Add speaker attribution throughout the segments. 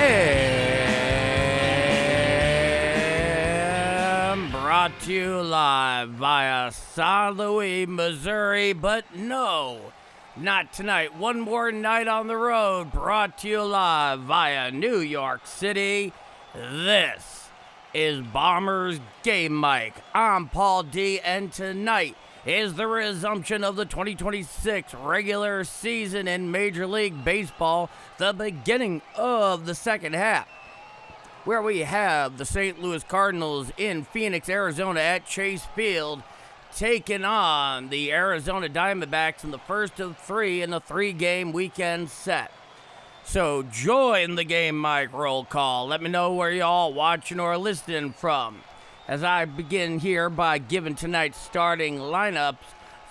Speaker 1: And brought to you live via St. Louis, Missouri, but no, not tonight. One more night on the road, brought to you live via New York City. This is Bombers Game Mic. I'm Paul D, and tonight is the resumption of the 2026 regular season in Major League Baseball, the beginning of the second half, where we have the St. Louis Cardinals in Phoenix, Arizona at Chase Field, taking on the Arizona Diamondbacks in the first of three in the three-game weekend set. So join the Game Mic roll call. Let me know where y'all watching or listening from, as I begin here by giving tonight's starting lineups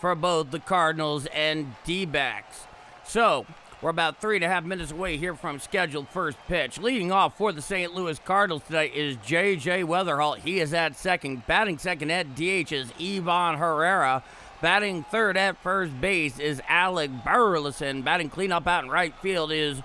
Speaker 1: for both the Cardinals and D-backs. So, we're about 3.5 minutes away here from scheduled first pitch. Leading off for the St. Louis Cardinals today is J.J. Weatherholt. He is at second. Batting second at DH is Ivan Herrera. Batting third at first base is Alec Burleson. Batting cleanup out in right field is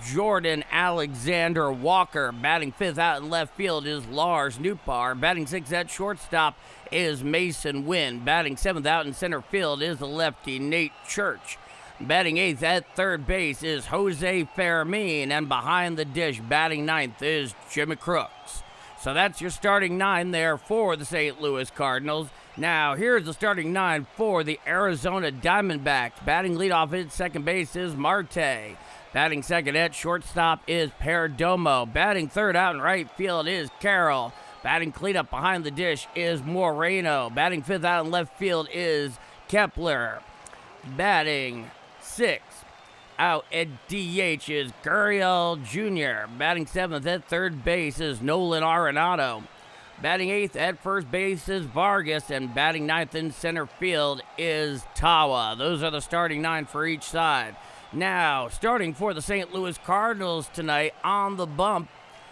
Speaker 1: Jordan Alexander Walker. Batting fifth out in left field is Lars Nootbaar. Batting sixth at shortstop is Mason Wynn. Batting seventh out in center field is the lefty Nate Church. Batting eighth at third base is Jose Fermin, and behind the dish, batting ninth, is Jimmy Crooks. So that's your starting nine there for the St. Louis Cardinals. Now, here's the starting nine for the Arizona Diamondbacks. Batting leadoff at second base is Marte. Batting second at shortstop is Perdomo. Batting third out in right field is Carroll. Batting cleanup behind the dish is Moreno. Batting fifth out in left field is Kepler. Batting sixth out at DH is Gurriel Jr. Batting seventh at third base is Nolan Arenado. Batting eighth at first base is Vargas, and batting ninth in center field is Tawa. Those are the starting nine for each side. Now, starting for the St. Louis Cardinals tonight on the bump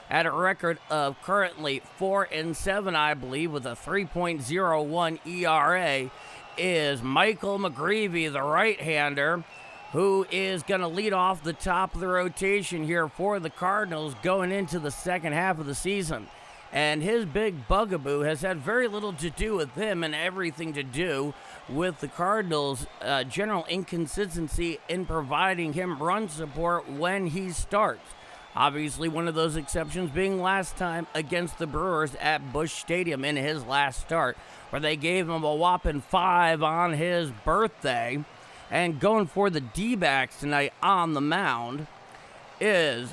Speaker 1: at a record of currently 4-7, I believe, with a 3.01 ERA, is Michael McGreevy, the right-hander, who is going to lead off the top of the rotation here for the Cardinals going into the second half of the season. And his big bugaboo has had very little to do with him and everything to do with the Cardinals' general inconsistency in providing him run support when he starts. Obviously, one of those exceptions being last time against the Brewers at Busch Stadium in his last start, where they gave him a whopping 5 on his birthday. And going for the D-backs tonight on the mound is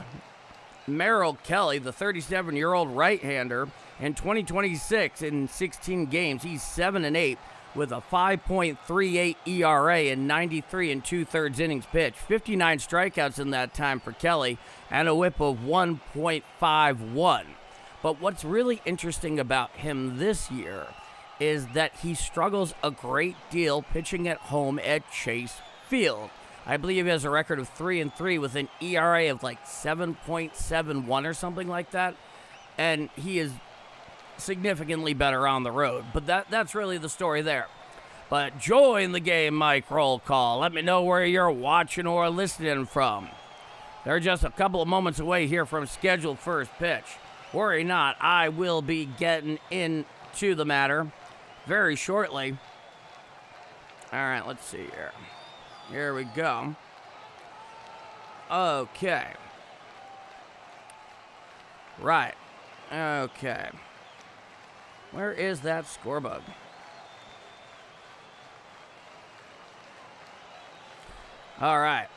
Speaker 1: Merrill Kelly, the 37-year-old right-hander. In 2026, in 16 games, he's 7-8 with a 5.38 ERA and 93 2/3 innings pitched. 59 strikeouts in that time for Kelly and a whip of 1.51. But what's really interesting about him this year is that he struggles a great deal pitching at home at Chase Field. I believe he has a record of 3-3 with an ERA of like 7.71 or something like that. And he is significantly better on the road. But that's really the story there. But join the Game Mic roll call. Let me know where you're watching or listening from. They're just a couple of moments away here from scheduled first pitch. Worry not, I will be getting into the matter very shortly. All right, let's see here. Here we go. Okay. Right. Okay. Where is that scorebug? All right.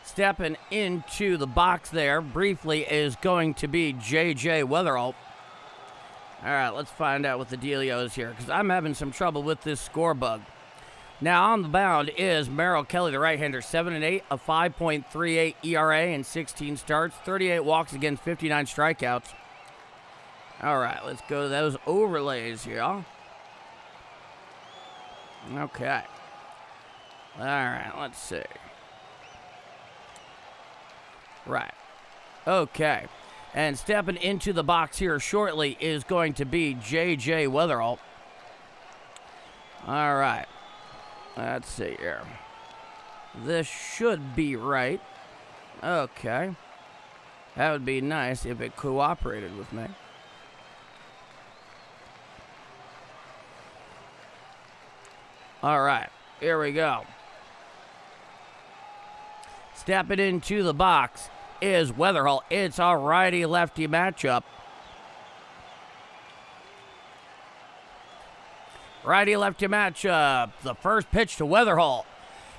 Speaker 1: Stepping into the box there briefly is going to be J.J. Weatherholt. All right, let's find out what the dealio is here, because I'm having some trouble with this scorebug. Now, on the mound is Merrill Kelly, the right-hander, 7-8, a 5.38 ERA and 16 starts, 38 walks against 59 strikeouts. All right, let's go to those overlays here. Okay. All right, let's see. Right. Okay. And stepping into the box here shortly is going to be J.J. Weatherall. All right. Let's see here. This should be right. Okay. That would be nice if it cooperated with me. All right. Here we go. Stepping into the box is Weatherall. It's a righty-lefty matchup. Righty-lefty matchup. The first pitch to Weatherall.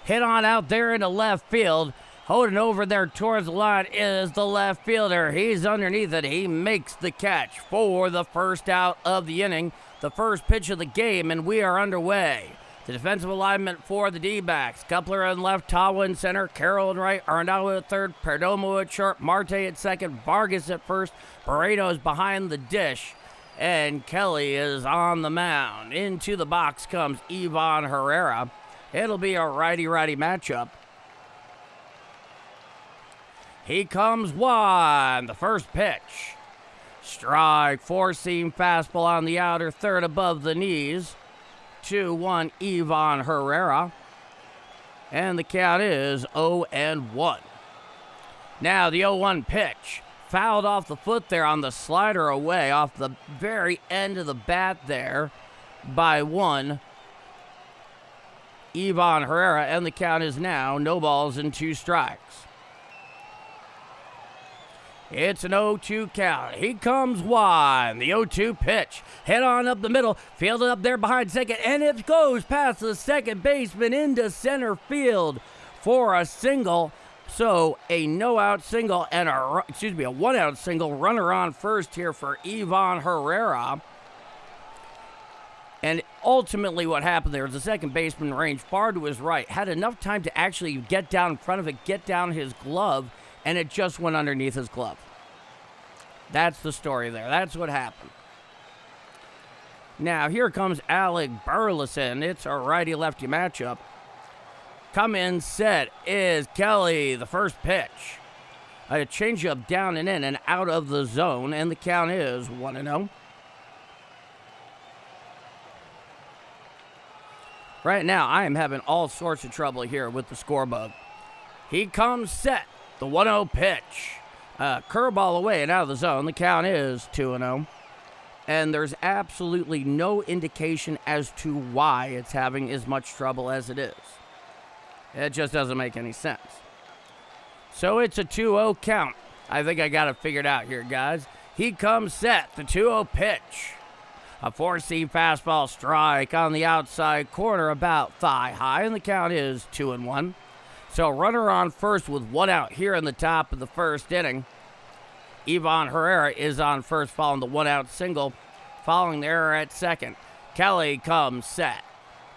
Speaker 1: Hit on out there into left field. Holding over there towards the line is the left fielder. He's underneath it. He makes the catch for the first out of the inning. The first pitch of the game, and we are underway. The defensive alignment for the D-backs. Coupler in left, Tawa in center, Carroll in right, Arnaud at third, Perdomo at short, Marte at second, Vargas at first, Barredo's behind the dish, and Kelly is on the mound. Into the box comes Ivan Herrera. It'll be a righty-righty matchup. He comes one, the first pitch. Strike, four-seam fastball on the outer third above the knees. 2-1 Ivan Herrera. And the count is 0-1. Now the 0-1 pitch. Fouled off the foot there on the slider away off the very end of the bat there by one Ivan Herrera. And the count is now no balls and two strikes. It's an 0-2 count. He comes one. The 0-2 pitch. Hit on up the middle. Fielded up there behind second. And it goes past the second baseman into center field for a single. So a no-out single and a one-out single. Runner on first here for Ivan Herrera. And ultimately what happened there is the second baseman ranged far to his right. Had enough time to actually get down in front of it, get down his glove, and it just went underneath his glove. That's the story there. That's what happened. Now, here comes Alec Burleson. It's a righty-lefty matchup. Come in set is Kelly, the first pitch. A changeup down and in and out of the zone, and the count is 1-0. Right now, I am having all sorts of trouble here with the scorebug. He comes set. The 1-0 pitch. Curveball away and out of the zone. The count is 2-0. And there's absolutely no indication as to why it's having as much trouble as it is. It just doesn't make any sense. So it's a 2-0 count. I think I got it figured out here, guys. He comes set. The 2-0 pitch. A four-seam fastball strike on the outside corner about thigh high. And the count is 2-1. So runner on first with one out here in the top of the first inning. Ivan Herrera is on first following the one-out single. Following the error at second. Kelly comes set.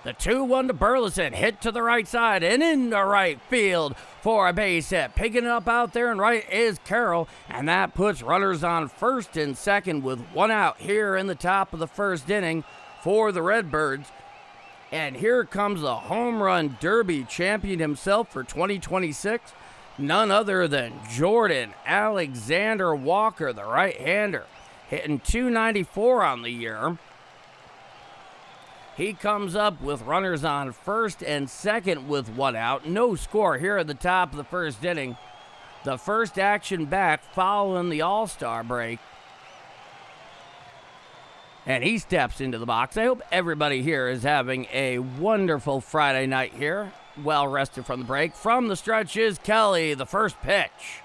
Speaker 1: The 2-1 to Burleson. Hit to the right side and into right field for a base hit. Picking it up out there and right is Carroll. And that puts runners on first and second with one out here in the top of the first inning for the Redbirds. And here comes the home run derby champion himself for 2026. None other than Jordan Alexander Walker, the right-hander, hitting .294 on the year. He comes up with runners on first and second with one out. No score here at the top of the first inning. The first action back following the All-Star break. And he steps into the box. I hope everybody here is having a wonderful Friday night here. Well rested from the break. From the stretch is Kelly, the first pitch.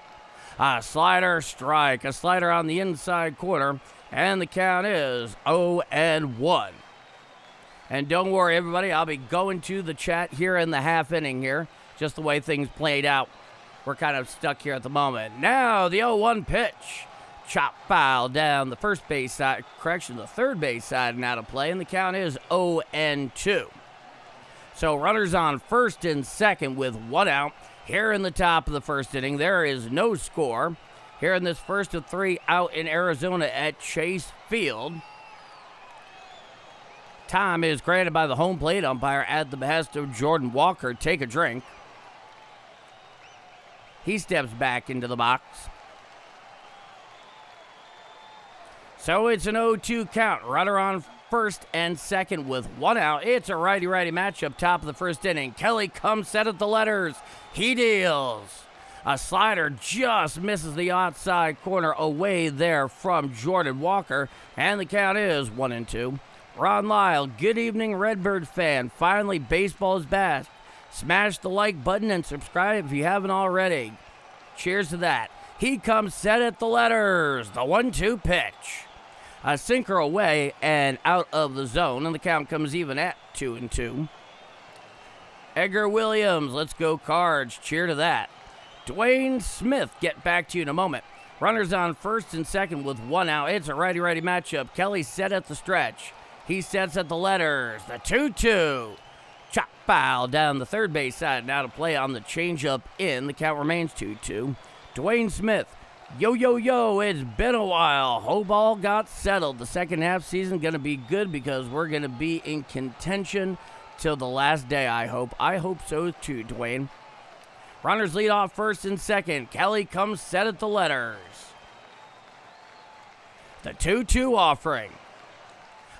Speaker 1: A slider strike. A slider on the inside corner. And the count is 0-1. And don't worry, everybody. I'll be going to the chat here in the half inning here. Just the way things played out. We're kind of stuck here at the moment. Now the 0-1 pitch. Chop foul down the first base side, the third base side and out of play, and the count is 0-2. So runners on first and second with one out. Here in the top of the first inning, there is no score. here in this first of 3 out in Arizona at Chase Field. Time is granted by the home plate umpire at the behest of Jordan Walker. Take a drink. He steps back into the box. So it's an 0-2 count. Runner on first and second with 1 out. It's a righty-righty matchup, top of the first inning. Kelly comes set at the letters. He deals. A slider just misses the outside corner away there from Jordan Walker, and the count is 1-2. Ron Lyle, good evening, Redbirds fan. Finally, baseball is back. Smash the like button and subscribe if you haven't already. Cheers to that. He comes set at the letters. The 1-2 pitch. A sinker away and out of the zone, and the count comes even at 2-2. Edgar Williams, let's go Cards. Cheer to that. Dwayne Smith, get back to you in a moment. Runners on first and second with 1 out. It's a righty-righty matchup. Kelly set at the stretch. He sets at the letters. The 2-2. Chop foul down the third base side. Now to play on the changeup in. The count remains 2-2. Dwayne Smith. Yo, it's been a while. Hope all got settled. The second half season going to be good because we're going to be in contention till the last day, I hope. I hope so too, Dwayne. Runners lead off first and second. Kelly comes set at the letters. The 2-2 offering.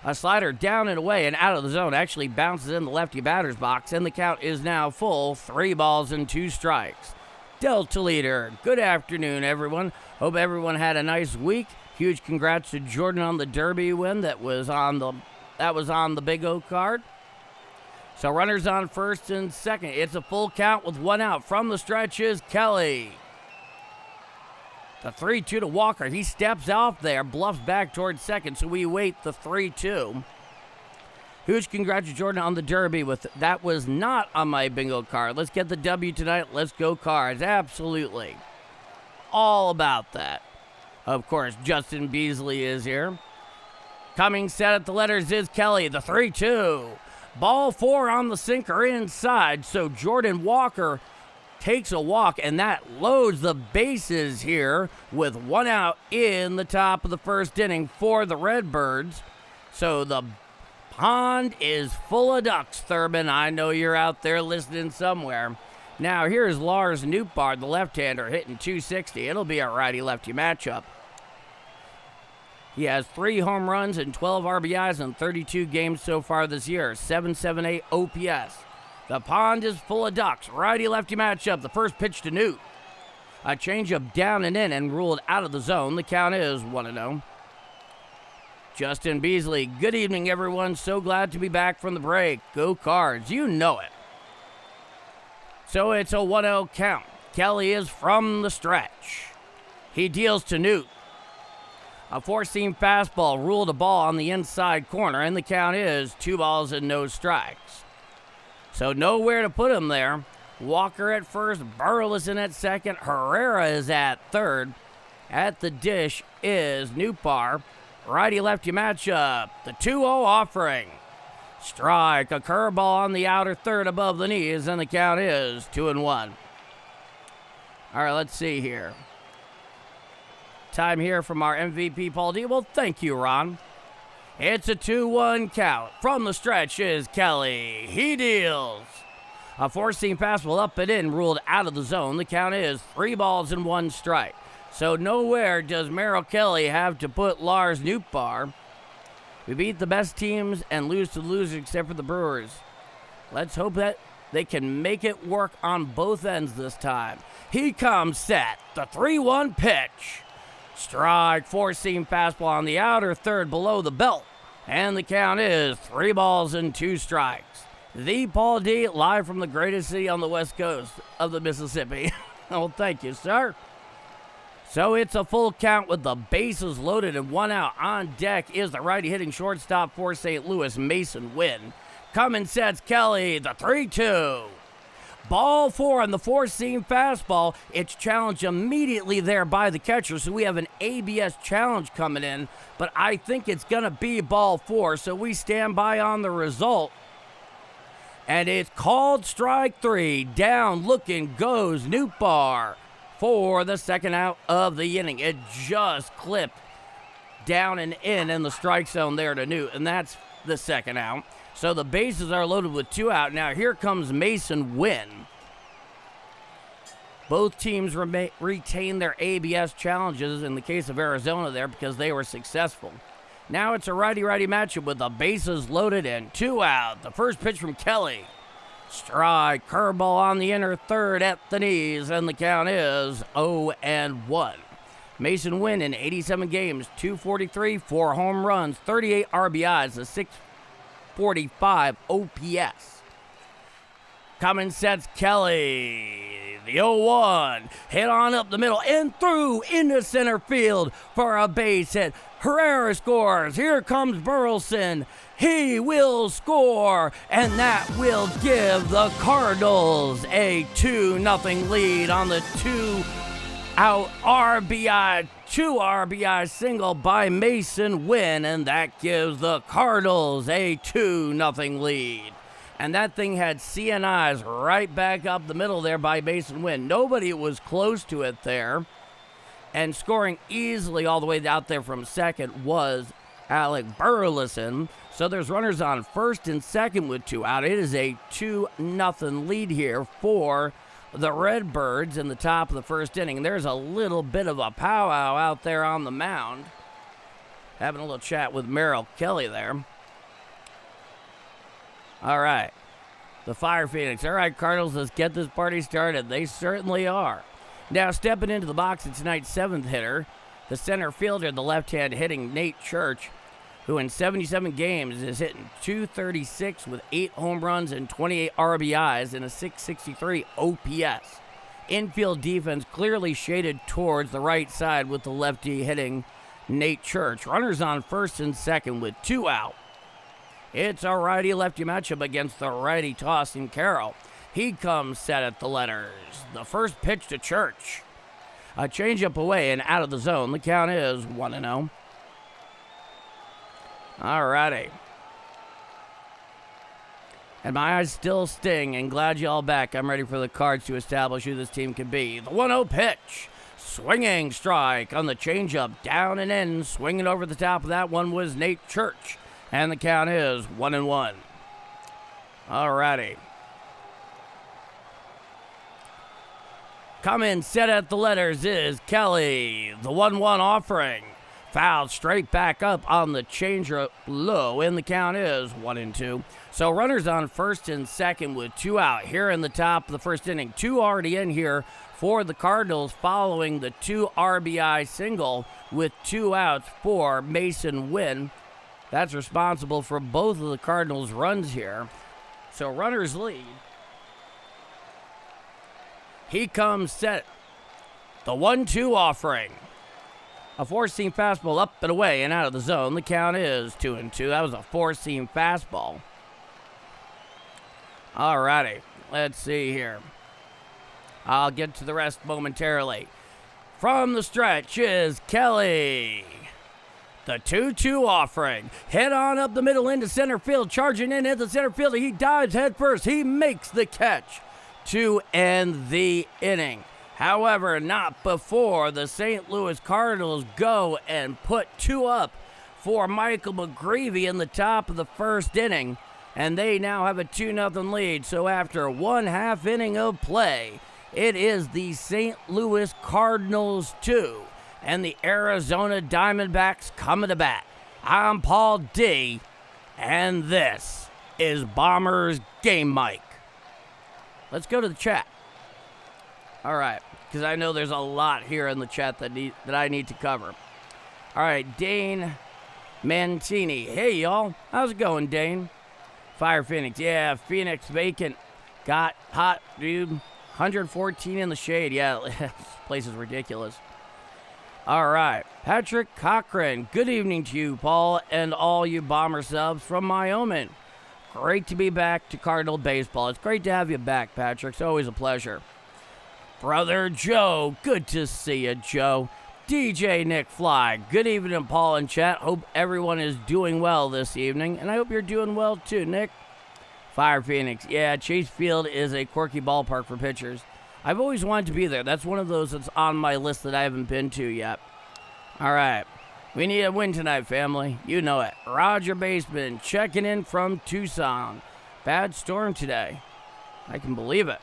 Speaker 1: A slider down and away and out of the zone. Actually bounces in the lefty batter's box, and the count is now full. 3 balls and 2 strikes. Delta Leader, good afternoon, everyone. Hope everyone had a nice week. Huge congrats to Jordan on the Derby win that was on the Big O card. So runners on first and second. It's a full count with 1 out. From the stretch is Kelly. The 3-2 to Walker. He steps off there, bluffs back towards second, so we wait the 3-2. Huge congrats to Jordan on the Derby. That was not on my bingo card. Let's get the W tonight. Let's go Cards. Absolutely. All about that. Of course, Justin Beasley is here. Coming set at the letters is Kelly. The 3-2. Ball 4 on the sinker inside. So Jordan Walker takes a walk, and that loads the bases here with 1 out in the top of the first inning for the Redbirds. So the pond is full of ducks, Thurman. I know you're out there listening somewhere. Now, here's Lars Nootbaar, the left-hander, hitting .260. It'll be a righty-lefty matchup. He has 3 home runs and 12 RBIs in 32 games so far this year. .778 OPS. The pond is full of ducks. Righty-lefty matchup. The first pitch to Newt. A changeup down and in and ruled out of the zone. The count is 1-0. Justin Beasley, good evening, everyone. So glad to be back from the break. Go Cards. You know it. So it's a 1-0 count. Kelly is from the stretch. He deals to Newt. A 4-seam fastball ruled a ball on the inside corner, and the count is 2 balls and no strikes. So nowhere to put him there. Walker at first, Burleson at second, Herrera is at third. At the dish is Nootbaar. Righty-lefty matchup, the 2-0 offering. Strike, a curveball on the outer third above the knees, and the count is 2-1. All right, let's see here. Time here from our MVP, Paul D. Well, thank you, Ron. It's a 2-1 count. From the stretch is Kelly. He deals. A 4-seam fastball up and in, ruled out of the zone. The count is 3 balls and 1 strike. So nowhere does Merrill Kelly have to put Lars Nootbaar. We beat the best teams and lose to losers except for the Brewers. Let's hope that they can make it work on both ends this time. He comes set. The 3-1 pitch. Strike, 4-seam fastball on the outer third below the belt. And the count is 3 balls and 2 strikes. The Paul D, live from the greatest city on the west coast of the Mississippi. Oh, thank you, sir. So it's a full count with the bases loaded and 1 out. On deck is the righty hitting shortstop for St. Louis, Mason Wynn. Coming sets Kelly, the 3-2. Ball 4 on the 4-seam fastball. It's challenged immediately there by the catcher, so we have an ABS challenge coming in, but I think it's going to be ball 4, so we stand by on the result. And it's called strike 3. Down looking goes Nootbaar for the second out of the inning. It just clipped down and in the strike zone there to Newt, and that's the second out. So the bases are loaded with 2 out. Now here comes Mason Wynn. Both teams retain their ABS challenges in the case of Arizona there because they were successful. Now it's a righty-righty matchup with the bases loaded and 2 out. The first pitch from Kelly. Strike, curveball on the inner third at the knees, and the count is 0-1. Mason Wynn in 87 games, 243, 4 home runs, 38 RBIs, a 645 OPS. Coming sets Kelly. The 0-1, hit on up the middle and through into center field for a base hit. Herrera scores. Here comes Burleson. He will score, and that will give the Cardinals a 2-0 lead on the 2-out RBI, 2 RBI single by Mason Wynn, and that gives the Cardinals a 2-0 lead. And that thing had CNIs right back up the middle there by Mason Wynn. Nobody was close to it there. And scoring easily all the way out there from second was Alec Burleson. So there's runners on first and second with 2 out. It is a 2-0 lead here for the Redbirds in the top of the first inning. There's a little bit of a powwow out there on the mound. Having a little chat with Merrill Kelly there. All right. The Fire Phoenix. All right, Cardinals, let's get this party started. They certainly are. Now stepping into the box is tonight's 7th hitter, the center fielder, the left-hand hitting Nate Church, who in 77 games is hitting .236 with 8 home runs and 28 RBIs and a .663 OPS. Infield defense clearly shaded towards the right side with the lefty hitting Nate Church. Runners on first and second with 2 out. It's a righty-lefty matchup against the righty tossing Carroll. He comes set at the letters. The first pitch to Church. A changeup away and out of the zone. The count is 1-0. All righty. And my eyes still sting, and glad y'all back. I'm ready for the cards to establish who this team can be. The 1-0 pitch. Swinging strike on the changeup. Down and in. Swinging over the top of that one was Nate Church. And the count is 1-1. All righty. Coming set at the letters is Kelly. The 1-1 offering. Fouled straight back up on the changeup low, and the count is 1-2. So runners on first and second with 2 out here in the top of the first inning. 2 already in here for the Cardinals following the 2 RBI single with 2 outs for Mason Wynn. That's responsible for both of the Cardinals' runs here. So runners lead. He comes set. The 1-2 offering. A 4-seam fastball up and away and out of the zone. The count is 2-2. That was a 4-seam fastball. All righty. Let's see here. I'll get to the rest momentarily. From the stretch is Kelly. The 2-2 offering. Head on up the middle into center field. Charging in at the center fielder. He dives head first. He makes the catch to end the inning. However, not before the St. Louis Cardinals go and put 2 up for Michael McGreevy in the top of the first inning. And they now have a 2-0 lead. So after 1/2 inning of play, it is the St. Louis Cardinals 2 and the Arizona Diamondbacks coming to bat. I'm Paul D, and this is Bombers Game Mike. Let's go to the chat. All right, because I know there's a lot here in the chat that I need to cover. All right, Dane Mancini. Hey, y'all. How's it going, Dane? Fire Phoenix. Yeah, Phoenix vacant. Got hot, dude. 114 in the shade. Yeah, this place is ridiculous. All right. Patrick Cochran. Good evening to you, Paul, and all you Bomber subs from Wyoming. Great to be back to Cardinal baseball. It's great to have you back, Patrick. It's always a pleasure. Brother Joe. Good to see you, Joe. DJ Nick Fly. Good evening, Paul and chat. Hope everyone is doing well this evening, and I hope you're doing well too, Nick. Fire Phoenix. Yeah, Chase Field is a quirky ballpark for pitchers. I've always wanted to be there. That's one of those that's on my list that I haven't been to yet. All right. We need a win tonight, family. You know it. Roger Baseman checking in from Tucson. Bad storm today. I can believe it.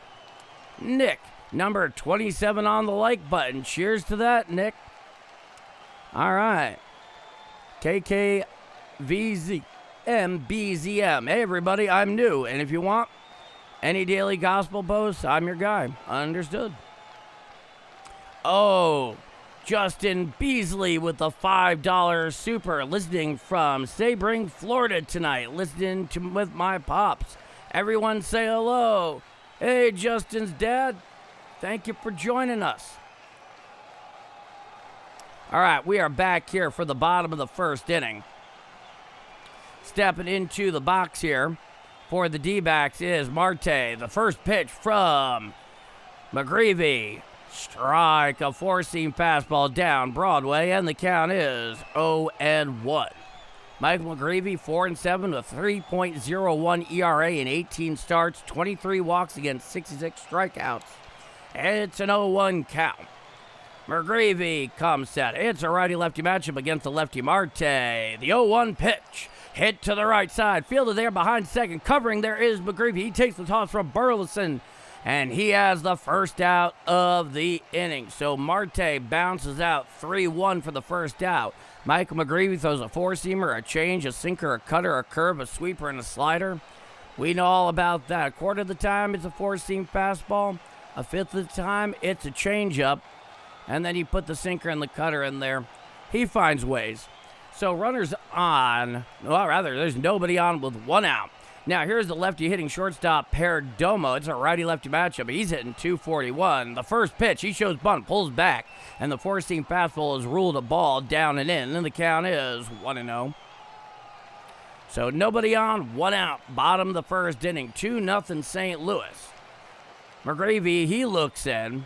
Speaker 1: Nick, number 27 on the like button. Cheers to that, Nick. All right. KKVZ. MBZM. Hey, everybody, I'm new. And if you want any daily gospel posts, I'm your guy. Understood. Oh, Justin Beasley with the $5 super. Listening from Sebring, Florida tonight. Listening to with my pops. Everyone say hello. Hey, Justin's dad. Thank you for joining us. All right, we are back here for the bottom of the first inning. Stepping into the box here for the D-backs is Marte. The first pitch from McGreevy. Strike, a four-seam fastball down Broadway, and the count is 0-1. Michael McGreevy, 4-7 with 3.01 ERA in 18 starts, 23 walks against 66 strikeouts. It's an 0-1 count. McGreevy comes set. It's a righty-lefty matchup against the lefty Marte. The 0-1 pitch. Hit to the right side. Fielded there behind second. Covering there is McGreevy. He takes the toss from Burleson. And he has the first out of the inning. So Marte bounces out 3-1 for the first out. Michael McGreevy throws a four-seamer, a change, a sinker, a cutter, a curve, a sweeper, and a slider. We know all about that. A quarter of the time, it's a four-seam fastball. A fifth of the time, it's a changeup. And then you put the sinker and the cutter in there. He finds ways. So runners on, well, rather, there's nobody on with one out. Now, here's the lefty hitting shortstop, Perdomo. It's a righty-lefty matchup. He's hitting 241. The first pitch, he shows bunt, pulls back, and the four-seam fastball is ruled a ball down and in. And the count is 1-0. So nobody on, one out. Bottom of the first inning, 2-0 St. Louis. McGreevy, he looks in.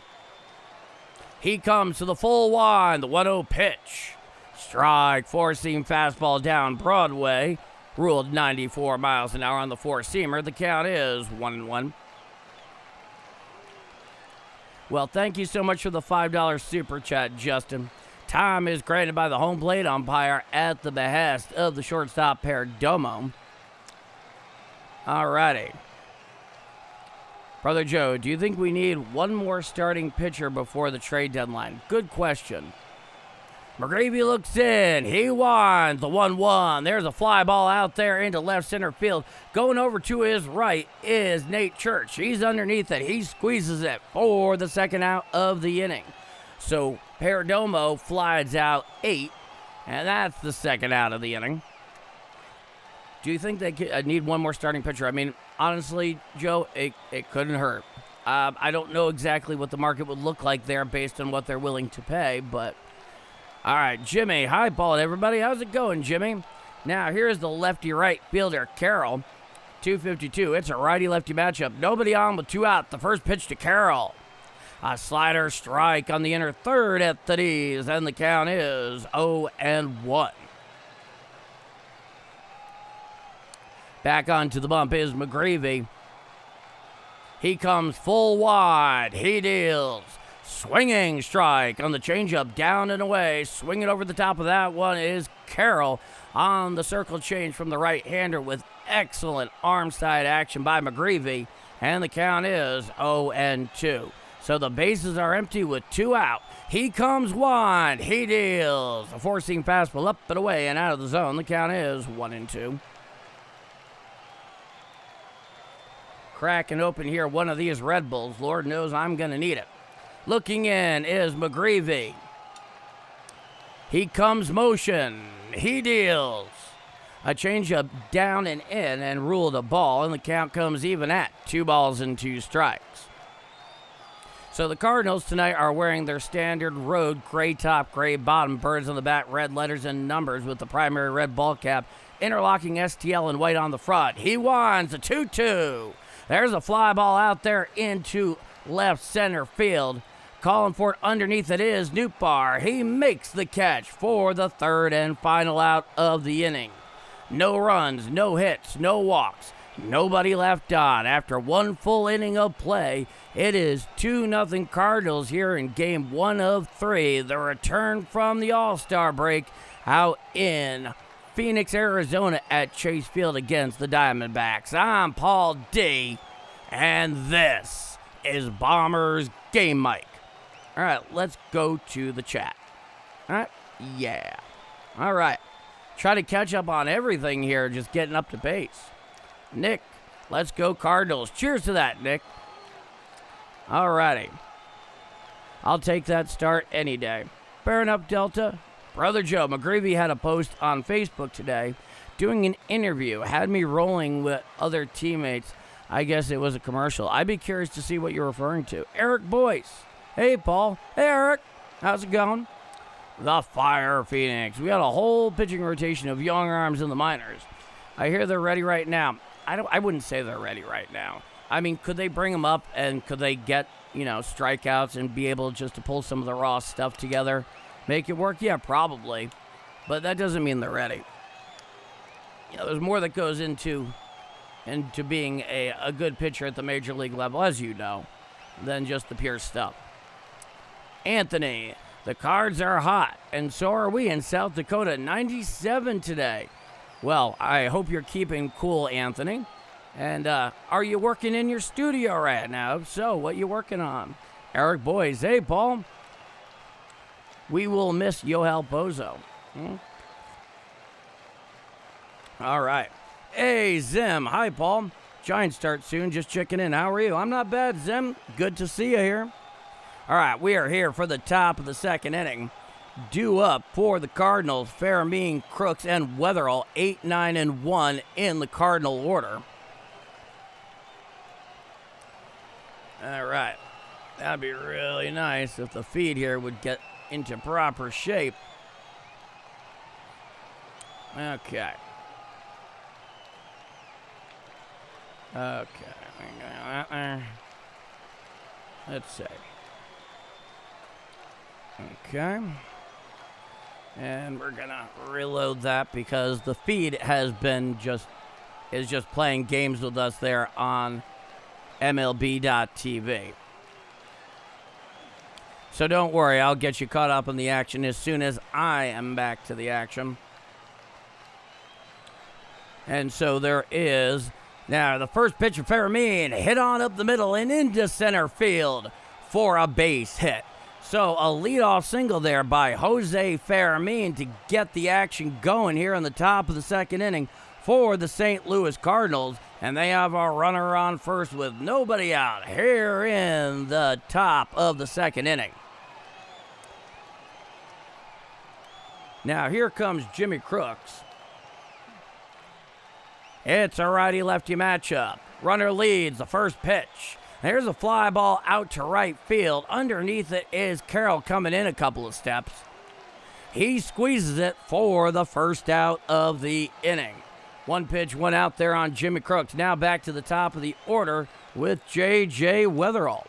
Speaker 1: He comes to the full wind, the 1-0 pitch. Strike, four-seam fastball down Broadway. Ruled 94 miles an hour on the four-seamer. The count is 1-1. Well, thank you so much for the $5 super chat, Justin. Time is granted by the home plate umpire at the behest of the shortstop Perdomo. All righty. Brother Joe, do you think we need one more starting pitcher before the trade deadline? Good question. McGreevy looks in. He winds the 1-1. There's a fly ball out there into left center field. Going over to his right is Nate Church. He's underneath it. He squeezes it for the second out of the inning. So Perdomo flies out 8, and that's the second out of the inning. Do you think they need one more starting pitcher? I mean, honestly, Joe, it couldn't hurt. I don't know exactly what the market would look like there based on what they're willing to pay, but... All right, Jimmy. Hi, ball, everybody. How's it going, Jimmy? Now, here's the lefty-right fielder, Carroll. 252. It's a righty-lefty matchup. Nobody on with two out. The first pitch to Carroll. A slider strike on the inner third at the knees, and the count is 0-1. Back onto the bump is McGreevy. He comes full wide. He deals. Swinging strike on the changeup, down and away. Swinging over the top of that one is Carroll on the circle change from the right-hander with excellent arm side action by McGreevy. And the count is 0-2. So the bases are empty with two out. He comes wide. He deals. A four-seam fastball up and away and out of the zone. The count is 1-2. Cracking open here one of these Red Bulls. Lord knows I'm going to need it. Looking in is McGreevy. He comes motion. He deals. A changeup down and in and ruled a ball, and the count comes even at 2-2 strikes. So the Cardinals tonight are wearing their standard road gray top, gray bottom, birds on the back, red letters and numbers with the primary red ball cap, interlocking STL in white on the front. He winds a 2-2. There's a fly ball out there into left center field. Calling for it underneath it is Nootbaar. He makes the catch for the third and final out of the inning. No runs, no hits, no walks. Nobody left on after one full inning of play It is 2-0 Cardinals here in game 1 of 3. The return from the All-Star break out in Phoenix, Arizona at Chase Field against the Diamondbacks. I'm Paul D, and this is Bombers Game Mike. All right, let's go to the chat. All right, yeah. All right, try to catch up on everything here, just getting up to pace. Nick, let's go Cardinals. Cheers to that, Nick. All righty. I'll take that start any day. Bearing up Delta, Brother Joe McGreevy had a post on Facebook today doing an interview. Had me rolling with other teammates. I guess it was a commercial. I'd be curious to see what you're referring to. Eric Boyce. Hey, Paul. Hey, Eric. How's it going? The Fire Phoenix. We got a whole pitching rotation of young arms in the minors. I hear they're ready right now. I wouldn't say they're ready right now. I mean, could they bring them up and could they get, strikeouts and be able just to pull some of the raw stuff together? Make it work? Yeah, probably. But that doesn't mean they're ready. There's more that goes into being a good pitcher at the major league level, as you know, than just the pure stuff. Anthony, the Cards are hot, and so are we in South Dakota. 97 today. Well, I hope you're keeping cool, Anthony. And are you working in your studio right now? If so, what you working on? Eric Boyce, hey, Paul. We will miss Yohel Bozo. All right. Hey, Zim. Hi, Paul. Giants start soon. Just checking in. How are you? I'm not bad, Zim. Good to see you here. All right, we are here for the top of the second inning. Due up for the Cardinals, Fairmean, Crooks, and Weatherall, 8, 9, and 1 in the Cardinal order. All right. That'd be really nice if the feed here would get into proper shape. Okay. Let's see. Okay. And we're gonna reload that because the feed is just playing games with us there on MLB.TV. So don't worry, I'll get you caught up in the action as soon as I am back to the action. And so there is now the first pitch of Fairmean hit on up the middle and into center field for a base hit. So a leadoff single there by Jose Fairmean to get the action going here in the top of the second inning for the St. Louis Cardinals. And they have a runner on first with nobody out here in the top of the second inning. Now here comes Jimmy Crooks. It's a righty-lefty matchup. Runner leads the first pitch. There's a fly ball out to right field. Underneath it is Carroll coming in a couple of steps. He squeezes it for the first out of the inning. One pitch went out there on Jimmy Crooks. Now back to the top of the order with J.J. Weatherall.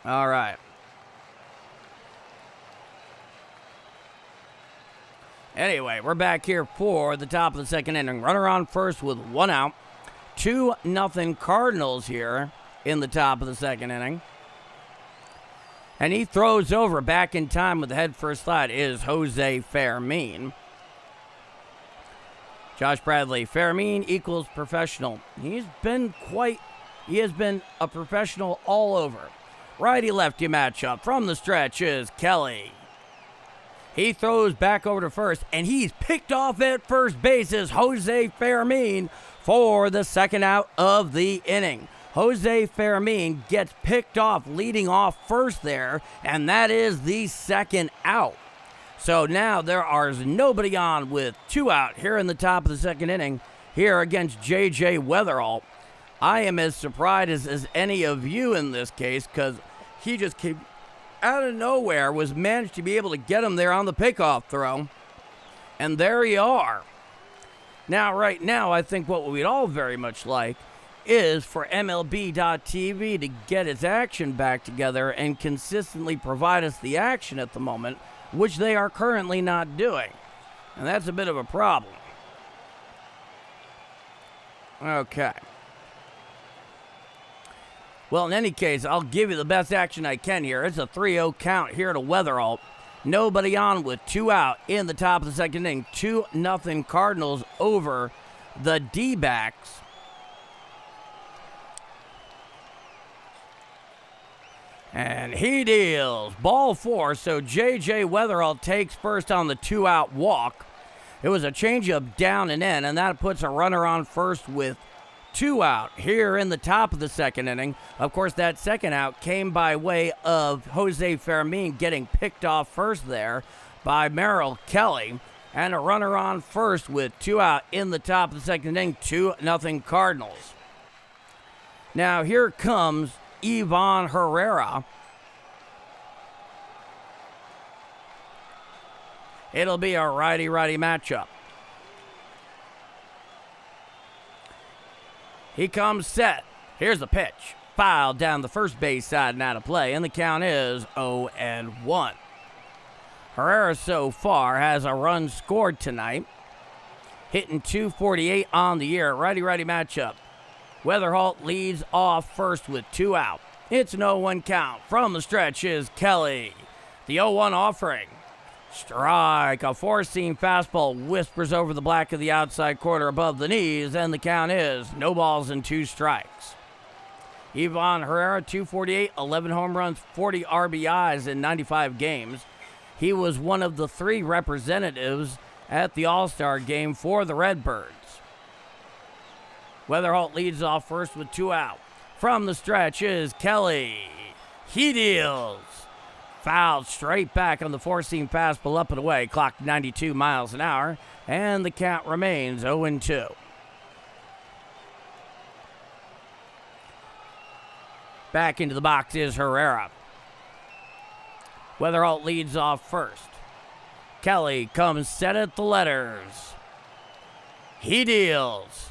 Speaker 1: All right. Anyway, we're back here for the top of the second inning. Runner on first with one out. 2-0 Cardinals here in the top of the second inning. And he throws over back in time with the head first slide is Jose Fairmean. Josh Bradley, Fairmean equals professional. He has been a professional all over. Righty-lefty matchup from the stretch is Kelly. He throws back over to first, and he's picked off at first base is Jose Fairmean for the second out of the inning. Jose Fairmean gets picked off, leading off first there, and that is the second out. So now there is nobody on with two out here in the top of the second inning here against J.J. Weatherall. I am as surprised as any of you in this case because he just came out of nowhere, was managed to be able to get him there on the pickoff throw. And there you are. Now, right now, I think what we'd all very much like is for MLB.TV to get its action back together and consistently provide us the action at the moment, which they are currently not doing. And that's a bit of a problem. Okay. Well, in any case, I'll give you the best action I can here. It's a 3-0 count here to Weatherall. Nobody on with 2 out in the top of the second inning. 2-0 Cardinals over the D-backs. And he deals. Ball 4, so J.J. Weatherall takes first on the 2-out walk. It was a changeup down and in, and that puts a runner on first with 2 out here in the top of the second inning. Of course, that second out came by way of Jose Fermin getting picked off first there by Merrill Kelly. And a runner on first with 2 out in the top of the second inning. 2-0 Cardinals. Now here comes Ivan Herrera. It'll be a righty-righty matchup. He comes set. Here's the pitch. Fouled down the first base side and out of play, and the count is 0-1. Herrera so far has a run scored tonight, hitting .248 on the year. Righty-righty matchup. Weatherall leads off first with 2 out. It's an 0-1 count. From the stretch is Kelly. The 0-1 offering. Strike. A four-seam fastball whispers over the black of the outside corner above the knees, and the count is no balls and 2 strikes. Ivan Herrera, .248, 11 home runs, 40 RBIs in 95 games. He was one of the 3 representatives at the All-Star game for the Redbirds. Weatherall leads off first with 2 out. From the stretch is Kelly. He deals. Fouled straight back on the four-seam fastball up and away. Clocked 92 miles an hour, and the count remains 0-2. Back into the box is Herrera. Weatherall leads off first. Kelly comes set at the letters. He deals.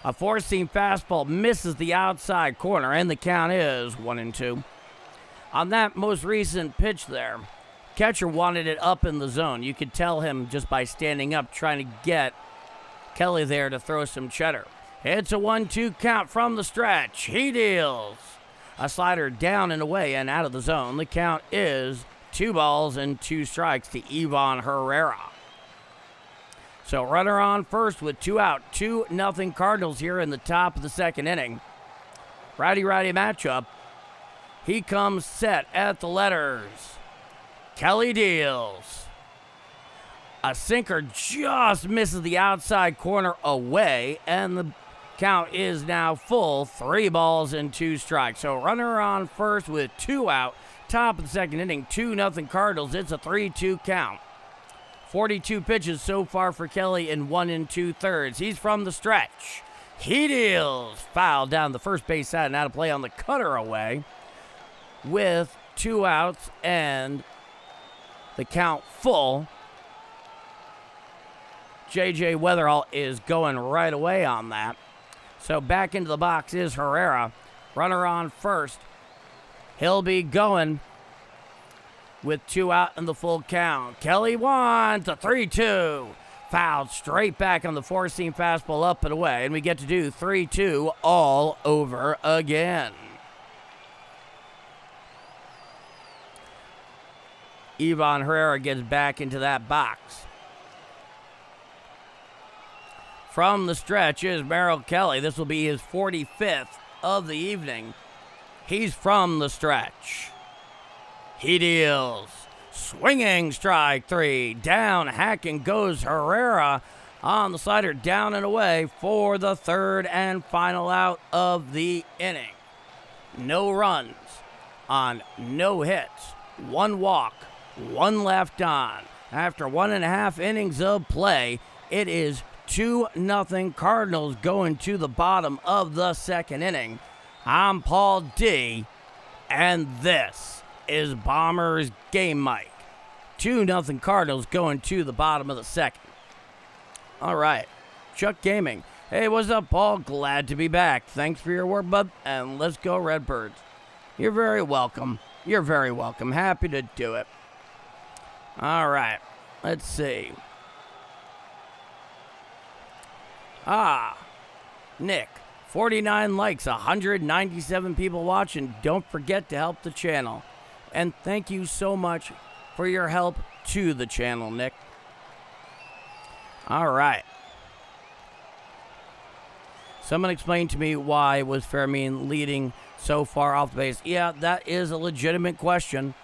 Speaker 1: A four-seam fastball misses the outside corner, and the count is 1-2. On that most recent pitch there, catcher wanted it up in the zone. You could tell him just by standing up trying to get Kelly there to throw some cheddar. It's a 1-2 count from the stretch. He deals. A slider down and away and out of the zone. The count is 2 balls and 2 strikes to Ivan Herrera. So runner on first with 2 out. 2-0 Cardinals here in the top of the second inning. Righty-righty matchup. He comes set at the letters. Kelly deals. A sinker just misses the outside corner away, and the count is now full. 3 balls and 2 strikes. So runner on first with 2 out. Top of the second inning, 2-0 Cardinals. It's a 3-2 count. 42 pitches so far for Kelly in 1 2/3. He's from the stretch. He deals. Foul down the first base side and out of play on the cutter away. With 2 outs and the count full. J.J. Weatherall is going right away on that. So back into the box is Herrera. Runner on first. He'll be going with 2 out and the full count. Kelly wants a 3-2. Fouled straight back on the four-seam fastball up and away. And we get to do 3-2 all over again. Ivan Herrera gets back into that box. From the stretch is Merrill Kelly. This will be his 45th of the evening. He's from the stretch. He deals. Swinging strike 3. Down, hacking goes Herrera on the slider, down and away for the 3rd and final out of the inning. No runs on no hits. 1 walk. 1 left on. After 1.5 innings of play, it is 2-0 Cardinals going to the bottom of the second inning. I'm Paul D, and this is Bombers Game Mike. 2-0 Cardinals going to the bottom of the second. All right, Chuck Gaming. Hey, what's up, Paul? Glad to be back. Thanks for your work, bud, and let's go Redbirds. You're very welcome. You're very welcome. Happy to do it. All right, let's see. Nick, 49 likes, 197 people watching. Don't forget to help the channel. And thank you so much for your help to the channel, Nick. All right. Someone explain to me why was Fermin leading so far off the base. Yeah, that is a legitimate question.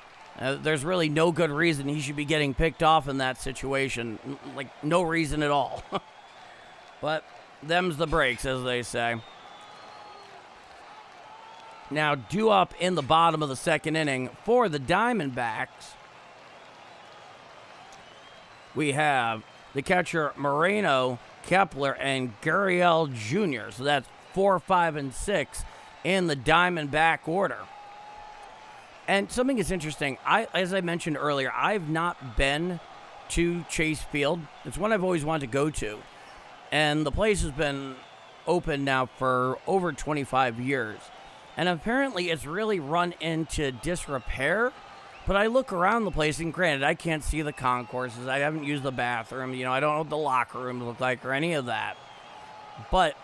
Speaker 1: There's really no good reason he should be getting picked off in that situation. Like, no reason at all. But them's the breaks, as they say. Now, due up in the bottom of the second inning for the Diamondbacks, we have the catcher Moreno, Kepler, and Gurriel Jr. So that's 4, 5, and 6 in the Diamondback order. And something is interesting. As I mentioned earlier, I've not been to Chase Field. It's one I've always wanted to go to. And the place has been open now for over 25 years. And apparently it's really run into disrepair. But I look around the place, and granted, I can't see the concourses. I haven't used the bathroom. I don't know what the locker rooms look like or any of that. But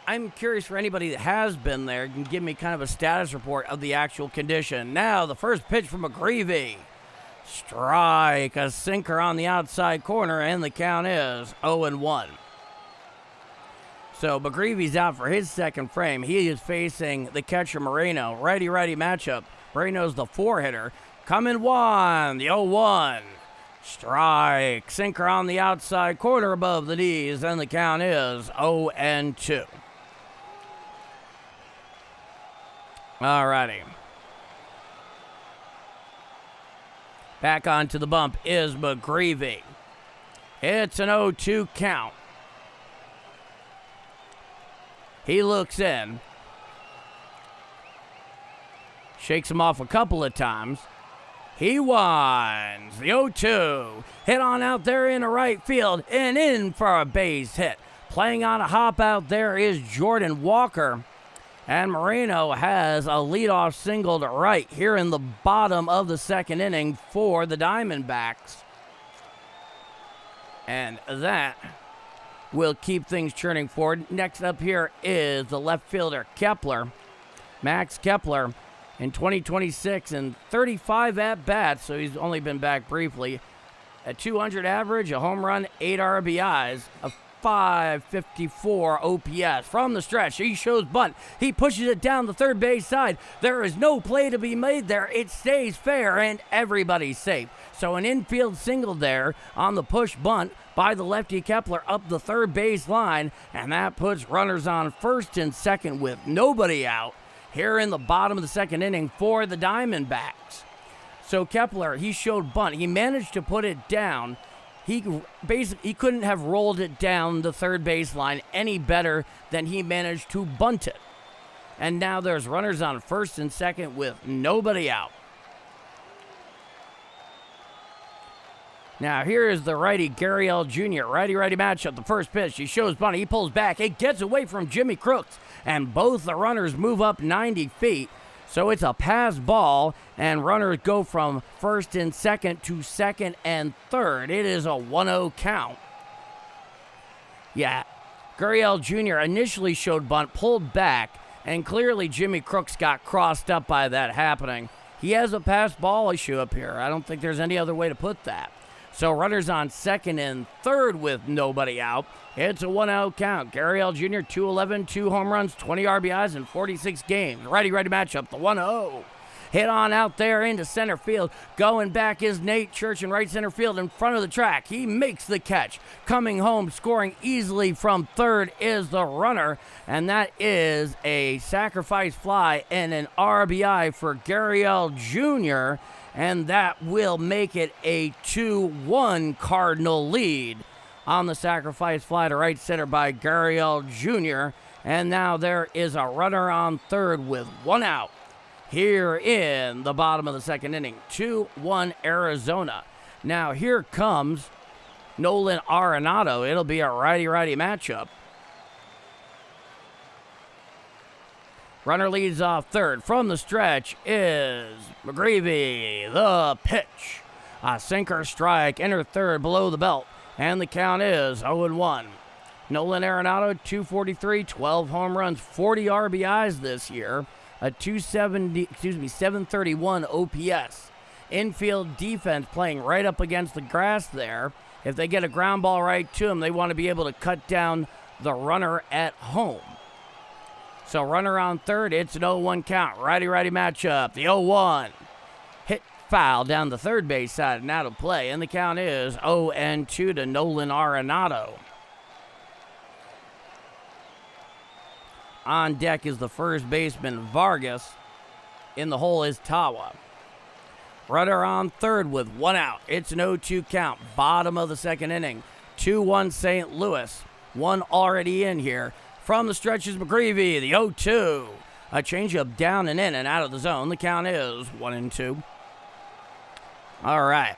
Speaker 1: I'm curious for anybody that has been there can give me kind of a status report of the actual condition. Now, the first pitch from McGreevy. Strike, a sinker on the outside corner, and the count is 0-1. So McGreevy's out for his second frame. He is facing the catcher Moreno. Righty-righty matchup. Moreno's the 4-hitter. Coming 1, the 0-1. Strike, sinker on the outside corner above the knees, and the count is 0-2. Alrighty. Back onto the bump is McGreevy. It's an 0-2 count. He looks in. Shakes him off a couple of times. He winds. The 0-2. Hit on out there in the right field and in for a base hit. Playing on a hop out there is Jordan Walker. And Moreno has a leadoff single to right here in the bottom of the second inning for the Diamondbacks. And that will keep things churning forward. Next up here is the left fielder, Kepler. Max Kepler in 2026 and 35 at-bats, so he's only been back briefly. A 200 average, a home run, 8 RBIs, a 554 OPS. From the stretch, he shows bunt. He pushes it down the third base side. There is no play to be made there. It stays fair, and everybody's safe. So an infield single there on the push bunt by the lefty Kepler up the third base line, and that puts runners on first and second with nobody out here in the bottom of the second inning for the Diamondbacks. So Kepler, he showed bunt. He managed to put it down. He couldn't have rolled it down the third baseline any better than he managed to bunt it. And now there's runners on first and second with nobody out. Now here is the righty Gurriel Jr. Righty-righty matchup. The first pitch, he shows bunt. He pulls back. It gets away from Jimmy Crooks, and both the runners move up 90 feet. So it's a pass ball, and runners go from first and second to second and third. It is a 1-0 count. Yeah, Gurriel Jr. initially showed bunt, pulled back, and clearly Jimmy Crooks got crossed up by that happening. He has a pass ball issue up here. I don't think there's any other way to put that. So runners on second and third with nobody out. It's a 1-0 count. Gurriel Jr., 211, 2 home runs, 20 RBIs in 46 games. Righty-righty matchup, the 1-0. Hit on out there into center field. Going back is Nate Church in right center field in front of the track. He makes the catch. Coming home, scoring easily from third is the runner. And that is a sacrifice fly and an RBI for Gurriel Jr., and that will make it a 2-1 Cardinal lead on the sacrifice fly to right center by Gurriel Jr. And now there is a runner on third with 1 out here in the bottom of the second inning. 2-1 Arizona. Now here comes Nolan Arenado. It'll be a righty-righty matchup. Runner leads off third. From the stretch is McGreevy. The pitch. A sinker strike. Enter third below the belt. And the count is 0-1. Nolan Arenado, 243, 12 home runs, 40 RBIs this year, a 731 OPS. Infield defense playing right up against the grass there. If they get a ground ball right to him, they want to be able to cut down the runner at home. So runner on third, it's an 0-1 count. Righty-righty matchup. The 0-1. Hit foul down the third base side and out of play. And the count is 0-2 to Nolan Arenado. On deck is the first baseman, Vargas. In the hole is Tawa. Runner on third with one out. It's an 0-2 count. Bottom of the second inning. 2-1 St. Louis. One already in here. From the stretch is McGreevy, the 0-2. A changeup down and in and out of the zone. The count is 1-2. All right.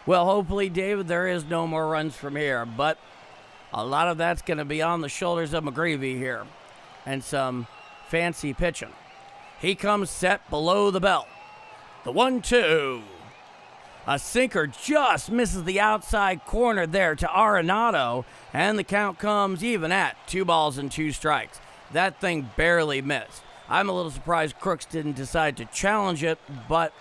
Speaker 1: Well, hopefully, David, there is no more runs from here. But a lot of that's going to be on the shoulders of McGreevy here. And some fancy pitching. He comes set below the belt. The 1-2. A sinker just misses the outside corner there to Arenado, and the count comes even at 2 balls and 2 strikes. That thing barely missed. I'm a little surprised Crooks didn't decide to challenge it, but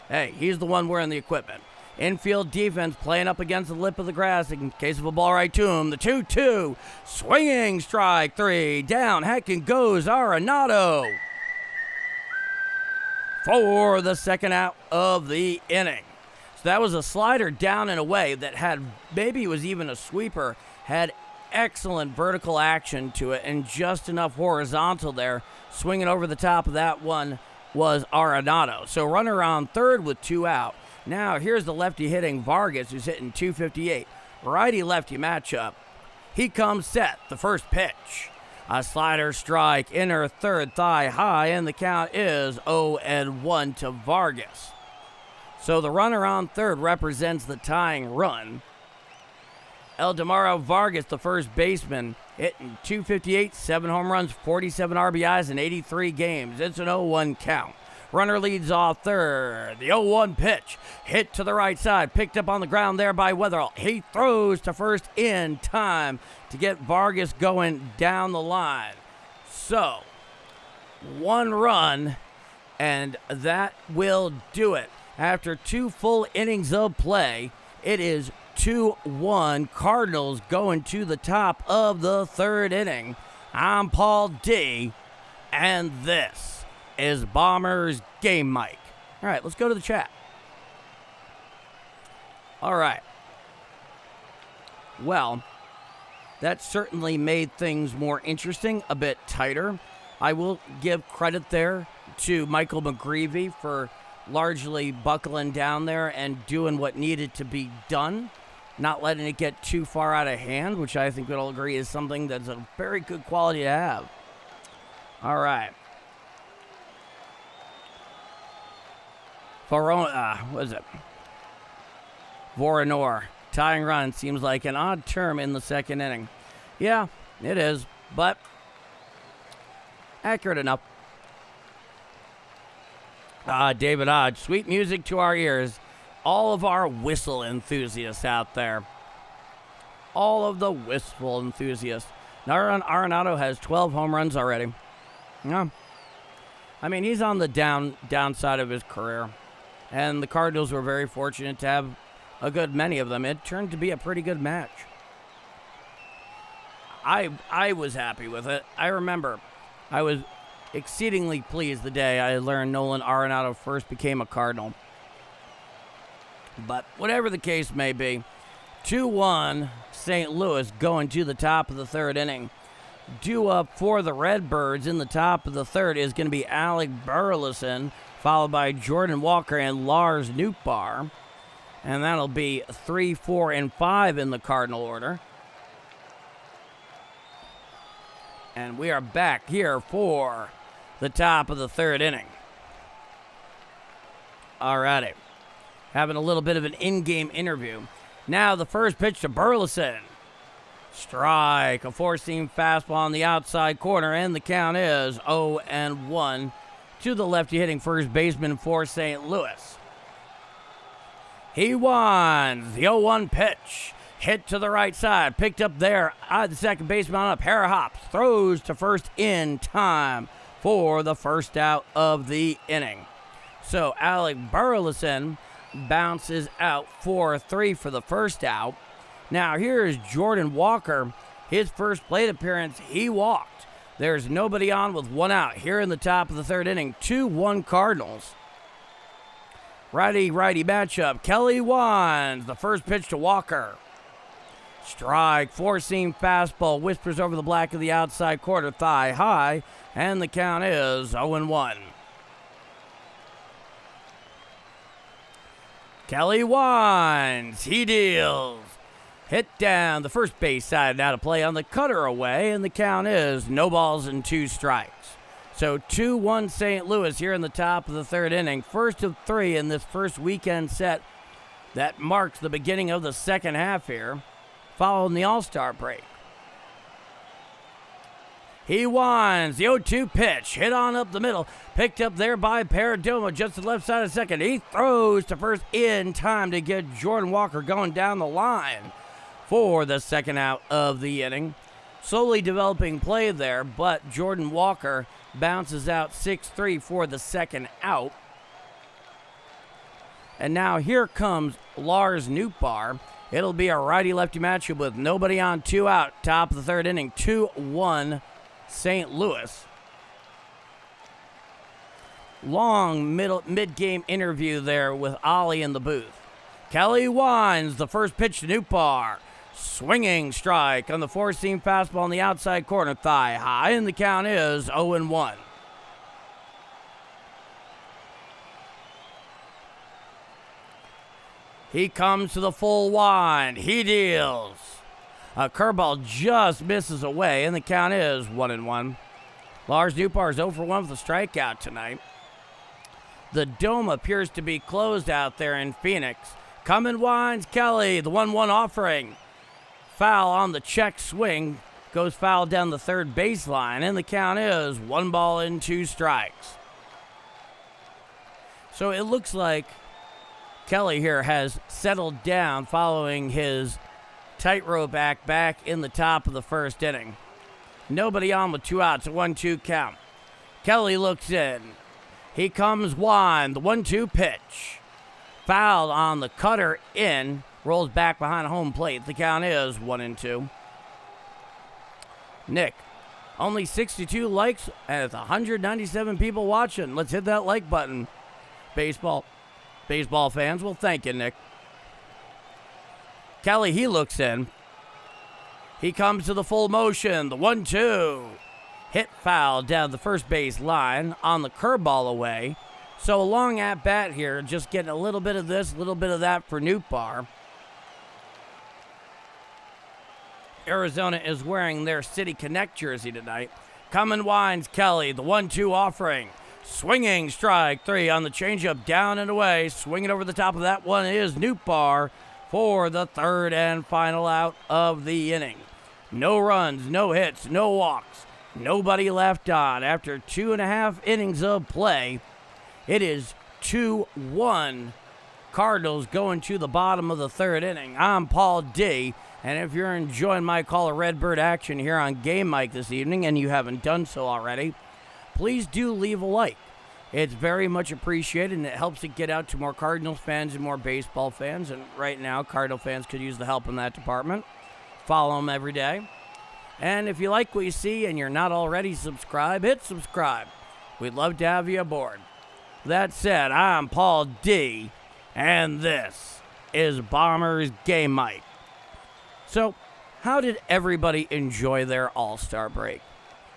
Speaker 1: hey, he's the one wearing the equipment. Infield defense playing up against the lip of the grass in case of a ball right to him. The 2-2, swinging strike 3, down, heckin' goes Arenado for the second out of the inning. So that was a slider down and away that had, maybe it was even a sweeper, had excellent vertical action to it and just enough horizontal there. Swinging over the top of that one was Arenado. So runner on third with 2 out. Now here's the lefty hitting Vargas, who's hitting 258. Righty-lefty matchup. He comes set, the first pitch. A slider strike, inner third, thigh high, and the count is 0-1 to Vargas. So the runner on third represents the tying run. Eldemaro Vargas, the first baseman, hitting 258, 7 home runs, 47 RBIs in 83 games. It's an 0-1 count. Runner leads off third. The 0-1 pitch. Hit to the right side. Picked up on the ground there by Weatherall. He throws to first in time to get Vargas going down the line. So, 1 run, and that will do it. After 2 full innings of play, it is 2-1 Cardinals going to the top of the third inning. I'm Paul D, and this is Bombers Game Mike. All right, let's go to the chat. All right. Well, that certainly made things more interesting, a bit tighter. I will give credit there to Michael McGreevy for largely buckling down there and doing what needed to be done, not letting it get too far out of hand, which I think we'd all agree is something that's a very good quality to have. All right. What is it? Voronor. Tying run seems like an odd term in the second inning. Yeah, it is, but accurate enough. David Hodge, sweet music to our ears. All of our whistle enthusiasts out there. All of the whistle enthusiasts. Arenado has 12 home runs already. Yeah. I mean, he's on the downside of his career. And the Cardinals were very fortunate to have a good many of them. It turned to be a pretty good match. I was happy with it. I remember I was exceedingly pleased the day I learned Nolan Arenado first became a Cardinal. But whatever the case may be, 2-1 St. Louis going to the top of the third inning. Due up for the Redbirds in the top of the third is going to be Alec Burleson, followed by Jordan Walker and Lars Nootbaar. And that'll be 3, 4, and 5 in the Cardinal order. And we are back here for the top of the third inning. Alrighty. Having a little bit of an in-game interview. Now the first pitch to Burleson. Strike. A four-seam fastball on the outside corner, and the count is 0-1 to the lefty hitting first baseman for St. Louis. He wants the 0-1 pitch. Hit to the right side. Picked up there. The second baseman up. Hara hops. Throws to first in time for the first out of the inning. So Alec Burleson bounces out 4-3 for the first out. Now here's Jordan Walker. His first plate appearance, he walked. There's nobody on with one out here in the top of the third inning. 2-1 Cardinals. Righty-righty matchup. Kelly Wands, the first pitch to Walker. Strike, four-seam fastball, whispers over the black of the outside corner, thigh high, and the count is 0-1. Kelly Wands, he deals. Hit down the first base side, now to play on the cutter away, and the count is no balls and 2 strikes. So 2-1 St. Louis here in the top of the third inning. First of 3 in this first weekend set that marks the beginning of the second half here, following the All-Star break. He winds the 0-2 pitch, hit on up the middle, picked up there by Perdomo, just to the left side of second. He throws to first in time to get Jordan Walker going down the line for the second out of the inning. Slowly developing play there, but Jordan Walker bounces out 6-3 for the second out. And now here comes Lars Nootbaar. It'll be a righty-lefty matchup with nobody on, 2 out, top of the third inning, 2-1 St. Louis. Long mid-game interview there with Ollie in the booth. Kelly winds the first pitch to Nootbaar. Swinging strike on the four-seam fastball on the outside corner, thigh high, and the count is 0-1. He comes to the full wind. He deals. A curveball just misses away, and the count is 1-1. Lars Nootbaar is 0 for 1 with a strikeout tonight. The dome appears to be closed out there in Phoenix. Coming winds Kelly, the 1-1 offering. Foul on the check swing. Goes foul down the third baseline, and the count is 1 ball and 2 strikes. So it looks like Kelly here has settled down following his tightrope act back in the top of the first inning. Nobody on with 2 outs, a 1-2 count. Kelly looks in. He comes wind, the 1-2 pitch. Fouled on the cutter in, rolls back behind home plate. The count is 1-2. Nick, only 62 likes and it's 197 people watching. Let's hit that like button. Baseball fans, well, thank you, Nick. Kelly, he looks in. He comes to the full motion, the 1-2. Hit foul down the first base line on the curveball away. So a long at bat here, just getting a little bit of this, a little bit of that for Nootbaar. Arizona is wearing their City Connect jersey tonight. Coming winds Kelly, the 1-2 offering. Swinging strike 3 on the changeup, down and away. Swinging over the top of that one is Nootbaar for the third and final out of the inning. No runs, no hits, no walks. Nobody left on. After 2.5 innings of play, it is 2-1 Cardinals going to the bottom of the third inning. I'm Paul D. And if you're enjoying my call of Redbird action here on Game Mike this evening, and you haven't done so already, please do leave a like. It's very much appreciated, and it helps it get out to more Cardinals fans and more baseball fans. And right now, Cardinal fans could use the help in that department. Follow them every day. And if you like what you see and you're not already subscribed, hit subscribe. We'd love to have you aboard. That said, I'm Paul D, and this is Bombers Game Mike. So, how did everybody enjoy their All-Star break?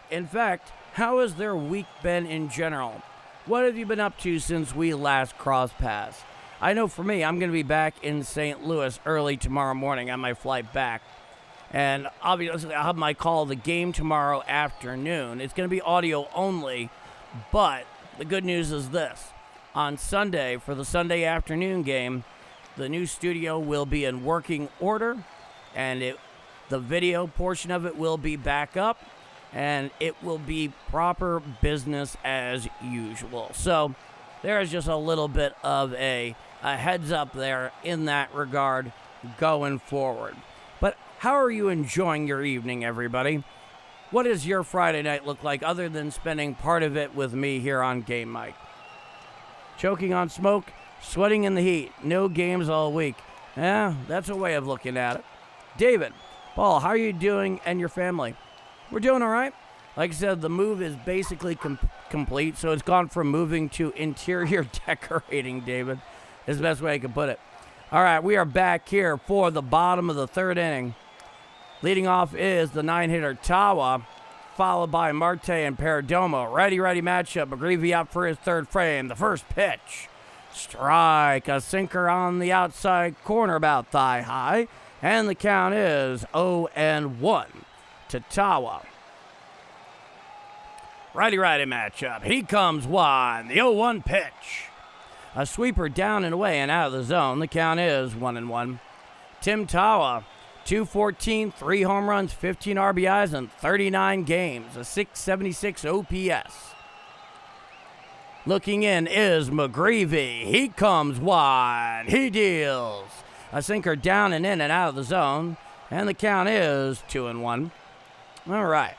Speaker 1: In fact, how has their week been in general? What have you been up to since we last crossed paths? I know for me, I'm going to be back in St. Louis early tomorrow morning on my flight back. And obviously, I'll have my call of the game tomorrow afternoon. It's going to be audio only, but the good news is this. On Sunday, for the Sunday afternoon game, the new studio will be in working order, and the video portion of it will be back up, and it will be proper business as usual. So there's just a little bit of a heads up there in that regard going forward. But how are you enjoying your evening, everybody? What does your Friday night look like other than spending part of it with me here on Game Mike? Choking on smoke, sweating in the heat, no games all week. Yeah, that's a way of looking at it. David, Paul, how are you doing and your family? We're doing all right. Like I said, the move is basically complete, so it's gone from moving to interior decorating, David. Is the best way I can put it. All right, we are back here for the bottom of the third inning. Leading off is the 9-hitter Tawa, followed by Marte and Perdomo. Ready matchup. McGreevy out for his third frame. The first pitch. Strike. A sinker on the outside corner about thigh high. And the count is 0-1 to Tawa. Righty matchup. He comes one. The 0-1 pitch. A sweeper down and away and out of the zone. The count is 1-1. Tim Tawa, 214, 3 home runs, 15 RBIs, and 39 games. A 676 OPS. Looking in is McGreevy. He comes wide. He deals. A sinker down and in and out of the zone. And the count is 2-1. All right.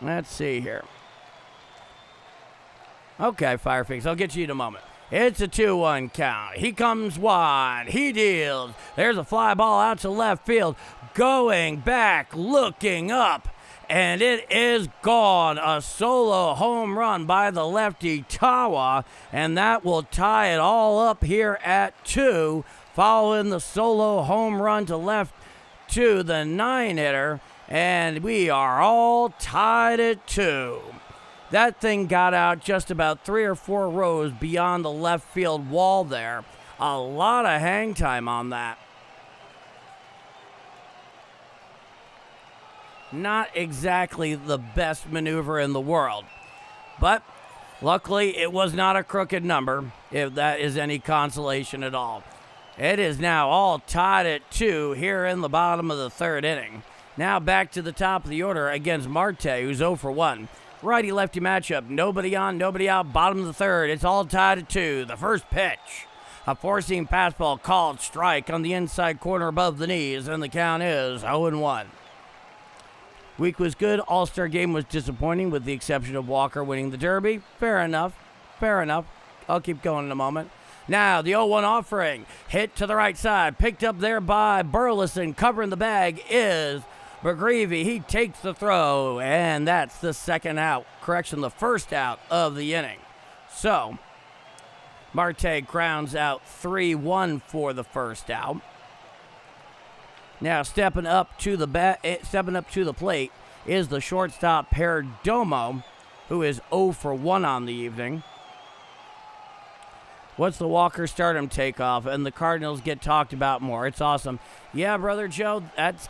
Speaker 1: Let's see here. Okay, Firefix, I'll get to you in a moment. It's a 2-1 count. He comes wide. He deals. There's a fly ball out to left field. Going back, looking up. And it is gone. A solo home run by the lefty Tawa. And that will tie it all up here at 2. Following the solo home run to left to the 9-hitter. And we are all tied at 2. That thing got out just about 3 or 4 rows beyond the left field wall there. A lot of hang time on that. Not exactly the best maneuver in the world. But luckily it was not a crooked number, if that is any consolation at all. It is now all tied at 2 here in the bottom of the third inning. Now back to the top of the order against Marte, who's 0 for 1. Righty-lefty matchup. Nobody on, nobody out. Bottom of the third. It's all tied at 2. The first pitch. A four-seam fastball called strike on the inside corner above the knees, and the count is 0-1. Week was good. All-Star game was disappointing with the exception of Walker winning the Derby. Fair enough. I'll keep going in a moment. Now, the 0-1 offering. Hit to the right side. Picked up there by Burleson. Covering the bag is McGreevy. He takes the throw, and that's the the first out of the inning. So, Marte grounds out 3-1 for the first out. Now, stepping up to the plate is the shortstop Perdomo, who is 0 for 1 on the evening. What's the Walker stardom takeoff? And the Cardinals get talked about more. It's awesome. Yeah, Brother Joe, that's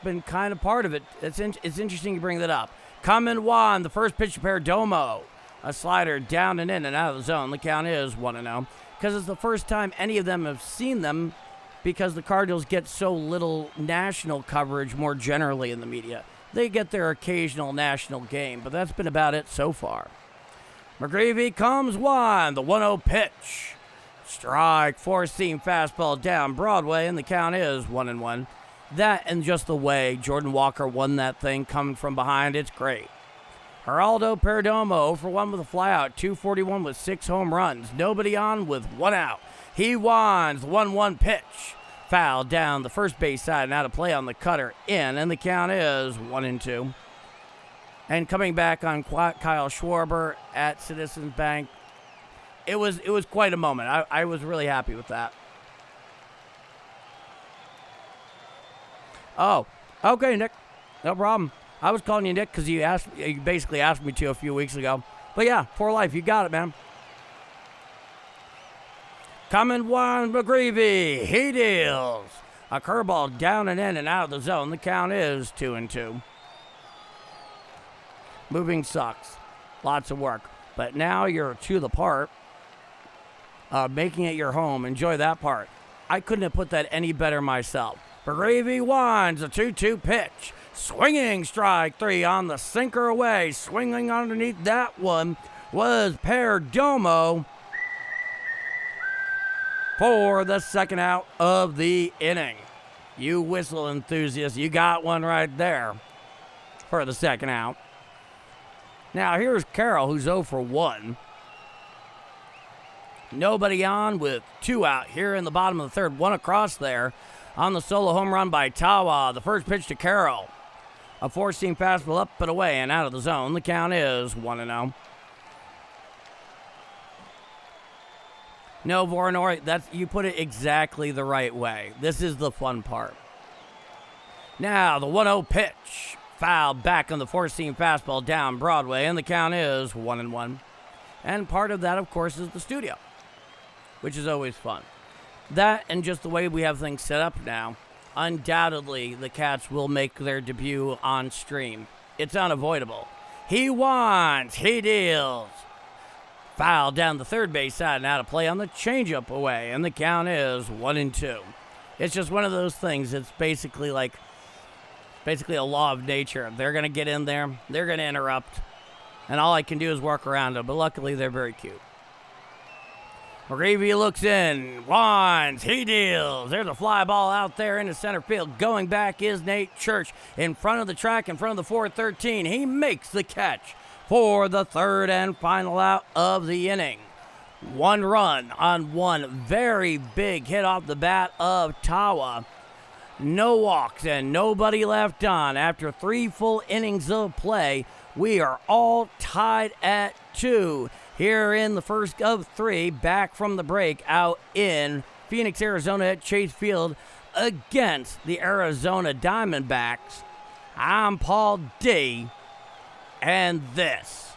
Speaker 1: been kind of part of it. It's interesting you bring that up. Coming one, the first pitch to Perdomo. A slider down and in and out of the zone. The count is 1-0. Because it's the first time any of them have seen them because the Cardinals get so little national coverage more generally in the media. They get their occasional national game, but that's been about it so far. McGreevy comes one, the 1-0 pitch. Strike, four-seam fastball down Broadway, and the count is 1-1. That and just the way Jordan Walker won that thing coming from behind, it's great. Geraldo Perdomo 0 for 1 with a flyout, 241 with 6 home runs. Nobody on with 1 out. He winds, the 1-1 pitch. Foul down the first base side and out of play on the cutter in, and the count is 1-2. And coming back on Kyle Schwarber at Citizens Bank, it was quite a moment. I was really happy with that. Oh, okay, Nick. No problem. I was calling you Nick because you basically asked me to a few weeks ago. But yeah, for life, you got it, man. Coming one, McGreevy. He deals. A curveball down and in and out of the zone. The count is 2-2. Moving sucks. Lots of work. But now you're to the part of making it your home. Enjoy that part. I couldn't have put that any better myself. McGreevy winds a 2-2 pitch. Swinging strike 3 on the sinker away. Swinging underneath that one was Perdomo for the second out of the inning. You whistle enthusiasts, you got one right there for the second out. Now here's Carroll, who's 0 for 1. Nobody on with 2 out here in the bottom of the third. 1 across there on the solo home run by Tawa. The first pitch to Carroll. A four-seam fastball up and away and out of the zone. The count is 1-0. No, Voronoi, you put it exactly the right way. This is the fun part. Now, the 1-0 pitch. Fouled back on the four-seam fastball down Broadway, and the count is 1-1. And part of that, of course, is the studio, which is always fun. That and just the way we have things set up now, undoubtedly the Cats will make their debut on stream. It's unavoidable. He wants, he deals. Foul down the third base side and out of play on the changeup away, and the count is 1-2. It's just one of those things. It's basically a law of nature. They're going to get in there, they're going to interrupt, and all I can do is work around them, but luckily they're very cute. McGreevy looks in, wants, he deals. There's a fly ball out there into center field. Going back is Nate Church in front of the track, in front of the 413. He makes the catch for the third and final out of the inning. 1 run on 1 very big hit off the bat of Tawa. No walks and nobody left on. After 3 full innings of play, we are all tied at 2 here in the first of 3, back from the break out in Phoenix, Arizona at Chase Field against the Arizona Diamondbacks. I'm Paul D, and this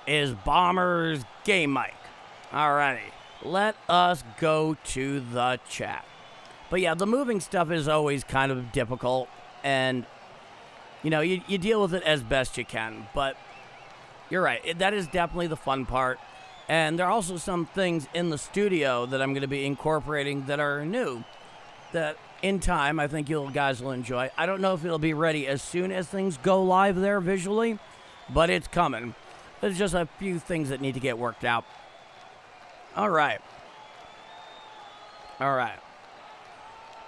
Speaker 1: is Bombers Game Mike. Alrighty, let us go to the chat. But yeah, the moving stuff is always kind of difficult, and you deal with it as best you can. But you're right, that is definitely the fun part. And there are also some things in the studio that I'm going to be incorporating that are new, that in time I think you guys will enjoy. I don't know if it'll be ready as soon as things go live there visually, but it's coming. There's just a few things that need to get worked out. All right.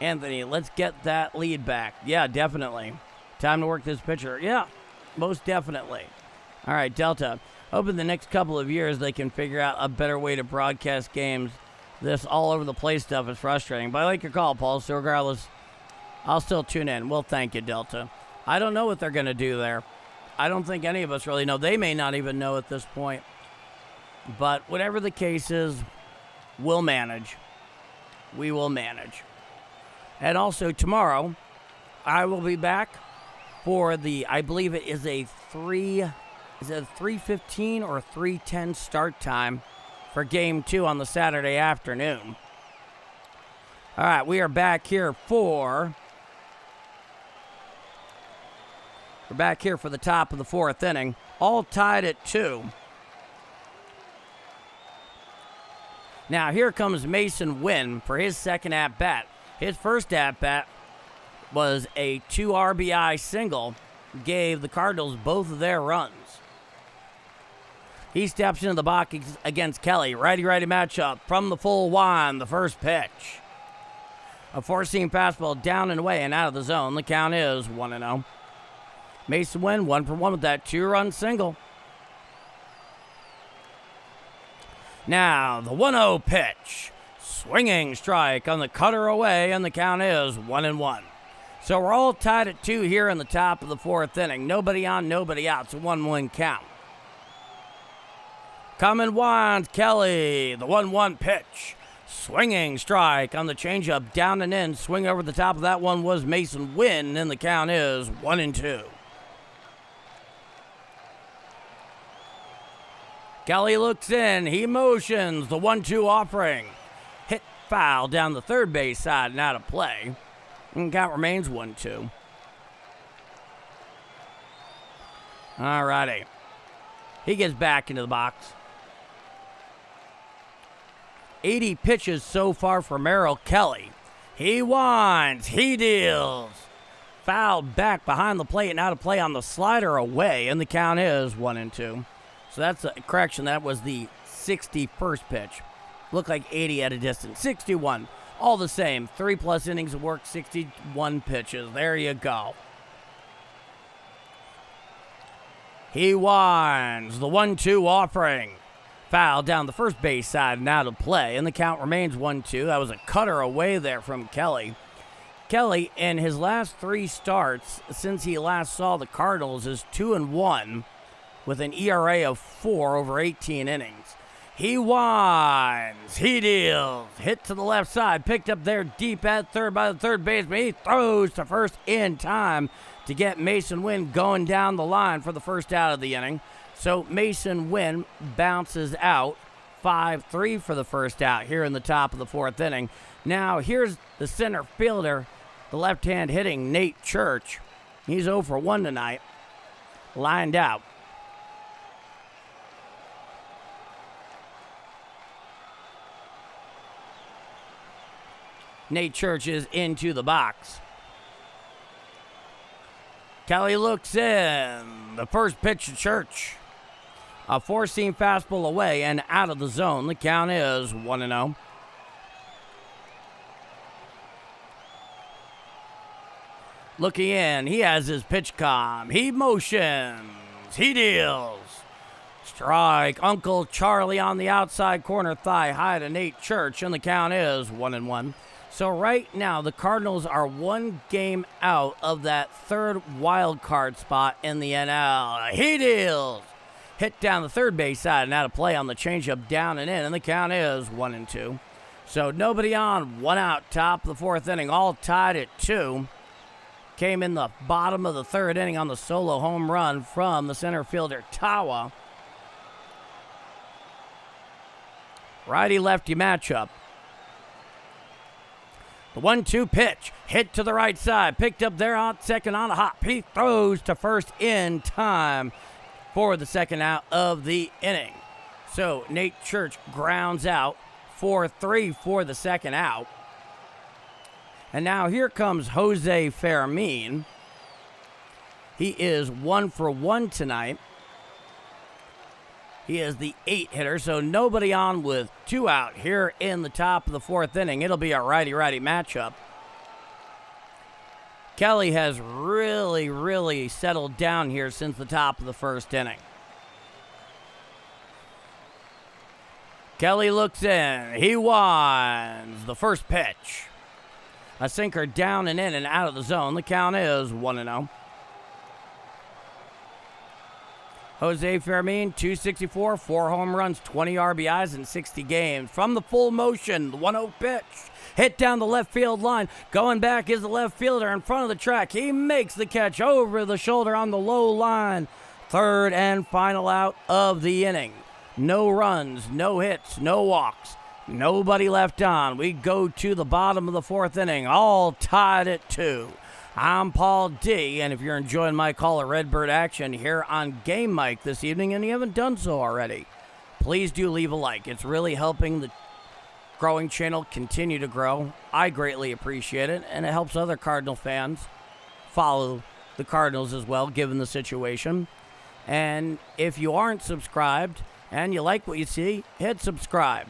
Speaker 1: Anthony, let's get that lead back. Yeah, definitely. Time to work this pitcher. Yeah, most definitely. All right, Delta. Hope in the next couple of years they can figure out a better way to broadcast games. This all over the place stuff is frustrating. But I like your call, Paul. So regardless, I'll still tune in. Well, thank you, Delta. I don't know what they're going to do there. I don't think any of us really know. They may not even know at this point. But whatever the case is, we'll manage. We will manage. And also tomorrow, I will be back for I believe it is a 3:15 or 3:10 start time for Game 2 on the Saturday afternoon. All right, we are back here for the top of the 4th inning, all tied at 2. Now here comes Mason Wynn for his second at-bat. His first at-bat was a 2 RBI single, gave the Cardinals both of their runs. He steps into the box against Kelly. Righty-righty matchup from the full one, the first pitch. A four-seam fastball down and away and out of the zone. The count is 1-0. Mason Wynn 1 for 1 with that 2-run single. Now, the 1-0 pitch. Swinging strike on the cutter away, and the count is 1-1. So we're all tied at 2 here in the top of the 4th inning. Nobody on, nobody out. It's a 1-1 count. Coming winds, Kelly. The 1-1 pitch. Swinging strike on the changeup, down and in. Swing over the top of that one was Mason Wynn, and the count is 1-2. Kelly looks in. He motions. The 1-2 offering. Hit foul down the third base side and out of play. And count remains 1-2. All righty. He gets back into the box. 80 pitches so far for Merrill Kelly. He winds. He deals. Fouled back behind the plate and out of play on the slider away. And the count is 1-2. So that's a correction. That was the 61st pitch. Looked like 80 at a distance. 61. All the same. 3+ innings of work, 61 pitches. There you go. He winds the 1-2 offering. Foul down the first base side and out of play. And the count remains 1-2. That was a cutter away there from Kelly. Kelly, in his last 3 starts since he last saw the Cardinals, is 2-1 with an ERA of 4 over 18 innings. He winds. He deals. Hit to the left side. Picked up there deep at third by the third baseman. He throws to first in time to get Mason Wynn going down the line for the first out of the inning. So Mason Wynn bounces out 5-3 for the first out here in the top of the 4th inning. Now here's the center fielder, the left-hand hitting Nate Church. He's 0 for 1 tonight. Lined out. Nate Church is into the box. Kelly looks in. The first pitch to Church. A 4-seam fastball away and out of the zone. The count is 1-0. Looking in. He has his pitch com. He motions. He deals. Strike. Uncle Charlie on the outside corner thigh high to Nate Church. And the count is 1-1. So right now, the Cardinals are 1 game out of that 3rd wild card spot in the NL. He deals. Hit down the third base side and out of play on the changeup down and in, and the count is 1-2. So nobody on, 1 out, top of the 4th inning, all tied at 2. Came in the bottom of the 3rd inning on the solo home run from the center fielder Tawa. Righty-lefty matchup. The 1-2 pitch, hit to the right side, picked up there on second on a hop. He throws to first in time for the second out of the inning. So Nate Church grounds out 4-3 for the second out. And now here comes Jose Fermin. He is 1 for 1 tonight. He is the 8 hitter, so nobody on with 2 out here in the top of the 4th inning. It'll be a righty-righty matchup. Kelly has really settled down here since the top of the 1st inning. Kelly looks in. He winds the first pitch. A sinker down and in and out of the zone. The count is 1-0. Jose Fermin, 264, 4 home runs, 20 RBIs in 60 games. From the full motion, the 1-0 pitch. Hit down the left field line. Going back is the left fielder in front of the track. He makes the catch over the shoulder on the low line. 3rd and final out of the inning. No runs, no hits, no walks. Nobody left on. We go to the bottom of the 4th inning, all tied at 2. I'm Paul D, and if you're enjoying my call of Redbird action here on Game Mike this evening and you haven't done so already, please do leave a like. It's really helping the growing channel continue to grow. I greatly appreciate it, and it helps other Cardinal fans follow the Cardinals as well, given the situation. And if you aren't subscribed and you like what you see, hit subscribe.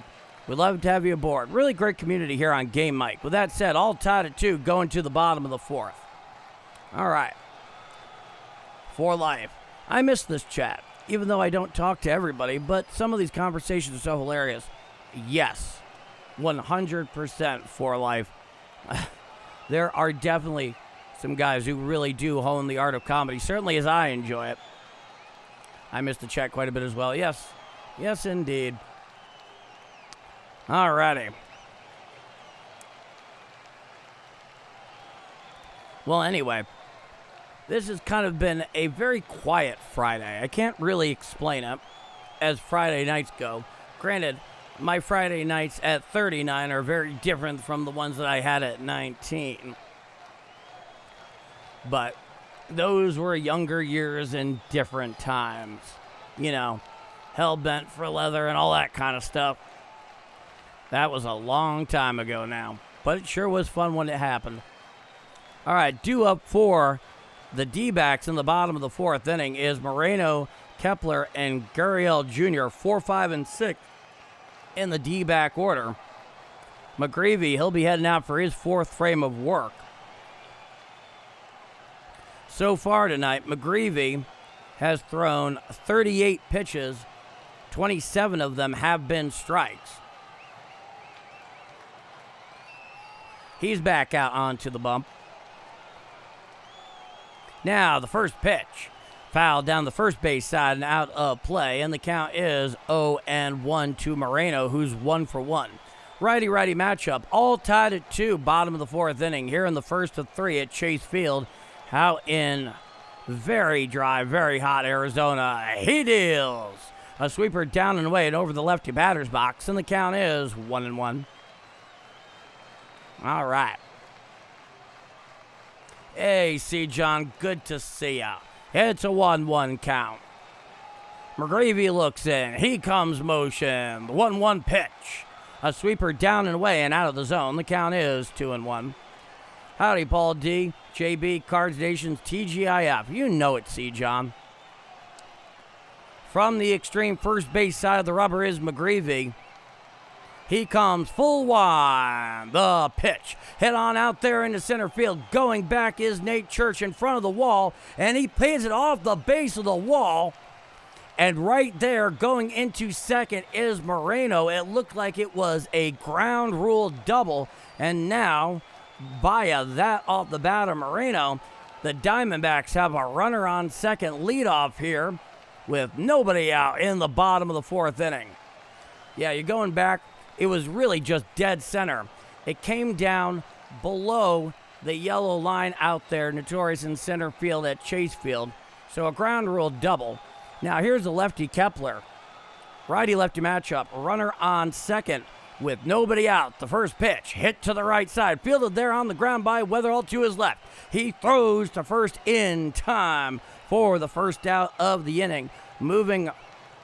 Speaker 1: We'd love to have you aboard. Really great community here on Game Mike. With that said, all tied at 2, going to the bottom of the 4th. All right. For life. I miss this chat, even though I don't talk to everybody, but some of these conversations are so hilarious. Yes, 100% for life. There are definitely some guys who really do hone the art of comedy, certainly as I enjoy it. I miss the chat quite a bit as well. Yes, indeed. All righty. Well, anyway, this has kind of been a very quiet Friday. I can't really explain it as Friday nights go. Granted, my Friday nights at 39 are very different from the ones that I had at 19. But those were younger years and different times. You know, hell-bent for leather and all that kind of stuff. That was a long time ago now, but it sure was fun when it happened. All right, due up for The D-backs in the bottom of the fourth inning is Moreno, Kepler, and Gurriel Jr. 4, 5, and 6 in the D-back order. McGreevy, he'll be heading out for his fourth frame of work. So far tonight, McGreevy has thrown 38 pitches. 27 of them have been strikes. He's back out onto the bump. Now, the first pitch. Foul down the first base side and out of play, and the count is 0-1 to Moreno, who's 1 for 1. Righty-righty matchup, all tied at 2, bottom of the fourth inning. Here in the first of 3 at Chase Field, out in very dry, very hot Arizona. He deals a sweeper down and away and over the lefty batter's box, and the count is 1-1. All right. Hey, C. John, good to see ya. It's a 1-1 count. McGreevy looks in. He comes motion. The 1-1 pitch. A sweeper down and away and out of the zone. The count is 2-1. Howdy, Paul D. JB, Cards Nations, TGIF. You know it, C. John. From the extreme first base side of the rubber is McGreevy. He comes full wide. The pitch. Hit on out there into center field. Going back is Nate Church in front of the wall. And he plays it off the base of the wall. And right there, going into second, is Moreno. It looked like it was a ground rule double. And now, via that off the bat of Moreno, the Diamondbacks have a runner on second leadoff here with nobody out in the bottom of the fourth inning. Yeah, you're going back. It was really just dead center. It came down below the yellow line out there, notorious in center field at Chase Field. So a ground rule double. Now here's the lefty Kepler. Righty-lefty matchup. Runner on second with nobody out. The first pitch hit to the right side. Fielded there on the ground by Weatherall to his left. He throws to first in time for the first out of the inning. Moving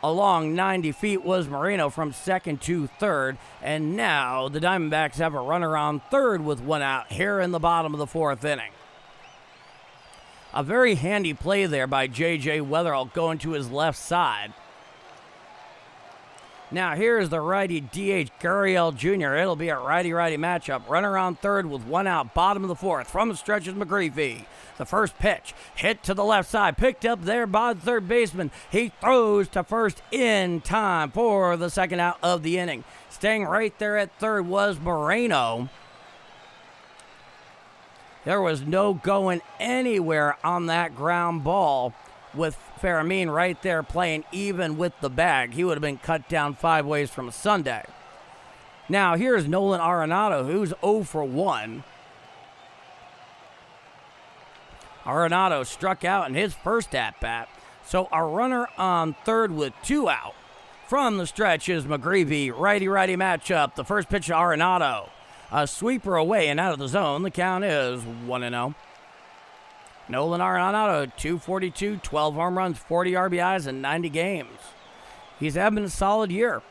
Speaker 1: along 90 feet was Moreno from second to third. And now the Diamondbacks have a runner on third with one out here in the bottom of the fourth inning. A very handy play there by J.J. Weatherall going to his left side. Now here's the righty DH Gurriel Jr. It'll be a righty-righty matchup. Runner on third with one out, bottom of the fourth. From the stretch is McGreevy. The first pitch hit to the left side, picked up there by the third baseman. He throws to first in time for the second out of the inning. Staying right there at third was Moreno. There was no going anywhere on that ground ball with Farameen right there playing even with the bag. He would have been cut down 5 ways from a Sunday. Now here's Nolan Arenado, who's 0 for 1. Arenado struck out in his first at-bat. So a runner on third with 2 out. From the stretch is McGreevy. Righty-righty matchup. The first pitch to Arenado. A sweeper away and out of the zone. The count is 1-0. Nolan Arenado, 242, 12 home runs, 40 RBIs in 90 games. He's having a solid year.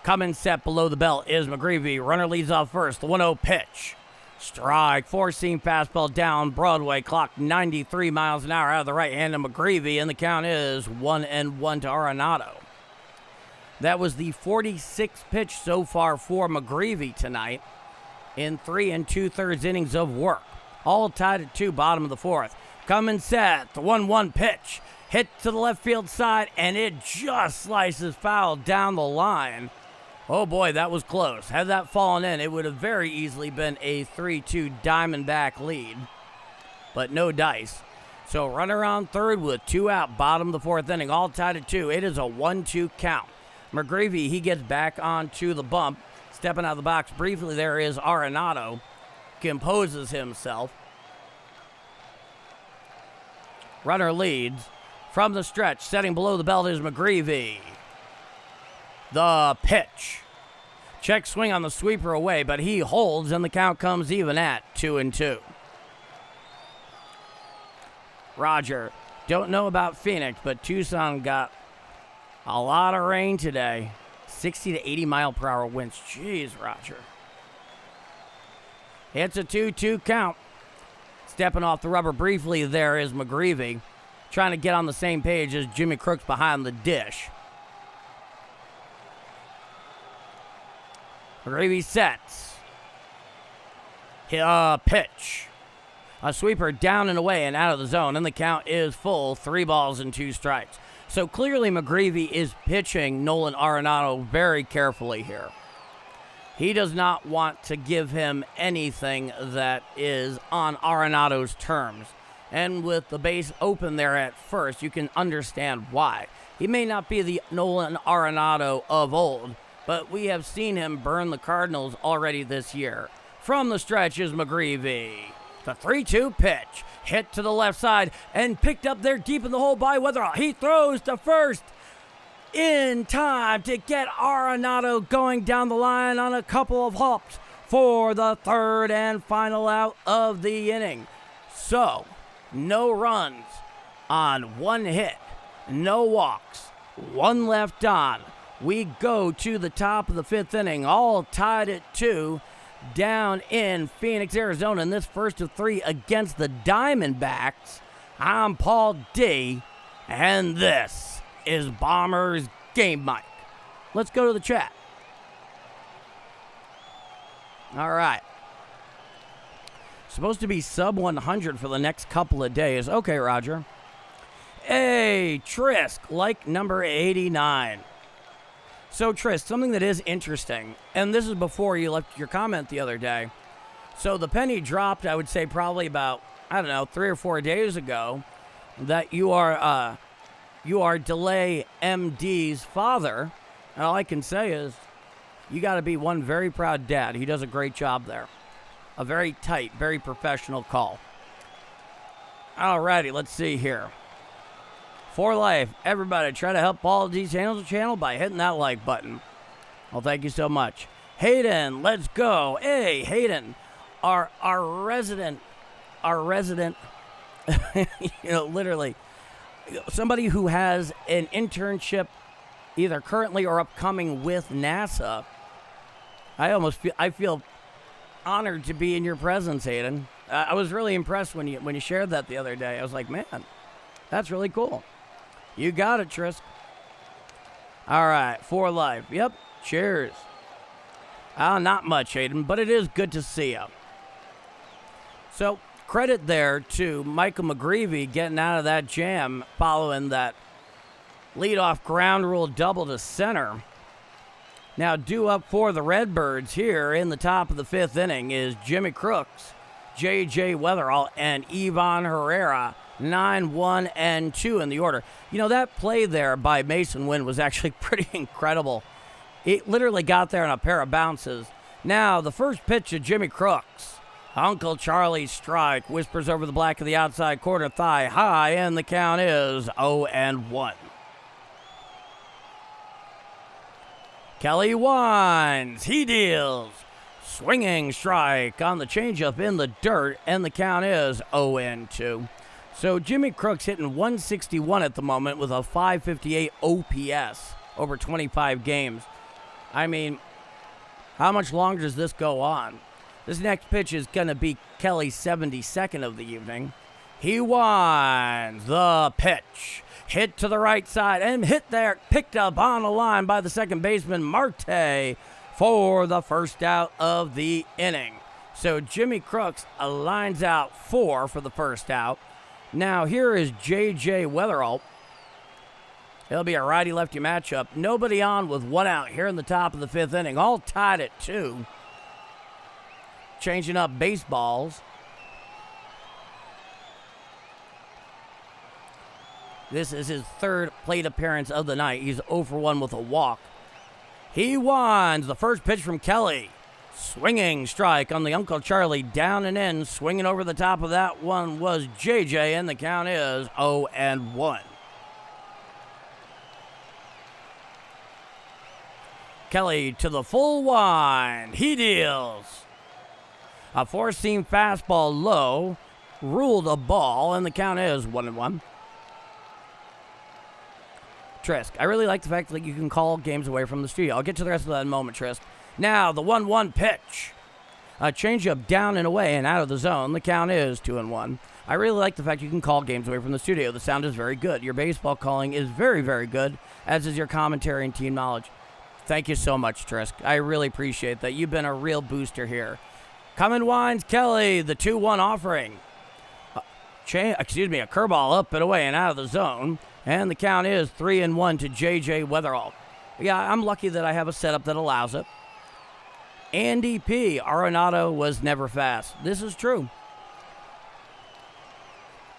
Speaker 1: Coming set below the belt is McGreevy. Runner leads off first. The 1-0 pitch. Strike. Four-seam fastball down Broadway. Clock 93 miles an hour out of the right hand of McGreevy. And the count is 1-1 to Arenado. That was the 46th pitch so far for McGreevy tonight in 3 2/3 innings of work. All tied at 2, bottom of the fourth. Coming set, the 1-1 pitch. Hit to the left field side, and it just slices foul down the line. Oh boy, that was close. Had that fallen in, it would have very easily been a 3-2 Diamondback lead. But no dice. So runner on third with 2 out, bottom of the fourth inning, all tied at 2. It is a 1-2 count. McGreevy, he gets back onto the bump. Stepping out of the box briefly, there is Arenado. Composes himself. Runner leads. From the stretch, setting below the belt is McGreevy. The pitch. Check swing on the sweeper away, but he holds, and the count comes even at 2-2. Roger, don't know about Phoenix, but Tucson got a lot of rain today. 60 to 80 mile per hour winds. Jeez, Roger. It's a 2-2 count. Stepping off the rubber briefly there is McGreevy, trying to get on the same page as Jimmy Crooks behind the dish. McGreevy sets. Pitch. A sweeper down and away and out of the zone, and the count is full. 3 balls and 2 strikes. So clearly McGreevy is pitching Nolan Arenado very carefully here. He does not want to give him anything that is on Arenado's terms. And with the base open there at first, you can understand why. He may not be the Nolan Arenado of old, but we have seen him burn the Cardinals already this year. From the stretch is McGreevy. The 3-2 pitch, hit to the left side, and picked up there deep in the hole by Weatherall. He throws to first in time to get Arenado going down the line on a couple of hops for the third and final out of the inning. So, no runs on 1 hit, no walks, 1 left on. We go to the top of the 5th inning, all tied at 2. Down in Phoenix, Arizona, in this first of 3 against the Diamondbacks. I'm Paul D, and this is Bombers Game Mike. Let's go to the chat. All right. Supposed to be sub 100 for the next couple of days. Okay, Roger. Hey, Trisk, like number 89. So, Tris, something that is interesting, and this is before you left your comment the other day. So, the penny dropped, I would say, probably about, 3 or 4 days ago, that you are Delay MD's father. And all I can say is, you got to be one very proud dad. He does a great job there. A very tight, very professional call. Alrighty, let's see here. For life, everybody try to help Paul D channel by hitting that like button. Well, thank you so much. Hayden, let's go. Hey, Hayden, our resident, literally, somebody who has an internship either currently or upcoming with NASA. I feel honored to be in your presence, Hayden. I was really impressed when you shared that the other day. I was like, man, that's really cool. You got it, Trisk. All right, for life. Yep, cheers. Not much, Hayden, but it is good to see you. So, credit there to Michael McGreevy getting out of that jam following that leadoff ground rule double to center. Now, due up for the Redbirds here in the top of the 5th inning is Jimmy Crooks, J.J. Weatherall, and Ivan Herrera. 9, 1, and 2 in the order. You know, that play there by Mason Wynn was actually pretty incredible. It literally got there on a pair of bounces. Now, the first pitch to Jimmy Crooks. Uncle Charlie's strike whispers over the black of the outside corner thigh high, and the count is 0-1. Kelly winds. He deals. Swinging strike on the changeup in the dirt, and the count is 0-2. So Jimmy Crooks hitting 161 at the moment with a 558 OPS over 25 games. I mean, how much longer does this go on? This next pitch is going to be Kelly's 72nd of the evening. He winds the pitch. Hit to the right side and hit there. Picked up on the line by the second baseman, Marte, for the first out of the inning. So Jimmy Crooks lines out 4 for the first out. Now, here is J.J. Weatherall. It'll be a righty-lefty matchup. Nobody on with 1 out here in the top of the 5th inning. All tied at 2. Changing up baseballs. This is his 3rd plate appearance of the night. He's 0 for 1 with a walk. He winds the first pitch from Kelly. Swinging strike on the Uncle Charlie, down and in. Swinging over the top of that one was JJ, and the count is 0-1. Kelly to the full wind. He deals. A four-seam fastball low. Ruled a ball, and the count is 1-1. Trisk, I really like the fact that you can call games away from the studio. I'll get to the rest of that in a moment, Trisk. Now, the 1-1 pitch. A changeup down and away and out of the zone. The count is 2-1. I really like the fact you can call games away from the studio. The sound is very good. Your baseball calling is very, very good, as is your commentary and team knowledge. Thank you so much, Trisk. I really appreciate that. You've been a real booster here. Coming winds, Kelly, the 2-1 offering. A curveball up and away and out of the zone. And the count is 3-1 to J.J. Weatherall. Yeah, I'm lucky that I have a setup that allows it. Andy P. Arenado was never fast. This is true.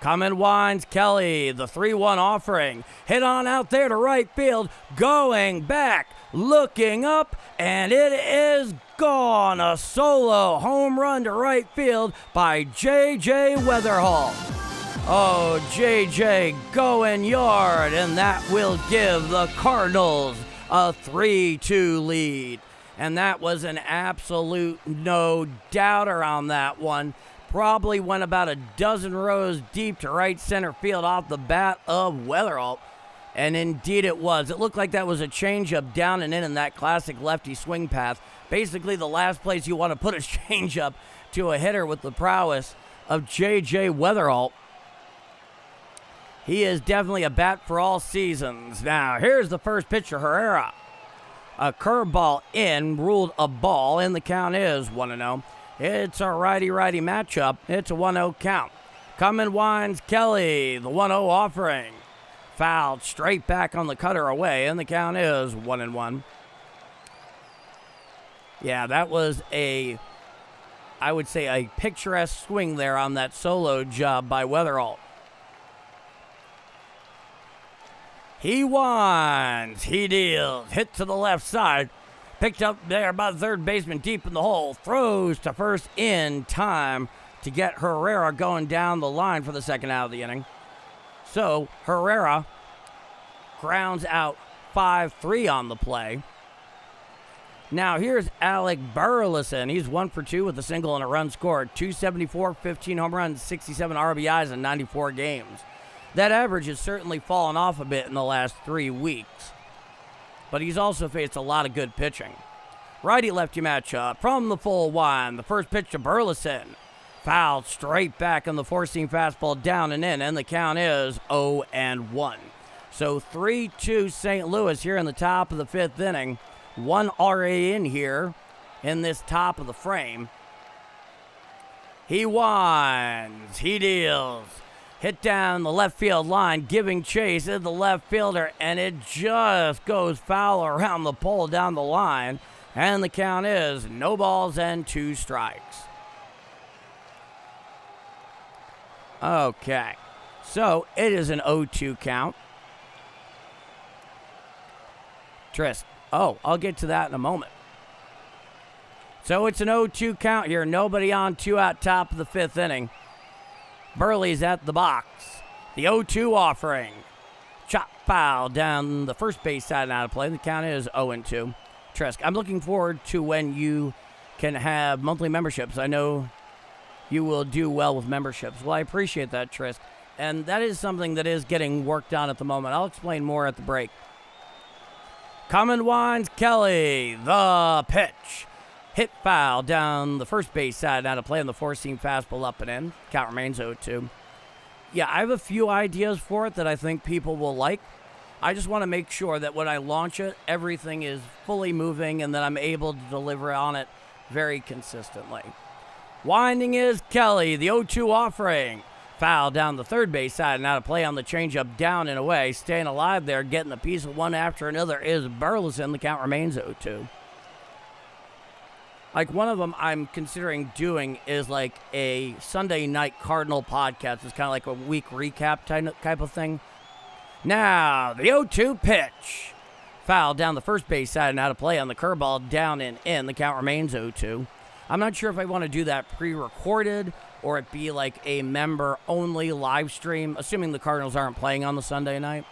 Speaker 1: Coming winds, Kelly, the 3-1 offering. Hit on out there to right field. Going back, looking up, and it is gone. A solo home run to right field by J.J. Weatherall. Oh, J.J. going yard, and that will give the Cardinals a 3-2 lead. And that was an absolute no doubter on that one. Probably went about a dozen rows deep to right center field off the bat of Weatherall. And indeed it was. It looked like that was a changeup down and in that classic lefty swing path. Basically the last place you want to put a changeup to a hitter with the prowess of J.J. Weatherall. He is definitely a bat for all seasons. Now, here's the first pitcher, Herrera. A curveball in, ruled a ball, and the count is 1-0. It's a righty-righty matchup. It's a 1-0 count. Coming winds, Kelly, the 1-0 offering. Fouled straight back on the cutter away, and the count is 1-1. Yeah, that was I would say, a picturesque swing there on that solo job by Weatherall. He winds, he deals, hit to the left side. Picked up there by the third baseman deep in the hole. Throws to first in time to get Herrera going down the line for the second out of the inning. So Herrera grounds out 5-3 on the play. Now here's Alec Burleson. He's 1 for 2 with a single and a run scored. 274, 15 home runs, 67 RBIs in 94 games. That average has certainly fallen off a bit in the last 3 weeks. But he's also faced a lot of good pitching. Righty-lefty matchup from the full wind. The first pitch to Burleson. Fouled straight back on the four-seam fastball down and in, and the count is 0-1. So 3-2 St. Louis here in the top of the 5th inning. 1 RA in here in this top of the frame. He winds. He deals. Hit down the left field line, giving chase to the left fielder, and it just goes foul around the pole down the line. And the count is no balls and 2 strikes. Okay, so it is an 0-2 count. Trist. Oh, I'll get to that in a moment. So it's an 0-2 count here. Nobody on, 2 out, top of the 5th inning. Burley's at the box. The 0-2 offering. Chop foul down the first base side and out of play. The count is 0-2. Tresk, I'm looking forward to when you can have monthly memberships. I know you will do well with memberships. Well, I appreciate that, Tresk. And that is something that is getting worked on at the moment. I'll explain more at the break. Coming winds, Kelly. The pitch. Hit foul down the first base side, out of play on the four-seam fastball up and in. Count remains 0-2. Yeah, I have a few ideas for it that I think people will like. I just want to make sure that when I launch it, everything is fully moving and that I'm able to deliver on it very consistently. Winding is Kelly, the 0-2 offering. Foul down the third base side and out of play on the changeup down and away. Staying alive there, getting a piece of one after another is Burleson. The count remains 0-2. Like, one of them I'm considering doing is like a Sunday night Cardinal podcast. It's kind of like a week recap type of thing. Now, the 0-2 pitch. Foul down the first base side and out of play on the curveball down and in. The count remains 0-2. I'm not sure if I want to do that pre-recorded or it be like a member-only live stream, assuming the Cardinals aren't playing on the Sunday night.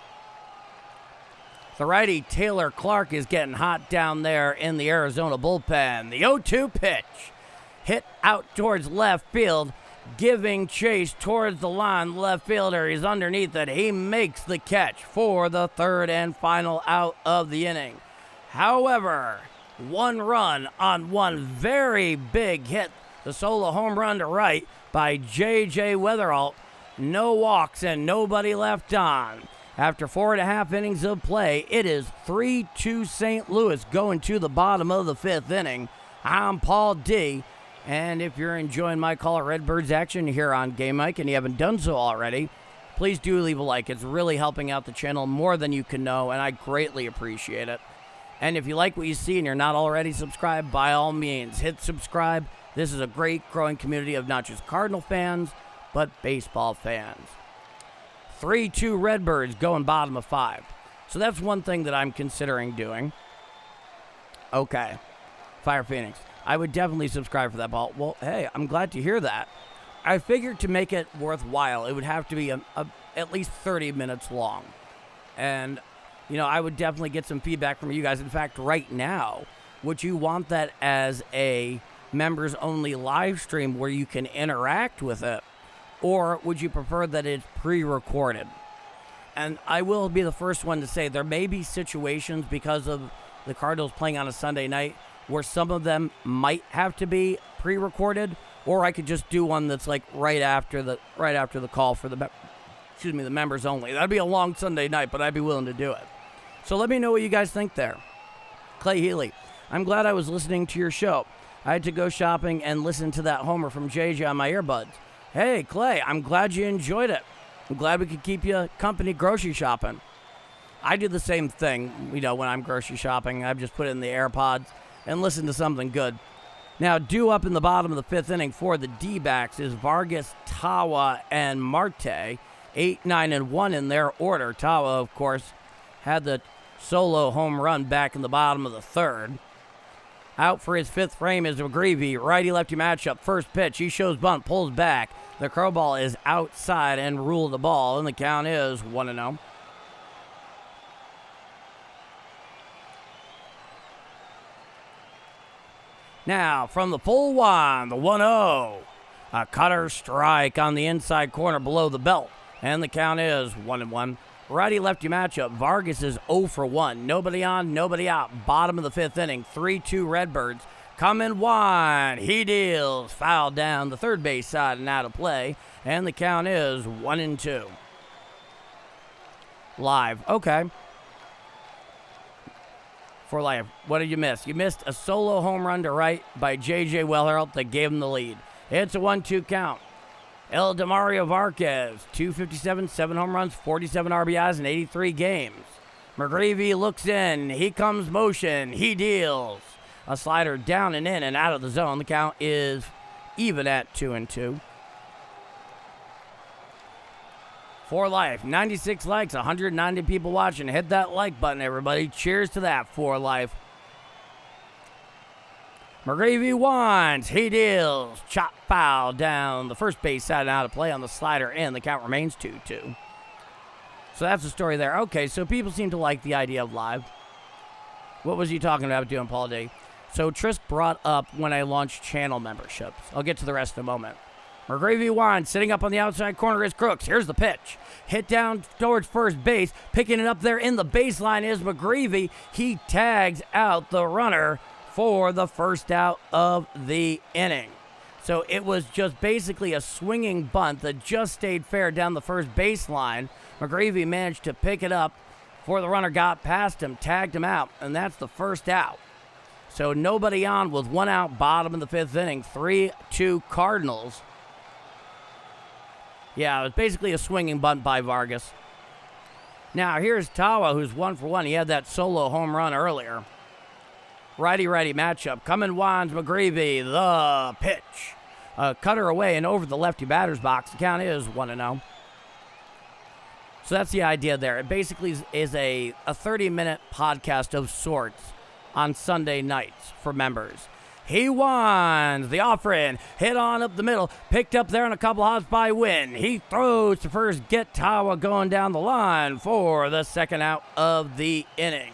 Speaker 1: The righty, Taylor Clark, is getting hot down there in the Arizona bullpen. The 0-2 pitch. Hit out towards left field, giving chase towards the line. Left fielder is underneath it. He makes the catch for the third and final out of the inning. However, 1 run on 1 very big hit. The solo home run to right by J.J. Weatherall. No walks and nobody left on. After 4.5 innings of play, it is 3-2 St. Louis going to the bottom of the 5th inning. I'm Paul D. And if you're enjoying my call at Redbirds action here on Game Mike and you haven't done so already, please do leave a like. It's really helping out the channel more than you can know, and I greatly appreciate it. And if you like what you see and you're not already subscribed, by all means, hit subscribe. This is a great growing community of not just Cardinal fans, but baseball fans. 3-2 Redbirds going bottom of 5. So that's one thing that I'm considering doing. Okay. Fire Phoenix. I would definitely subscribe for that ball. Well, hey, I'm glad to hear that. I figured to make it worthwhile, it would have to be at least 30 minutes long. And, I would definitely get some feedback from you guys. In fact, right now, would you want that as a members-only live stream where you can interact with it? Or would you prefer that it's pre-recorded? And I will be the first one to say there may be situations because of the Cardinals playing on a Sunday night where some of them might have to be pre-recorded, or I could just do one that's like right after the call for the members only. That'd be a long Sunday night, but I'd be willing to do it. So let me know what you guys think there. Clay Healy, I'm glad I was listening to your show. I had to go shopping and listen to that homer from JJ on my earbuds. Hey, Clay, I'm glad you enjoyed it. I'm glad we could keep you company grocery shopping. I do the same thing, when I'm grocery shopping. I just put it in the AirPods and listen to something good. Now, due up in the bottom of the 5th inning for the D-backs is Vargas, Tawa, and Marte. 8, 9, and 1 in their order. Tawa, of course, had the solo home run back in the bottom of the 3rd. Out for his 5th frame is McGreevy. Righty-lefty matchup. First pitch. He shows bunt. Pulls back. The curveball is outside and ruled the ball. And the count is 1-0. Now, from the full one, the 1-0. A cutter strike on the inside corner below the belt. And the count is 1-1. Righty-lefty matchup. Vargas is 0 for 1. Nobody on, nobody out. Bottom of the 5th inning. 3-2 Redbirds. Coming one. He deals. Foul down the third base side and out of play. And the count is 1-2. Live. Okay. For life. What did you miss? You missed a solo home run to right by J.J. Weatherall that gave him the lead. It's a 1-2 count. El Demario Vargas, 257, 7 home runs, 47 RBIs in 83 games. McGreevy looks in. He comes motion. He deals. A slider down and in and out of the zone. The count is even at 2-2. For life, 96 likes, 190 people watching. Hit that like button, everybody. Cheers to that, for life. McGreevy wants. He deals. Chop foul down the first base side and out of play on the slider, and the count remains 2-2. So that's the story there. Okay, so people seem to like the idea of live. What was he talking about doing, Paul D? So Trisk brought up when I launched channel memberships. I'll get to the rest in a moment. McGreevy wants. Sitting up on the outside corner is Crooks. Here's the pitch. Hit down towards first base. Picking it up there in the baseline is McGreevy. He tags out the runner for the first out of the inning. So it was just basically a swinging bunt that just stayed fair down the first baseline. McGreevy managed to pick it up before the runner got past him, tagged him out, and that's the first out. So nobody on with 1 out, bottom of the 5th inning, 3-2 Cardinals. Yeah, it was basically a swinging bunt by Vargas. Now here's Tawa, who's 1 for 1. He had that solo home run earlier. Righty-righty matchup. Coming wands McGreevy. The pitch. Cutter away and over the lefty batter's box. The count is 1-0. So that's the idea there. It basically is a 30-minute podcast of sorts on Sunday nights for members. He wants the offering. Hit on up the middle. Picked up there in a couple hops by Wynn. He throws to first. Get Tawa going down the line for the second out of the inning.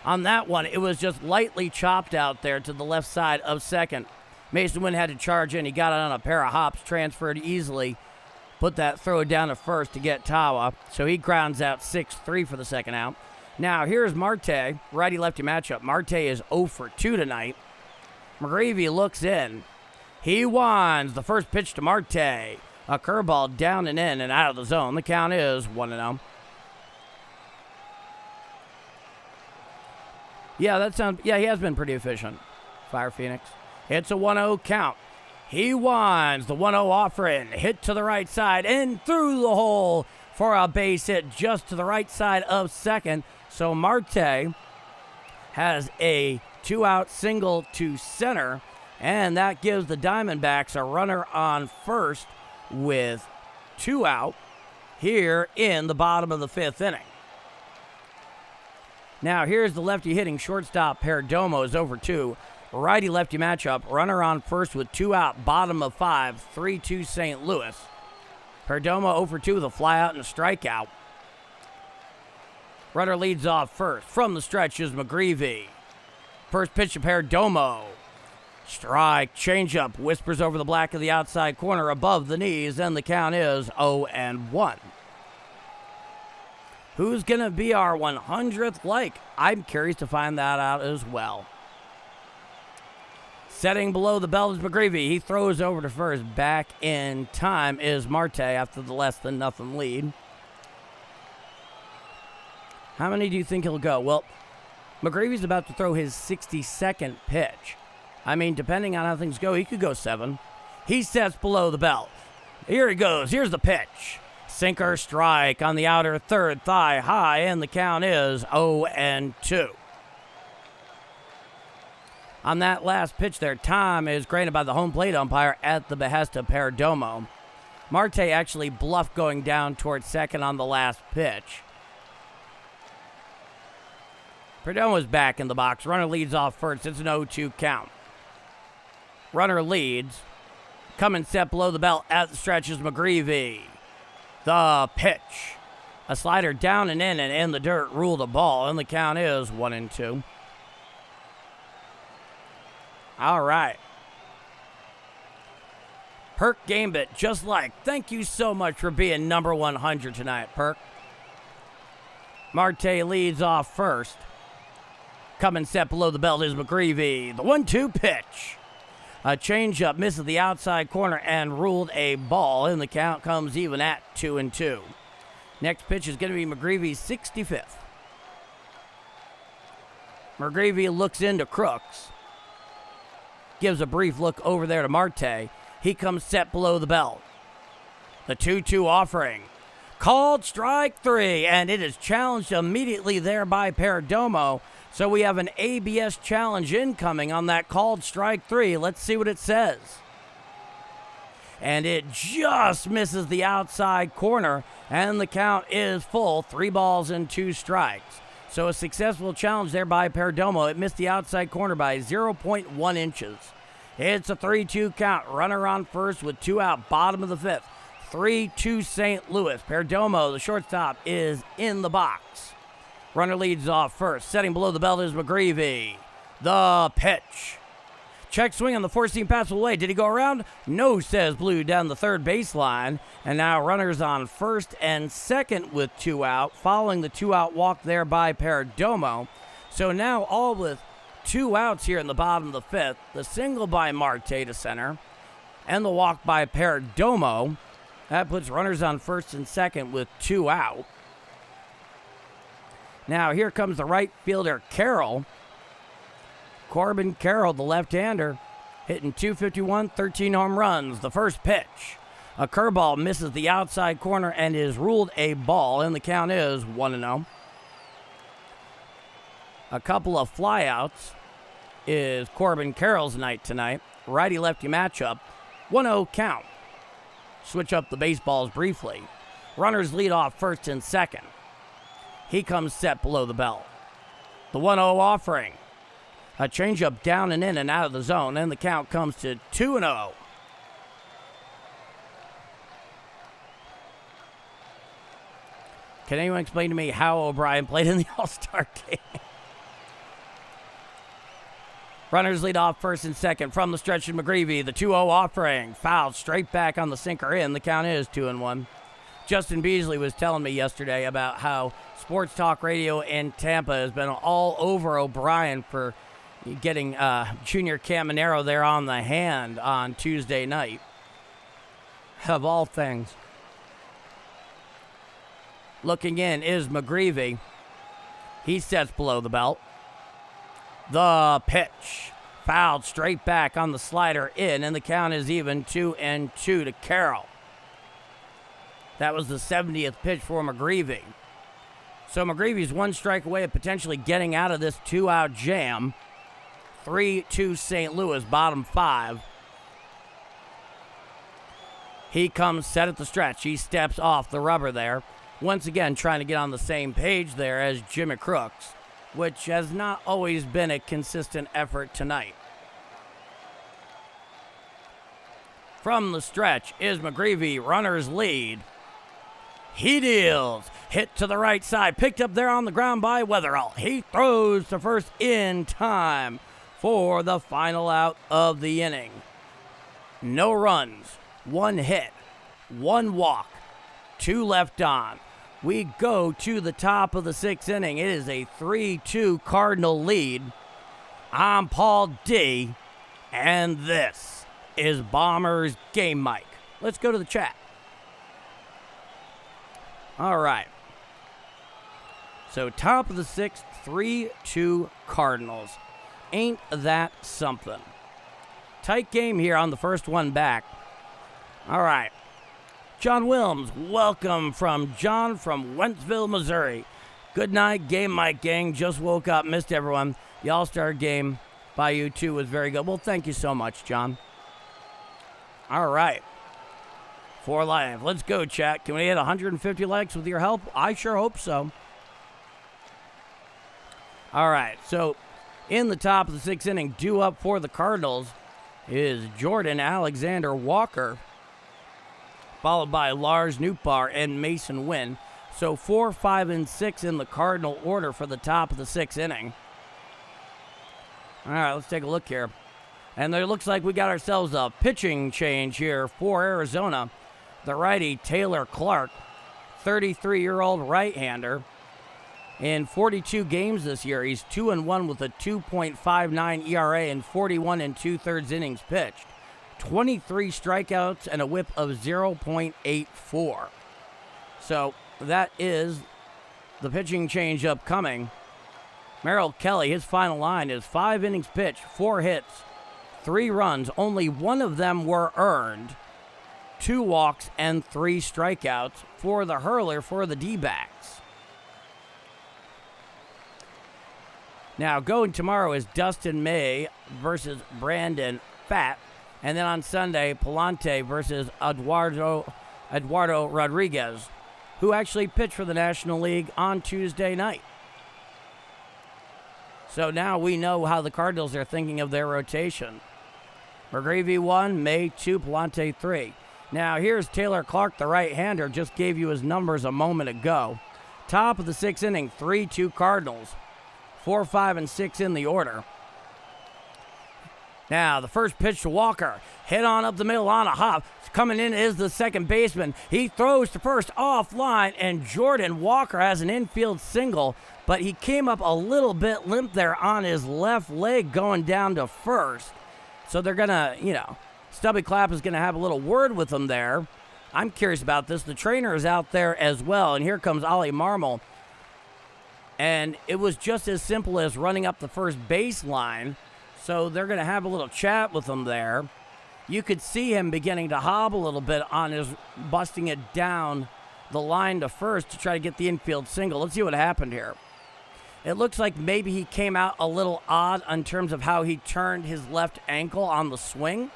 Speaker 1: On that one, it was just lightly chopped out there to the left side of second. Mason Wynn had to charge in. He got it on a pair of hops, transferred easily. Put that throw down to first to get Tawa. So he grounds out 6-3 for the second out. Now, here's Marte, righty-lefty matchup. Marte is 0 for 2 tonight. McGreevy looks in. He winds. The first pitch to Marte. A curveball down and in and out of the zone. The count is 1-0. Yeah, he has been pretty efficient. Fire Phoenix. It's a 1-0 count. He winds. The 1-0 offering. Hit to the right side and through the hole for a base hit just to the right side of second. So Marte has a 2-out single to center, and that gives the Diamondbacks a runner on first with 2 out here in the bottom of the 5th inning. Now here's the lefty hitting shortstop. Perdomo is over 2. Righty-lefty matchup. Runner on first with 2 out. Bottom of 5. 3-2 St. Louis. Perdomo 0 for 2 with a flyout and a strikeout. Runner leads off first. From the stretch is McGreevy. First pitch to Perdomo. Strike, changeup, whispers over the black of the outside corner above the knees, and the count is 0-1. Who's going to be our 100th like? I'm curious to find that out as well. Setting below the belt is McGreevy. He throws over to first. Back in time is Marte after the less than nothing lead. How many do you think he'll go? Well, McGreevy's about to throw his 62nd pitch. I mean, depending on how things go, he could go 7. He sets below the belt. Here he goes. Here's the pitch. Sinker strike on the outer third thigh high, and the count is 0-2. On that last pitch there, time is granted by the home plate umpire at the behest of Perdomo. Marte actually bluffed going down towards second on the last pitch. Perdomo's back in the box. Runner leads off first. It's an 0-2 count. Runner leads. Coming set below the belt at the stretch is McGreevy. The pitch. A slider down and in the dirt ruled a ball, and the count is 1-2. All right. Perk Gambit, just like. Thank you so much for being number 100 tonight, Perk. Marte leads off first. Coming set below the belt is McGreevy. The 1-2 pitch. A changeup misses the outside corner and ruled a ball, and the count comes even at 2-2. Next pitch is going to be McGreevy's 65th. McGreevy looks into Crooks. Gives a brief look over there to Marte. He comes set below the belt. The 2-2 offering. Called strike 3, and it is challenged immediately there by Perdomo. So we have an ABS challenge incoming on that called strike 3. Let's see what it says. And it just misses the outside corner, and the count is full. 3 balls and 2 strikes. So a successful challenge there by Perdomo. It missed the outside corner by 0.1 inches. It's a 3-2 count. Runner on first with 2 out, bottom of the 5th. 3-2 St. Louis. Perdomo, the shortstop, is in the box. Runner leads off first. Setting below the belt is McGreevy. The pitch. Check swing on the 4-seam pass away. Did he go around? No, says Blue down the third baseline. And now runners on first and second with 2 out, following the 2-out walk there by Perdomo. So now all with 2 outs here in the bottom of the 5th. The single by Marte to center and the walk by Perdomo. That puts runners on first and second with 2 out. Now here comes the right fielder, Carroll. Corbin Carroll, the left-hander, hitting .251, 13 home runs. The first pitch. A curveball misses the outside corner and is ruled a ball, and the count is 1-0. A couple of flyouts is Corbin Carroll's night tonight. Righty-lefty matchup, 1-0 count. Switch up the baseballs briefly. Runners lead off first and second. He comes set below the belt. The 1-0 offering. A changeup down and in and out of the zone, and the count comes to 2-0. Can anyone explain to me how O'Brien played in the All-Star game? Runners lead off first and second from the stretch of McGreevy. The 2-0 offering. Fouled straight back on the sinker in. The count is 2-1. Justin Beasley was telling me yesterday about how Sports Talk Radio in Tampa has been all over O'Brien for getting Junior Caminero there on the hand on Tuesday night. Of all things. Looking in is McGreevy. He sets below the belt. The pitch. Fouled straight back on the slider in, and the count is even 2-2 to Carroll. That was the 70th pitch for McGreevy. So McGreevy's one strike away of potentially getting out of this 2-out jam. 3-2 St. Louis, bottom 5. He comes set at the stretch. He steps off the rubber there. Once again, trying to get on the same page there as Jimmy Crooks, which has not always been a consistent effort tonight. From the stretch is McGreevy, runner's lead. He deals. Hit to the right side. Picked up there on the ground by Weatherall. He throws to first in time for the final out of the inning. No runs, 1 hit, 1 walk, 2 left on. We go to the top of the 6th inning. It is a 3-2 Cardinal lead. I'm Paul D, and this is Bombers Game Mike. Let's go to the chat. All right. So top of the 6th, 3-2 Cardinals. Ain't that something? Tight game here on the first one back. All right. John Wilms, welcome from John from Wentzville, Missouri. Good night, Game Mike gang. Just woke up, missed everyone. The All-Star game by you two was very good. Well, thank you so much, John. All right. For live. Let's go, chat. Can we hit 150 likes with your help? I sure hope so. All right. So, in the top of the 6th inning, due up for the Cardinals is Jordan Alexander Walker, followed by Lars Nootbaar and Mason Wynn. So 4, 5, and 6 in the Cardinal order for the top of the 6th inning. All right, let's take a look here. And it looks like we got ourselves a pitching change here for Arizona. The righty, Taylor Clark, 33-year-old right-hander. In 42 games this year, he's 2-1 with a 2.59 ERA and 41 2/3 innings pitched. 23 strikeouts and a whip of 0.84. So that is the pitching change upcoming. Merrill Kelly, his final line is 5 innings pitched, 4 hits, 3 runs. Only 1 of them were earned. 2 walks and 3 strikeouts for the hurler for the D-backs. Now, going tomorrow is Dustin May versus Brandon Pfaadt. And then on Sunday, Palante versus Eduardo Rodriguez, who actually pitched for the National League on Tuesday night. So now we know how the Cardinals are thinking of their rotation. McGreevy 1, May 2, Palante 3. Now here's Taylor Clark, the right-hander, just gave you his numbers a moment ago. Top of the 6th inning, 3-2 Cardinals. 4, 5, and 6 in the order. Now, the first pitch to Walker. Hit on up the middle on a hop. Coming in is the second baseman. He throws to first offline, and Jordan Walker has an infield single, but he came up a little bit limp there on his left leg going down to first. So they're going to, Stubby Clapp is going to have a little word with him there. I'm curious about this. The trainer is out there as well, and here comes Ollie Marmol. And it was just as simple as running up the first baseline. So they're going to have a little chat with him there. You could see him beginning to hobble a little bit on his busting it down the line to first to try to get the infield single. Let's see what happened here. It looks like maybe he came out a little odd in terms of how he turned his left ankle on the swing.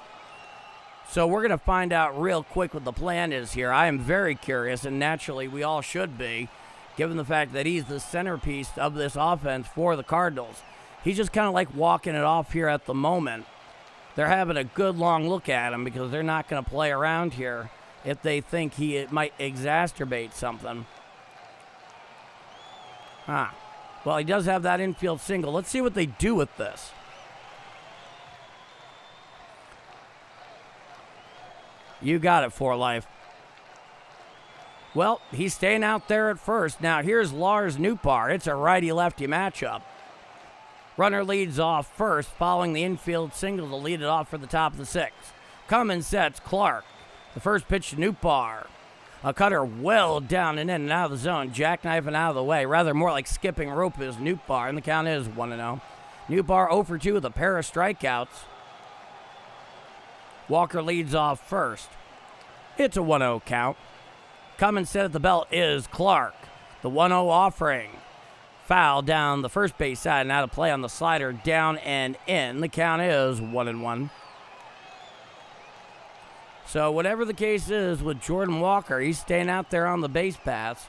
Speaker 1: So we're going to find out real quick what the plan is here. I am very curious, and naturally we all should be, given the fact that he's the centerpiece of this offense for the Cardinals. He's just kind of like walking it off here at the moment. They're having a good long look at him because they're not going to play around here if they think it might exacerbate something. Well, he does have that infield single. Let's see what they do with this. You got it, For Life. Well, he's staying out there at first. Now, here's Lars Nootbaar. It's a righty-lefty matchup. Runner leads off first, following the infield single to lead it off for the top of the sixth. Cummins sets Clark. The first pitch to Nootbaar. A cutter well down and in and out of the zone, jackknifing out of the way. Rather more like skipping rope is Nootbaar, and the count is 1-0. Nootbaar 0 for 2 with a pair of strikeouts. Walker leads off first. It's a 1-0 count. Cummins set at the belt is Clark. The 1-0 offering. Foul down the first base side and out of play on the slider down and in. The count is 1-1. So whatever the case is with Jordan Walker, he's staying out there on the base paths.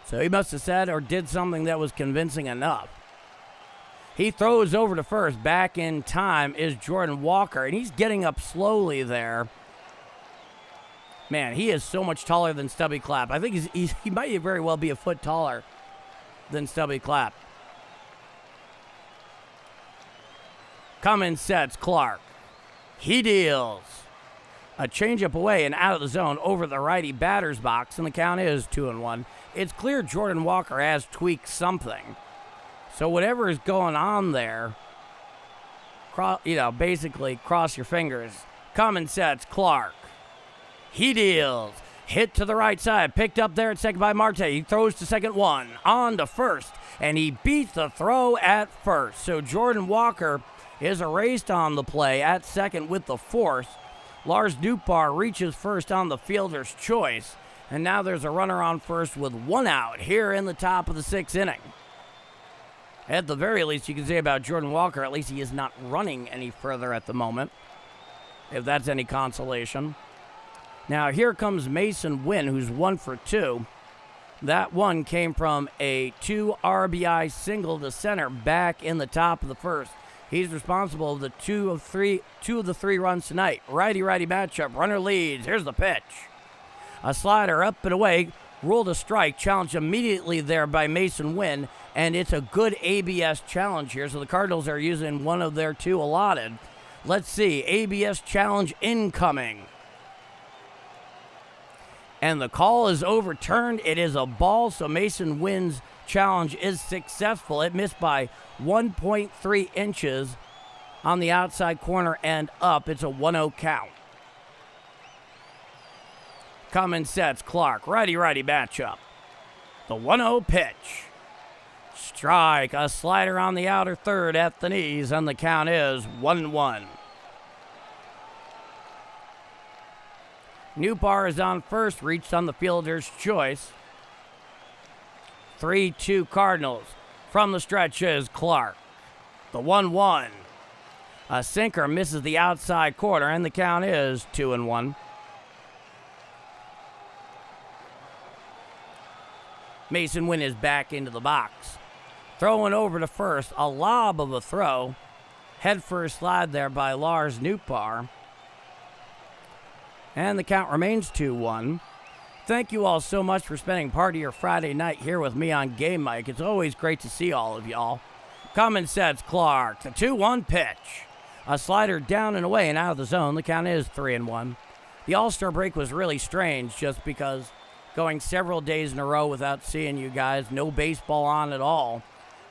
Speaker 1: So he must have said or did something that was convincing enough. He throws over to first. Back in time is Jordan Walker, and he's getting up slowly there. Man, he is so much taller than Stubby Clapp. I think he might very well be a foot taller than Stubby Clapp. Cummins sets Clark. He deals. A changeup away and out of the zone over the righty batter's box, and the count is 2-1. It's clear Jordan Walker has tweaked something. So whatever is going on there, basically cross your fingers. Cummins sets Clark. He deals. Hit to the right side. Picked up there at second by Marte. He throws to second, one. On to first. And he beats the throw at first. So Jordan Walker is erased on the play at second with the force. Lars Nootbaar reaches first on the fielder's choice. And now there's a runner on first with one out here in the top of the sixth inning. At the very least, you can say about Jordan Walker, at least he is not running any further at the moment, if that's any consolation. Now, here comes Mason Wynn, who's 1 for 2. That one came from a 2 RBI single to center back in the top of the first. He's responsible for the two of the three runs tonight. Righty-righty matchup. Runner leads. Here's the pitch. A slider up and away. Ruled a strike. Challenged immediately there by Mason Wynn. And it's a good ABS challenge here. So the Cardinals are using one of their 2 allotted. Let's see. ABS challenge incoming. And the call is overturned. It is a ball, so Mason Wynn's challenge is successful. It missed by 1.3 inches on the outside corner and up. It's a 1-0 count. Cummins sets Clark. Righty-righty matchup. The 1-0 pitch. Strike. A slider on the outer third at the knees, and the count is 1-1. Nootbaar is on first, reached on the fielder's choice. 3-2 Cardinals. From the stretch is Clark. The 1-1. A sinker misses the outside corner, and the count is 2-1. Mason Wynn is back into the box. Throwing over to first, a lob of a throw. Head first slide there by Lars Nootbaar. And the count remains 2-1. Thank you all so much for spending part of your Friday night here with me on Game Mike. It's always great to see all of y'all. Cummins sets Clark. The 2-1 pitch. A slider down and away and out of the zone. The count is 3-1. The All-Star break was really strange just because going several days in a row without seeing you guys. No baseball on at all.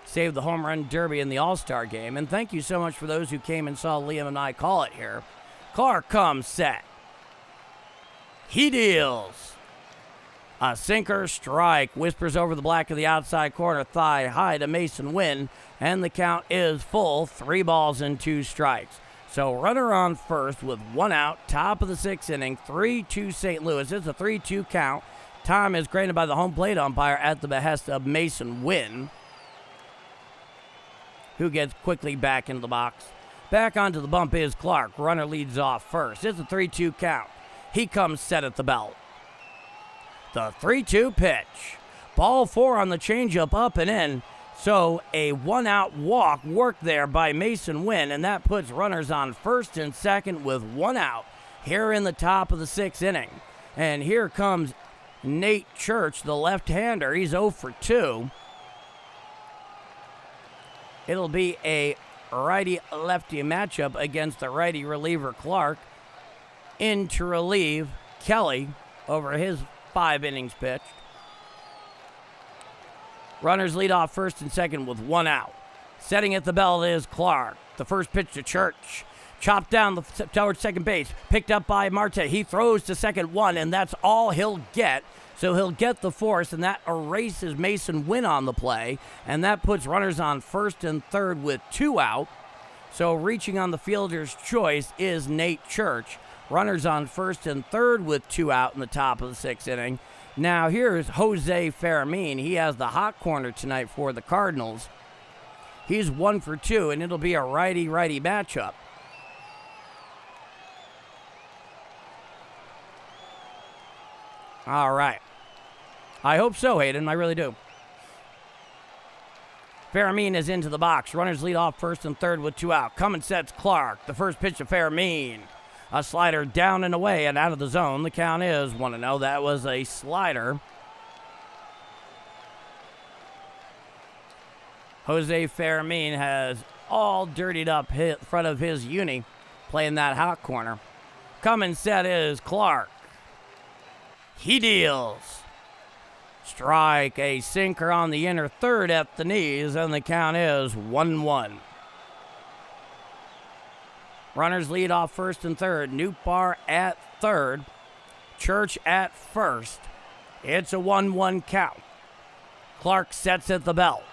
Speaker 1: Save the home run derby in the All-Star game. And thank you so much for those who came and saw Liam and I call it here. Clark comes set. He deals. A sinker strike. Whispers over the black of the outside corner. Thigh high to Mason Wynn. And the count is full. 3 balls and 2 strikes. So runner on first with 1 out. Top of the 6th inning. 3-2 St. Louis. It's a 3-2 count. Time is granted by the home plate umpire at the behest of Mason Wynn, who gets quickly back into the box. Back onto the bump is Clark. Runner leads off first. It's a 3-2 count. He comes set at the belt. The 3-2 pitch. Ball 4 on the changeup up and in. So a 1-out walk worked there by Mason Wynn, and that puts runners on first and second with 1 out here in the top of the 6th inning. And here comes Nate Church, the left-hander. He's 0 for 2. It'll be a righty-lefty matchup against the righty reliever Clark. In to relieve Kelly over his 5 innings pitched. Runners lead off first and second with 1 out. Setting at the belt is Clark. The first pitch to Church. Chopped down towards second base. Picked up by Marte. He throws to second 1, and that's all he'll get. So he'll get the force, and that erases Mason Wynn on the play. And that puts runners on first and third with 2 out. So reaching on the fielder's choice is Nate Church. Runners on first and third with 2 out in the top of the 6th inning. Now here's Jose Fermin. He has the hot corner tonight for the Cardinals. He's 1 for 2, and it'll be a righty-righty matchup. All right. I hope so, Hayden. I really do. Fermin is into the box. Runners lead off first and third with 2 out. Coming sets Clark. The first pitch to Fermin. A slider down and away and out of the zone. The count is 1-0. That was a slider. Jose Fermin has all dirtied up in front of his uni, playing that hot corner. Coming set is Clark. He deals. Strike, a sinker on the inner third at the knees, and the count is 1-1. Runners lead off first and third. Newpar at third. Church at first. It's a 1-1 count. Clark sets at the belt.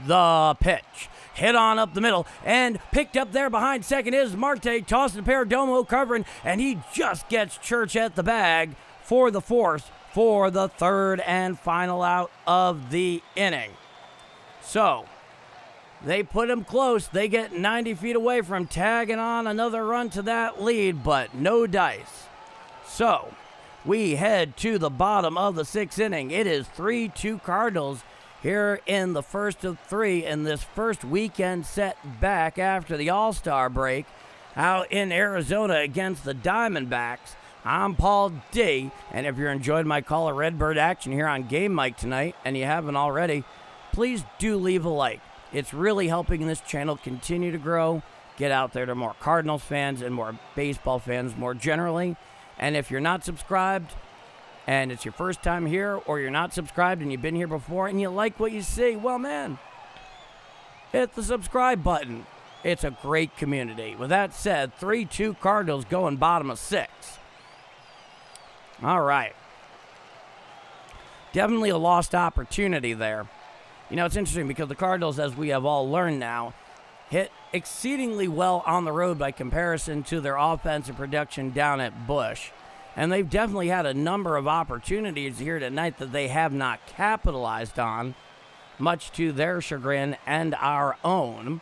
Speaker 1: The pitch. Hit on up the middle, and picked up there behind second is Marte, tossing Perdomo covering, and he just gets Church at the bag for the force for the third and final out of the inning. So, they put him close. They get 90 feet away from tagging on another run to that lead, but no dice. So, we head to the bottom of the 6th inning. It is 3-2 Cardinals here in the first of 3 in this first weekend set back after the All-Star break out in Arizona against the Diamondbacks. I'm Paul D, and if you're enjoying my call of Redbird action here on Game Mike tonight, and you haven't already, please do leave a like. It's really helping this channel continue to grow, get out there to more Cardinals fans and more baseball fans more generally. And if you're not subscribed, and it's your first time here, or you're not subscribed and you've been here before and you like what you see, well, man, hit the subscribe button. It's a great community. With that said, 3-2 Cardinals going bottom of 6. All right. Definitely a lost opportunity there. You know, it's interesting because the Cardinals, as we have all learned now, hit exceedingly well on the road by comparison to their offensive production down at Busch. And they've definitely had a number of opportunities here tonight that they have not capitalized on, much to their chagrin and our own.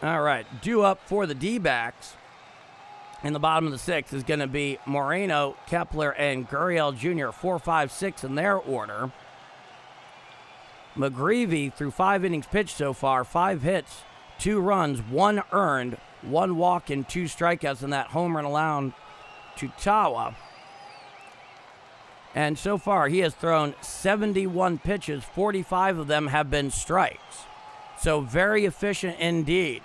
Speaker 1: All right, due up for the D-backs in the bottom of the 6th is going to be Moreno, Kepler, and Gurriel Jr., 4, 5, 6 in their order. McGreevy, through 5 innings pitched so far, 5 hits, 2 runs, 1 earned, 1 walk, and 2 strikeouts in that home run allowed to Tawa. And so far, he has thrown 71 pitches. 45 of them have been strikes. So very efficient indeed.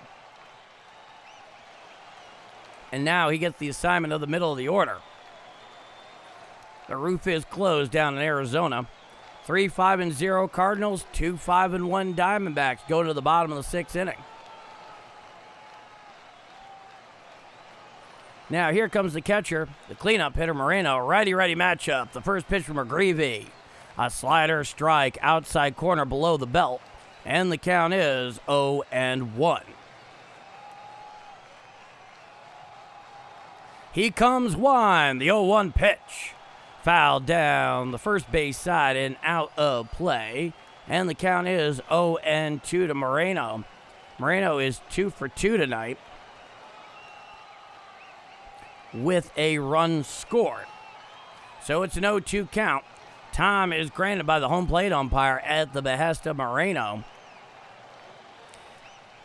Speaker 1: And now he gets the assignment of the middle of the order. The roof is closed down in Arizona. 3-5-0 Cardinals, 2-5-1 Diamondbacks go to the bottom of the 6th inning. Now here comes the catcher, the cleanup hitter Moreno. Righty-righty matchup. The first pitch from McGreevy. A slider strike outside corner below the belt. And the count is 0-1. He comes one. The 0-1 pitch. Fouled down the first base side and out of play. And the count is 0-2 to Moreno. Moreno is 2 for 2 tonight, with a run scored. So it's an 0-2 count. Time is granted by the home plate umpire at the behest of Moreno.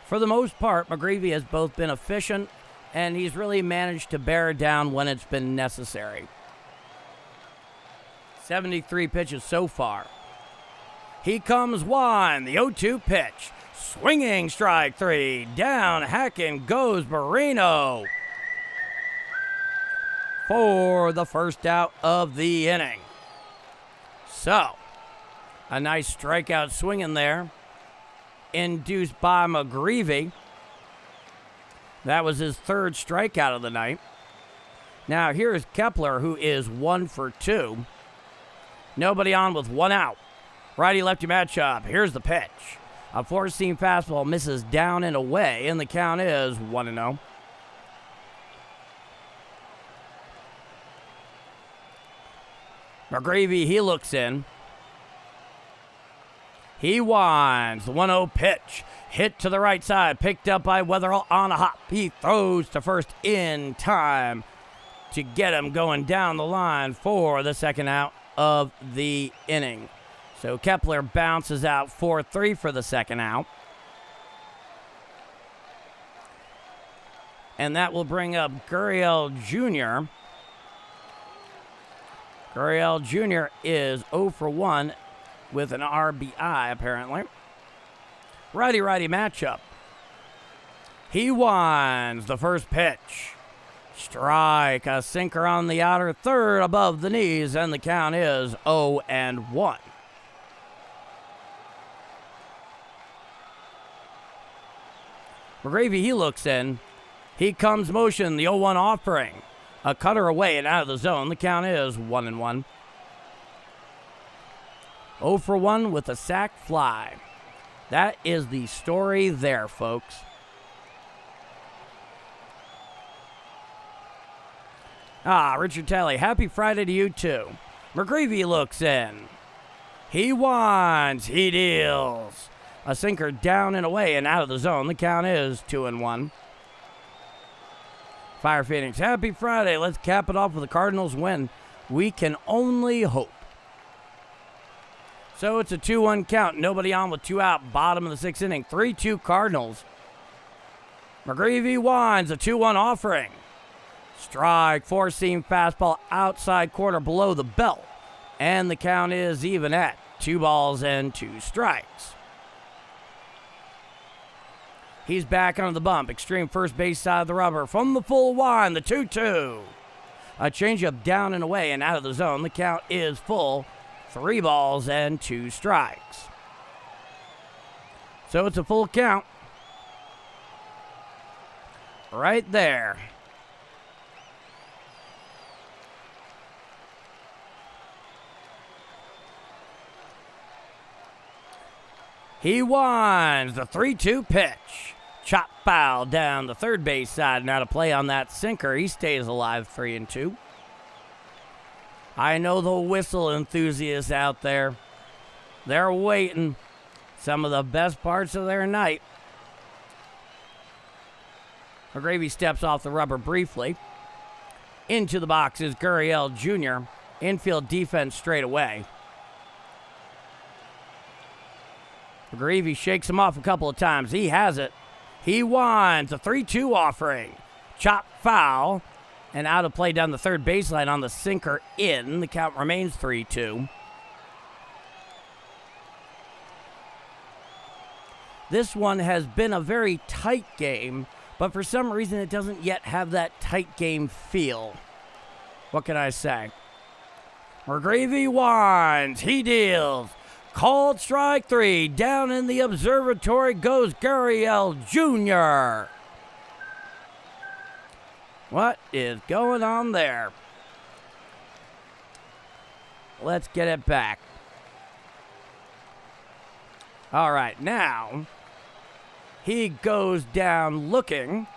Speaker 1: For the most part, McGreevy has both been efficient and he's really managed to bear down when it's been necessary. 73 pitches so far. He comes one. The 0-2 pitch. Swinging strike 3. Down, hacking goes Moreno. for the first out of the inning. So, a nice strikeout swing in there, induced by McGreevy. That was his third strikeout of the night. Now, here's Kepler, who is 1 for 2. Nobody on with 1 out. Righty-lefty matchup. Here's the pitch. A four-seam fastball misses down and away, and the count is 1-0. McGreevy, he looks in. He winds. The 1-0 pitch. Hit to the right side. Picked up by Weatherall on a hop. He throws to first in time to get him going down the line for the second out of the inning. So Kepler bounces out 4-3 for the second out. And that will bring up Gurriel Jr. Gurriel Jr. is 0 for 1 with an RBI, apparently. Righty-righty matchup. He winds the first pitch. Strike, a sinker on the outer third above the knees, and the count is 0-1. McGreevy, he looks in. He comes motion, the 0-1 offering. A cutter away and out of the zone. The count is 1-1. 0 for 1 with a sac fly. That is the story there, folks. Richard Talley, happy Friday to you too. McGreevy looks in. He winds. He deals. A sinker down and away and out of the zone. The count is 2-1. Fire Phoenix, happy Friday. Let's cap it off with a Cardinals win. We can only hope. So it's a 2-1 count. Nobody on with 2 out. Bottom of the 6th inning. 3-2 Cardinals. McGreevy winds. A 2-1 offering. Strike. Four-seam fastball outside corner below the belt. And the count is even at 2 balls and 2 strikes. He's back on the bump. Extreme first base side of the rubber. From the full wind, the 2-2. A changeup down and away and out of the zone. The count is full. 3 balls and 2 strikes. So it's a full count. Right there. He winds the 3-2 pitch. Chop foul down the third base side. Now to play on that sinker. He stays alive 3-2. I know the whistle enthusiasts out there. They're waiting. Some of the best parts of their night. McGreevy steps off the rubber briefly. Into the box is Gurriel Jr. Infield defense straight away. McGreevy shakes him off a couple of times. He has it. He winds a 3-2 offering. Chop foul. And out of play down the third baseline on the sinker in. The count remains 3-2. This one has been a very tight game, but for some reason it doesn't yet have that tight game feel. What can I say? McGreevy winds. He deals. Called strike 3. Down in the observatory goes Gurriel Jr. What is going on there? Let's get it back. All right, now he goes down looking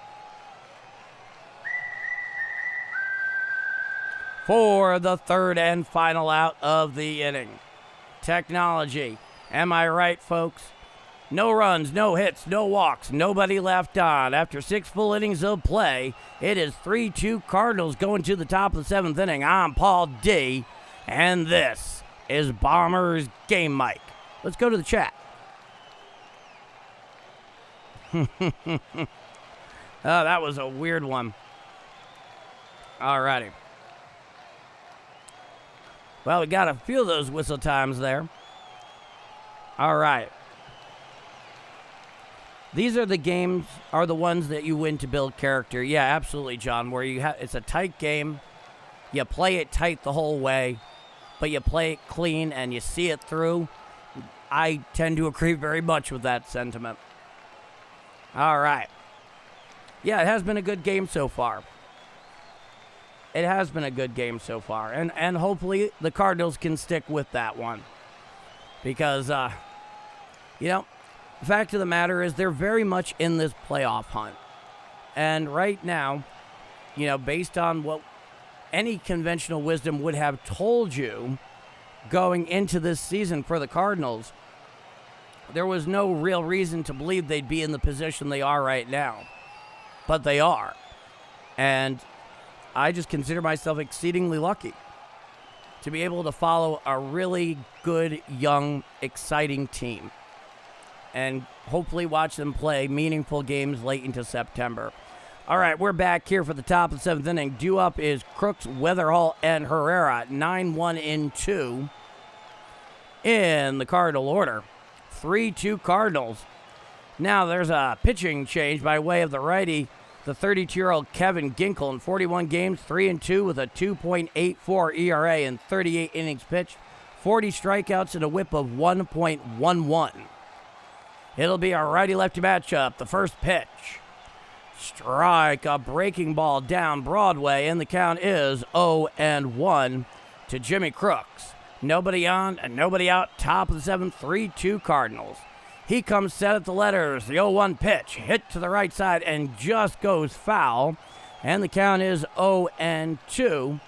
Speaker 1: for the third and final out of the inning. Technology. Am I right, folks? No runs, no hits, no walks, nobody left on. After 6 full innings of play, it is 3-2 Cardinals going to the top of the 7th inning. I'm Paul D, and this is Bombers Game Mike. Let's go to the chat. That was a weird one. All righty. Well, we got a few of those whistle times there. All right. These are the games, are the ones that you win to build character. Yeah, absolutely, John, where it's a tight game. you play it tight the whole way, but you play it clean and you see it through. I tend to agree very much with that sentiment. All right. Yeah, it has been a good game so far. It has been a good game so far. And hopefully the Cardinals can stick with that one. Because, the fact of the matter is they're very much in this playoff hunt. And right now, based on what any conventional wisdom would have told you going into this season for the Cardinals, there was no real reason to believe they'd be in the position they are right now. But they are. And I just consider myself exceedingly lucky to be able to follow a really good, young, exciting team. And hopefully watch them play meaningful games late into September. All right, we're back here for the top of the 7th inning. Due up is Crooks, Weatherall, and Herrera. 9-1-2 in the Cardinal order. 3-2 Cardinals. Now there's a pitching change by way of the righty, the 32-year-old Kevin Ginkel. In 41 games, 3-2 with a 2.84 ERA in 38 innings pitched, 40 strikeouts, and a whip of 1.11. It'll be a righty-lefty matchup. The first pitch. Strike, a breaking ball down Broadway, and the count is 0-1 to Jimmy Crooks. Nobody on and nobody out. Top of the 7th, 3-2 Cardinals. He comes set at the letters. The 0-1 pitch hit to the right side and just goes foul. And the count is 0-2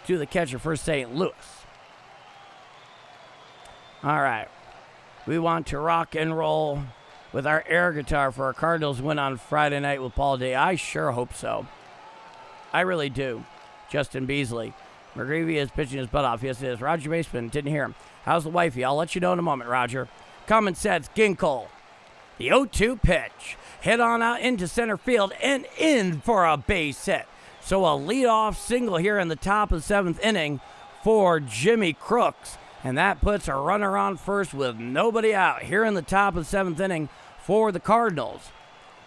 Speaker 1: to the catcher for St. Louis. All right. We want to rock and roll with our air guitar for our Cardinals win on Friday night with Paul Day. I sure hope so. I really do. Justin Beasley. McGreevy is pitching his butt off. Yes, it is. Roger Baseman. Didn't hear him. How's the wifey? I'll let you know in a moment, Roger. Common sense. Ginkel. The 0-2 pitch. Hit on out into center field and in for a base hit. So a leadoff single here in the top of the 7th inning for Jimmy Crooks. And that puts a runner on first with nobody out here in the top of the 7th inning for the Cardinals.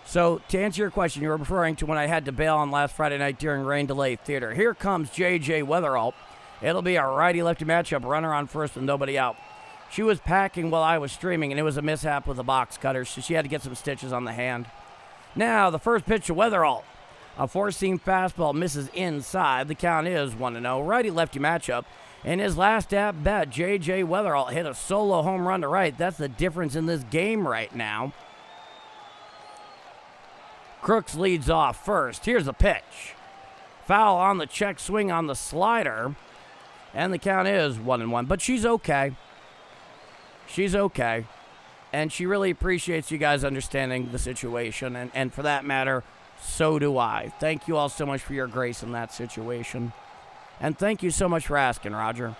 Speaker 1: So, to answer your question, you were referring to when I had to bail on last Friday night during rain delay theater. Here comes J.J. Weatherall. It'll be a righty-lefty matchup, runner on first with nobody out. She was packing while I was streaming, and it was a mishap with a box cutter, so she had to get some stitches on the hand. Now, the first pitch to Weatherall. A four-seam fastball misses inside. The count is 1-0. Righty-lefty matchup. In his last at-bat, J.J. Weatherall hit a solo home run to right. That's the difference in this game right now. Crooks leads off first. Here's the pitch. Foul on the check swing on the slider. And the count is 1-1. But she's okay. She's okay. And she really appreciates you guys understanding the situation. And for that matter, so do I. Thank you all so much for your grace in that situation. And thank you so much for asking, Roger.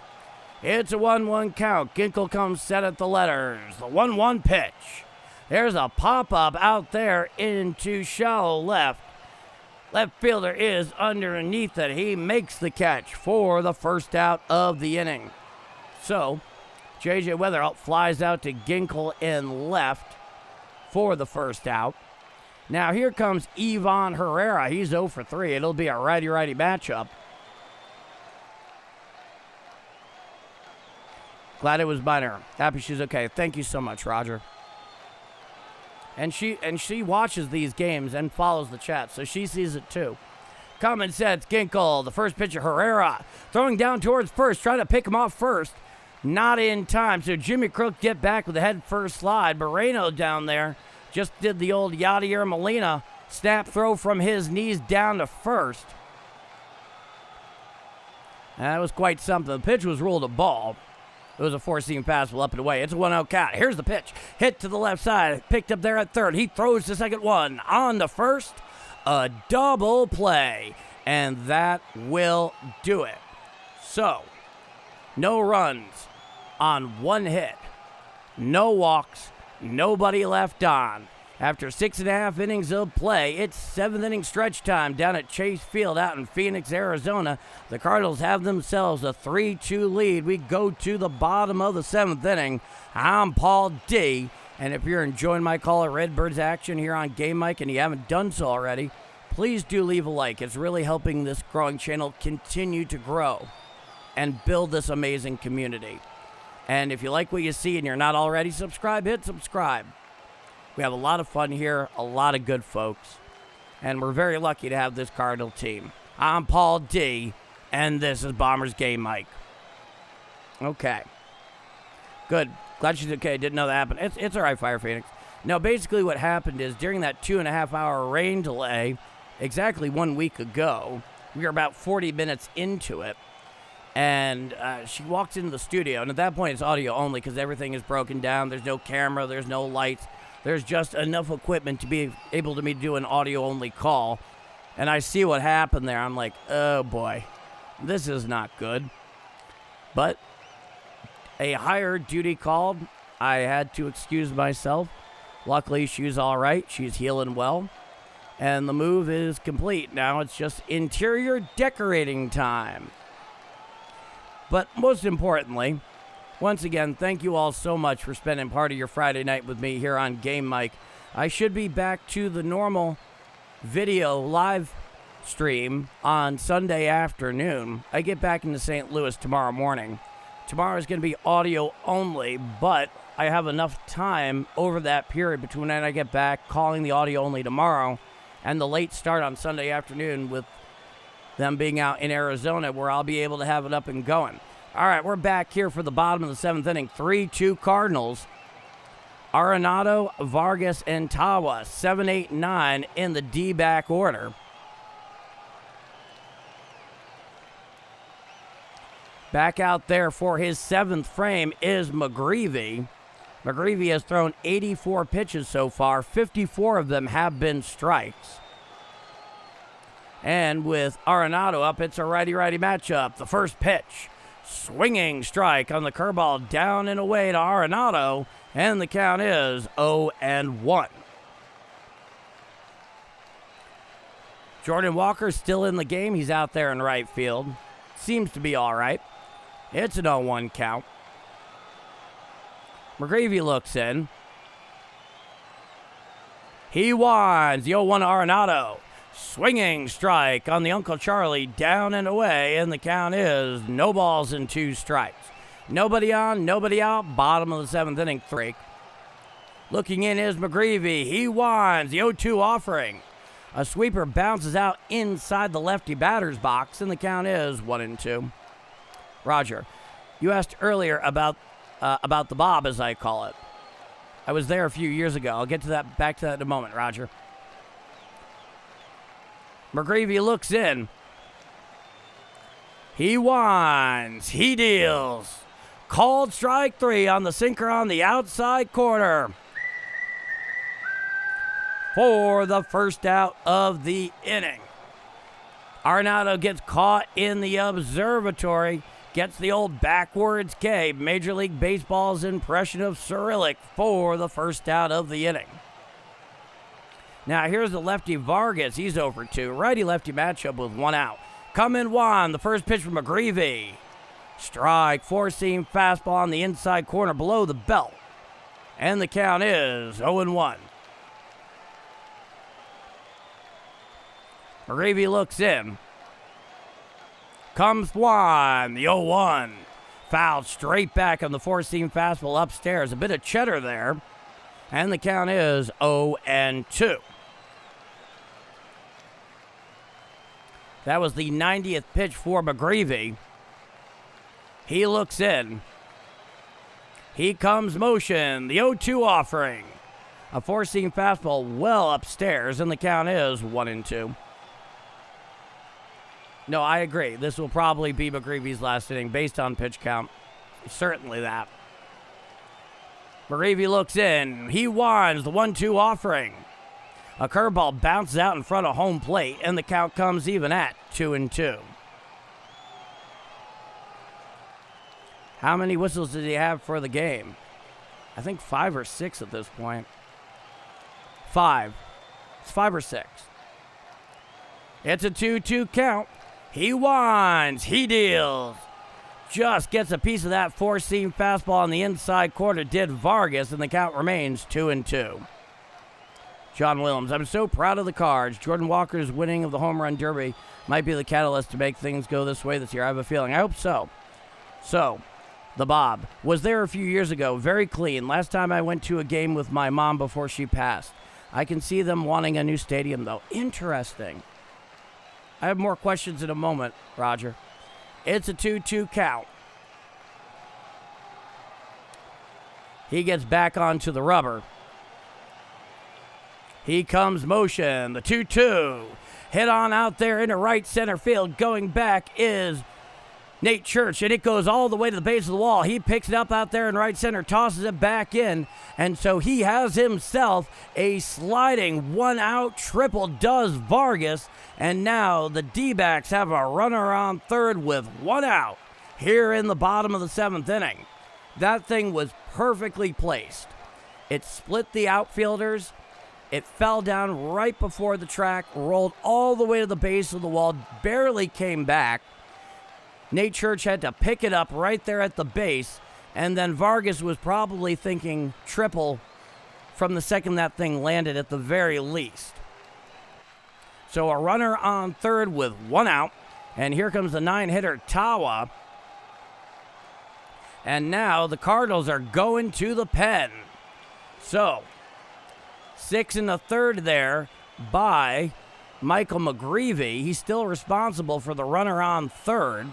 Speaker 1: It's a 1-1 count. Ginkel comes set at the letters. The 1-1 pitch. There's a pop-up out there into shallow left. Left fielder is underneath it. He makes the catch for the first out of the inning. So, J.J. Weatherall flies out to Ginkel in left for the first out. Now here comes Ivan Herrera. He's 0 for 3. It'll be a righty-righty matchup. Glad it was minor. Happy she's okay. Thank you so much, Roger. And she watches these games and follows the chat, so she sees it too. Common sense, Ginkel, the first pitcher, Herrera, throwing down towards first, trying to pick him off first. Not in time, so Jimmy Crook get back with a head first slide. Moreno down there just did the old Yadier Molina snap throw from his knees down to first. And that was quite something. The pitch was ruled a ball. It was a four-seam fastball up and away. It's a 1-0 count. Here's the pitch. Hit to the left side. Picked up there at third. He throws the second one. On to first. A double play. And that will do it. So, no runs on one hit. No walks. Nobody left on. After 6.5 innings of play, it's 7th inning stretch time down at Chase Field out in Phoenix, Arizona. The Cardinals have themselves a 3-2 lead. We go to the bottom of the 7th inning. I'm Paul D. And if you're enjoying my call of Redbirds action here on Game Mike and you haven't done so already, please do leave a like. It's really helping this growing channel continue to grow and build this amazing community. And if you like what you see and you're not already subscribed, hit subscribe. We have a lot of fun here, a lot of good folks, and we're very lucky to have this Cardinal team. I'm Paul D, and this is Bombers Game Mike. Okay. Good. Glad she's okay. Didn't know that happened. It's all right, Fire Phoenix. No, basically what happened is during that 2.5-hour rain delay, exactly 1 week ago, we were about 40 minutes into it, and she walked into the studio, and at that point it's audio only because everything is broken down. There's no camera. There's no lights. There's just enough equipment to be able to do an audio-only call, and I see what happened there. I'm like, oh, boy, this is not good. But a higher duty called. I had to excuse myself. Luckily, she's all right. She's healing well. And the move is complete. Now it's just interior decorating time. But most importantly, once again, thank you all so much for spending part of your Friday night with me here on Game Mike. I should be back to the normal video live stream on Sunday afternoon. I get back into St. Louis tomorrow morning. Tomorrow is going to be audio only, but I have enough time over that period between when I get back, calling the audio only tomorrow, and the late start on Sunday afternoon with them being out in Arizona, where I'll be able to have it up and going. All right, we're back here for the bottom of the seventh inning. 3-2 Cardinals. Arenado, Vargas, and Tawa, 7, 8, 9 in the D-back order. Back out there for his seventh frame is McGreevy. McGreevy has thrown 84 pitches so far. 54 of them have been strikes. And with Arenado up, it's a righty-righty matchup. The first pitch, swinging strike on the curveball, down and away to Arenado, and the count is 0-1. Jordan Walker's still in the game. He's out there in right field. Seems to be all right. It's an 0-1 count. McGreevy looks in. He winds. The 0-1 Arenado. Swinging strike on the Uncle Charlie, down and away, and the count is no balls and 2 strikes. Nobody on, nobody out. Bottom of the seventh inning, 3. Looking in is McGreevy. He winds. The 0-2 offering. A sweeper bounces out inside the lefty batter's box, and the count is 1-2. Roger, you asked earlier about the Bob, as I call it. I was there a few years ago. I'll get to that, back to that in a moment, Roger. McGreevy looks in. He winds. He deals. Called strike 3 on the sinker on the outside corner for the first out of the inning. Arenado gets caught in the observatory. Gets the old backwards K, Major League Baseball's impression of Cyrillic, for the first out of the inning. Now here's the lefty Vargas. He's over 2. Righty-lefty matchup with 1 out. Come in 1. The first pitch from McGreevy. Strike, 4-seam fastball on the inside corner below the belt. And the count is 0-1. McGreevy looks in. Comes 1, the 0-1. Fouled straight back on the 4-seam fastball upstairs. A bit of cheddar there. And the count is 0-2. That was the 90th pitch for McGreevy. He looks in. He comes motion. The 0-2 offering. A 4-seam fastball well upstairs. And the count is 1-2. No, I agree. This will probably be McGreevy's last inning based on pitch count. Certainly that. McGreevy looks in. He winds. The 1-2 offering. A curveball bounces out in front of home plate, and the count comes even at 2-2. How many whistles did he have for the game? I think 5 or 6 at this point. 5. It's 5 or 6. It's a 2-2 count. He winds. He deals. Just gets a piece of that 4-seam fastball on the inside corner. Did Vargas, and the count remains 2-2. John Williams, I'm so proud of the Cards. Jordan Walker's winning of the home run derby might be the catalyst to make things go this way this year. I have a feeling. I hope so. So, the Bob was there a few years ago. Very clean. Last time I went to a game with my mom before she passed. I can see them wanting a new stadium, though. Interesting. I have more questions in a moment, Roger. It's a 2-2 count. He gets back onto the rubber. He comes motion. The 2-2. Hit on out there into right center field. Going back is Nate Church, and it goes all the way to the base of the wall. He picks it up out there in right center, tosses it back in, and so he has himself a sliding one-out triple, does Vargas, and now the D-backs have a runner on third with one out here in the bottom of the seventh inning. That thing was perfectly placed. It split the outfielders. It fell down right before the track, rolled all the way to the base of the wall, barely came back. Nate Church had to pick it up right there at the base, and then Vargas was probably thinking triple from the second that thing landed at the very least. So a runner on third with one out, and here comes the 9-hitter Tawa. And now the Cardinals are going to the pen. So 6 1/3 there by Michael McGreevy. He's still responsible for the runner on third.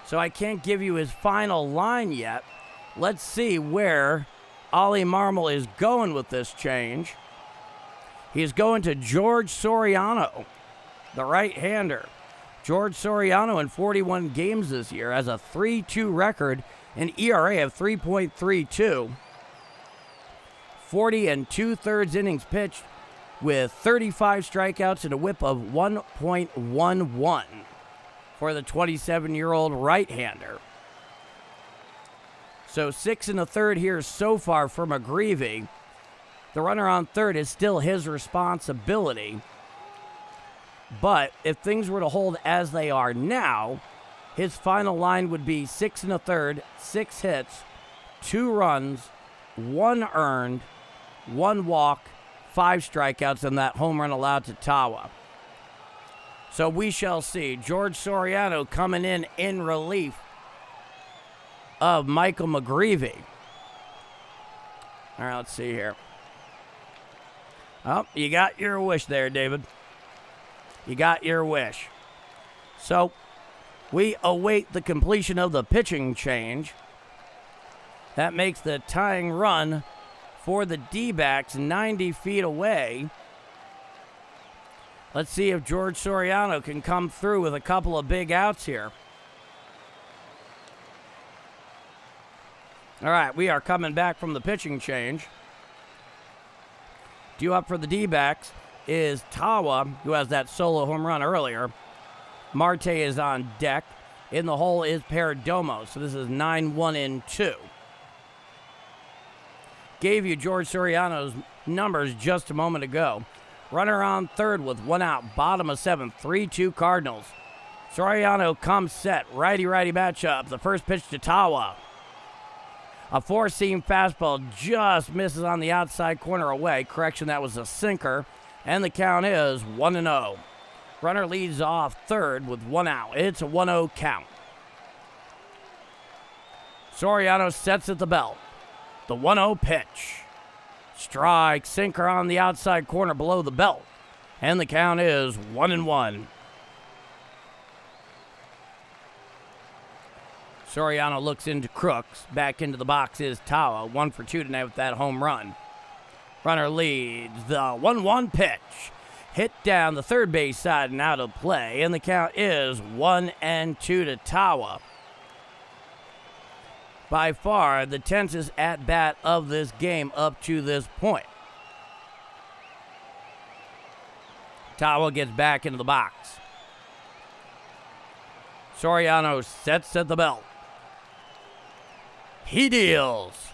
Speaker 1: So I can't give you his final line yet. Let's see where Ollie Marmol is going with this change. He's going to George Soriano, the right-hander. George Soriano in 41 games this year has a 3.2 record, an ERA of 3.32. 40 2/3 innings pitched with 35 strikeouts and a whip of 1.11 for the 27-year-old right-hander. So 6 1/3 here so far for McGreevy. The runner on third is still his responsibility. But if things were to hold as they are now, his final line would be 6 1/3, 6 hits, 2 runs, 1 earned, 1 walk, 5 strikeouts, and that home run allowed to Tawa. So we shall see. George Soriano coming in relief of Michael McGreevy. All right, let's see here. Oh, you got your wish there, David. You got your wish. So we await the completion of the pitching change. That makes the tying run for the D-backs 90 feet away. Let's see if George Soriano can come through with a couple of big outs here. All right, we are coming back from the pitching change. Due up for the D-backs is Tawa, who has that solo home run earlier. Marte is on deck. In the hole is Perdomo, so this is 9-1-2. Gave you George Soriano's numbers just a moment ago. Runner on third with 1 out, bottom of 7th, 3-2 Cardinals. Soriano comes set, righty-righty matchup. The first pitch to Tawa. A 4-seam fastball just misses on the outside corner away. Correction, that was a sinker. And the count is 1-0. Runner leads off third with 1 out. It's a 1-0 count. Soriano sets at the belt. The 1-0 pitch. Strike, sinker on the outside corner below the belt. And the count is 1-1. Soriano looks into Crooks. Back into the box is Tawa. 1 for 2 tonight with that home run. Runner leads. The 1-1 pitch. Hit down the third base side and out of play. And the count is 1-2 to Tawa. By far the tensest at-bat of this game up to this point. Tawa gets back into the box. Soriano sets at the belt. He deals.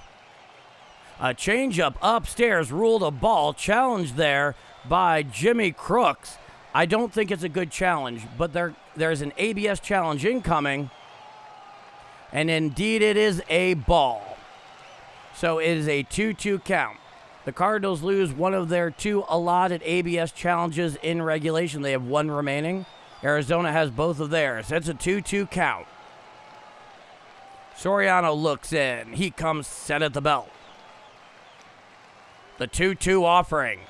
Speaker 1: A changeup upstairs ruled a ball. Challenge there by Jimmy Crooks. I don't think it's a good challenge, but there's an ABS challenge incoming. And indeed it is a ball. So it is a 2-2 count. The Cardinals lose one of their 2 allotted ABS challenges in regulation. They have 1 remaining. Arizona has both of theirs. It's a 2-2 count. Soriano looks in. He comes set at the belt. The 2-2 offering.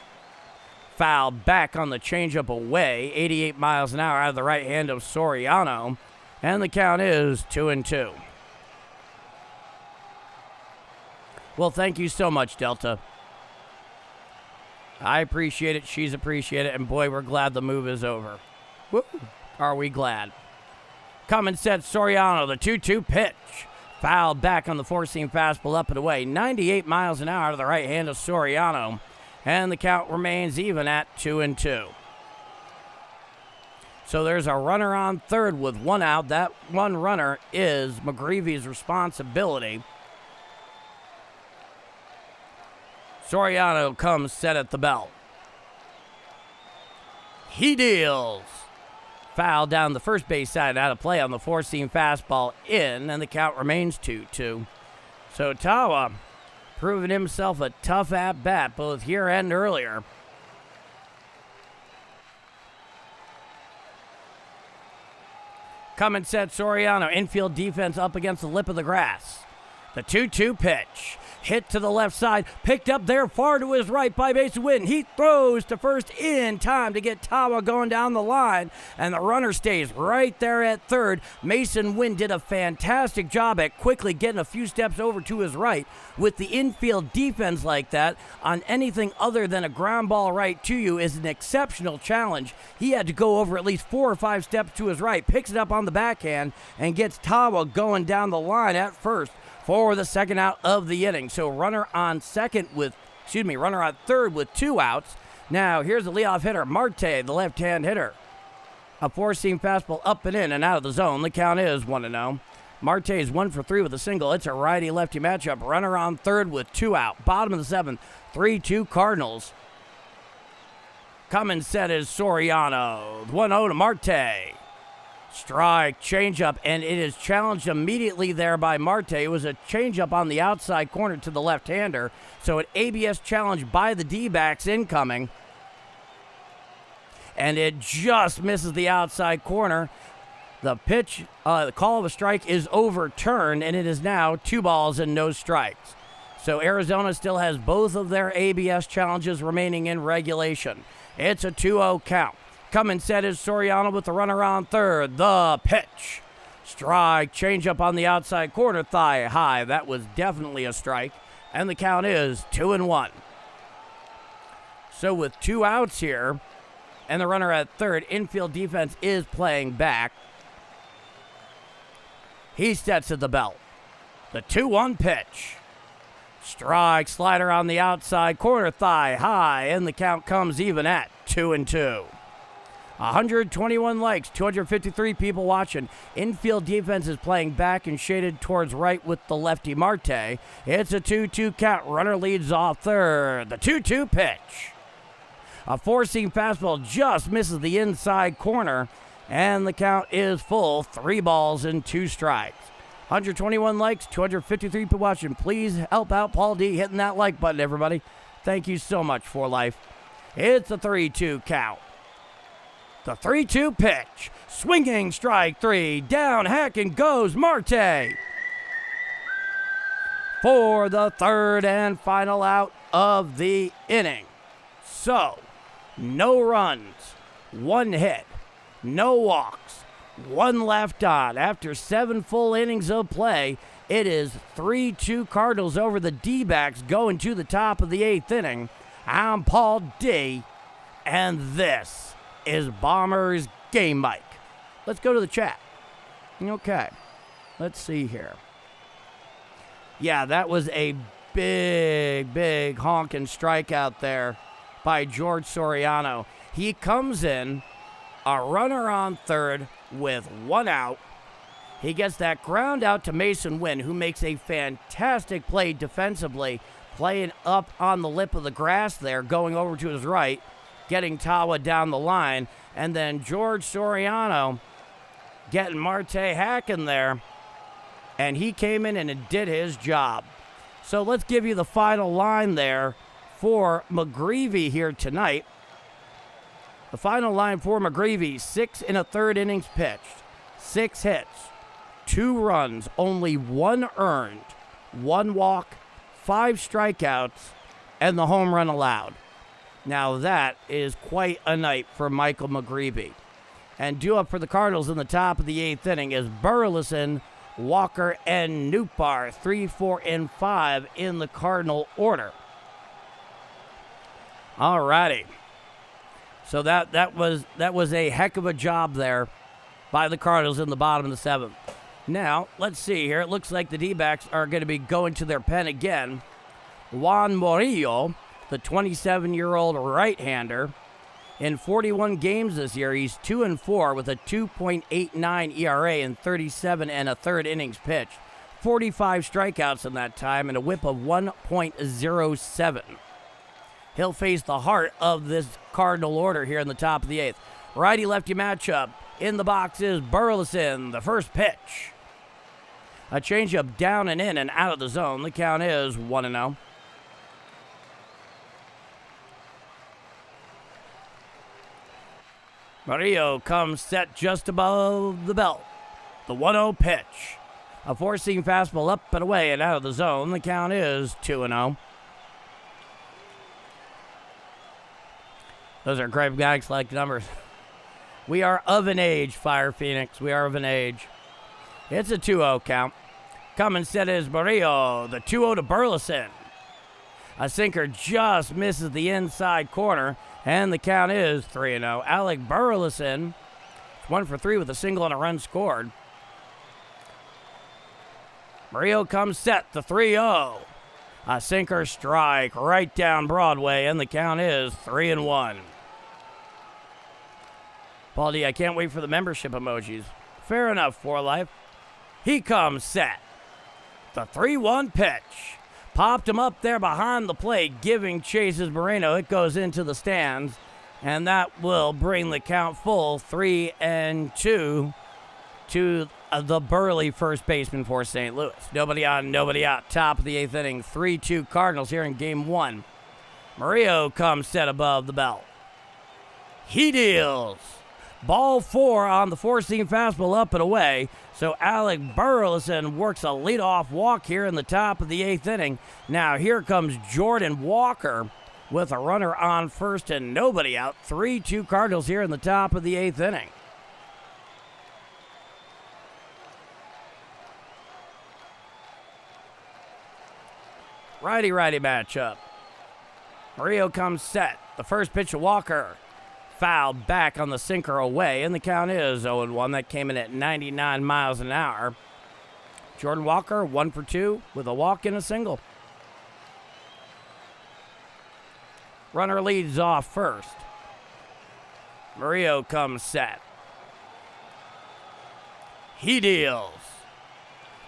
Speaker 1: Foul back on the changeup away. 88 miles an hour out of the right hand of Soriano. And the count is 2-2. Well, thank you so much, Delta. I appreciate it. She's appreciated it. And boy, we're glad the move is over. Woo. Are we glad? Coming set Soriano, the 2-2 pitch. Foul back on the 4-seam fastball up and away. 98 miles an hour out of the right hand of Soriano. And the count remains even at 2-2. So there's a runner on third with 1 out. That 1 runner is McGreevy's responsibility. Soriano comes set at the belt. He deals. Foul down the first base side, out of play on the 4-seam fastball in, and the count remains 2-2. So Tawa proving himself a tough at-bat both here and earlier. Coming set Soriano, infield defense up against the lip of the grass. The 2-2 pitch. Hit to the left side, picked up there far to his right by Mason Wynn. He throws to first in time to get Tawa going down the line, and the runner stays right there at third. Mason Wynn did a fantastic job at quickly getting a few steps over to his right. With the infield defense like that, on anything other than a ground ball right to you is an exceptional challenge. He had to go over at least 4 or 5 steps to his right, picks it up on the backhand, and gets Tawa going down the line at first for the second out of the inning. So runner on third with 2 outs. Now here's the leadoff hitter, Marte, the left-hand hitter. A 4-seam fastball up and in and out of the zone. The count is 1-0. Marte is 1 for 3 with a single. It's a righty-lefty matchup. Runner on third with 2 out. Bottom of the 7th, 3-2 Cardinals. Coming set is Soriano. 1-0 to Marte. Strike, changeup, and it is challenged immediately there by Marte. It was a changeup on the outside corner to the left-hander, so an ABS challenge by the D-backs incoming. And it just misses the outside corner. The pitch, the call of a strike is overturned, and it is now 2 balls and no strikes. So Arizona still has both of their ABS challenges remaining in regulation. It's a 2-0 count. Coming set is Soriano with the runner on third. The pitch. Strike, changeup on the outside corner, thigh high. That was definitely a strike. And the count is 2-1. So with 2 outs here, and the runner at third, infield defense is playing back. He sets at the belt. The 2-1 pitch. Strike, slider on the outside corner, thigh high, and the count comes even at 2-2. 121 likes, 253 people watching. Infield defense is playing back and shaded towards right with the lefty Marte. It's a 2-2 count. Runner leads off third. The 2-2 pitch. A 4-seam fastball just misses the inside corner, and the count is full. 3 balls and 2 strikes. 121 likes, 253 people watching. Please help out Paul D hitting that like button, everybody. Thank you so much for life. It's a 3-2 count. The 3-2 pitch. Swinging strike 3. Down, hacking goes Marte. For the third and final out of the inning. So, no runs, 1 hit, no walks, 1 left on. After 7 full innings of play, it is 3-2 Cardinals over the D-backs going to the top of the 8th inning. I'm Paul D, and this is Bombers Game Mike. Let's go to the chat. Okay, let's see here. Yeah, that was a big honking strikeout there by George Soriano. He comes in, a runner on third with 1 out. He gets that ground out to Mason Wynn, who makes a fantastic play defensively, playing up on the lip of the grass there, going over to his right, getting Tawa down the line, and then George Soriano getting Marte hacking there, and he came in and did his job. So let's give you the final line there for McGreevy here tonight. The final line for McGreevy, 6 1/3 innings pitched, 6 hits, 2 runs, only 1 earned, 1 walk, 5 strikeouts, and the home run allowed. Now that is quite a night for Michael McGreevy. And due up for the Cardinals in the top of the 8th inning is Burleson, Walker, and Nootbaar, 3, 4, and 5 in the Cardinal order. All righty. So that was a heck of a job there by the Cardinals in the bottom of the 7th. Now, let's see here. It looks like the D-backs are going to be going to their pen again. Juan Murillo, the 27-year-old right-hander, in 41 games this year, he's 2-4 with a 2.89 ERA in 37 1/3 innings pitched, 45 strikeouts in that time, and a whip of 1.07. He'll face the heart of this Cardinal order here in the top of the 8th. Righty-lefty matchup. In the box is Burleson, the first pitch. A changeup down and in and out of the zone. The count is 1-0. Murillo comes set just above the belt. The 1-0 pitch. A four-seam fastball up and away and out of the zone. The count is 2-0. Those are great guys-like numbers. We are of an age, Fire Phoenix. We are of an age. It's a 2-0 count. Coming set is Murillo. The 2-0 to Burleson. A sinker just misses the inside corner. And the count is 3-0. Alec Burleson, 1 for 3 with a single and a run scored. Murillo comes set, the 3-0. A sinker strike right down Broadway, and the count is 3-1. Paul D, I can't wait for the membership emojis. Fair enough, For Life. He comes set. The 3-1 pitch. Popped him up there behind the plate, giving Chase's Moreno. It goes into the stands, and that will bring the count full 3-2 to the Burley first baseman for St. Louis. Nobody on, nobody out. Top of the 8th inning, 3-2 Cardinals here in Game 1. Murillo comes set above the belt. He deals. Ball 4 on the four-seam fastball up and away. So Alec Burleson works a leadoff walk here in the top of the 8th inning. Now here comes Jordan Walker with a runner on first and nobody out. 3-2 Cardinals here in the top of the 8th inning. Righty-righty matchup. Murillo comes set. The first pitch to Walker. Fouled back on the sinker away, and the count is 0-1. That came in at 99 miles an hour. Jordan Walker, 1 for 2 with a walk and a single. Runner leads off first. Murillo comes set. He deals.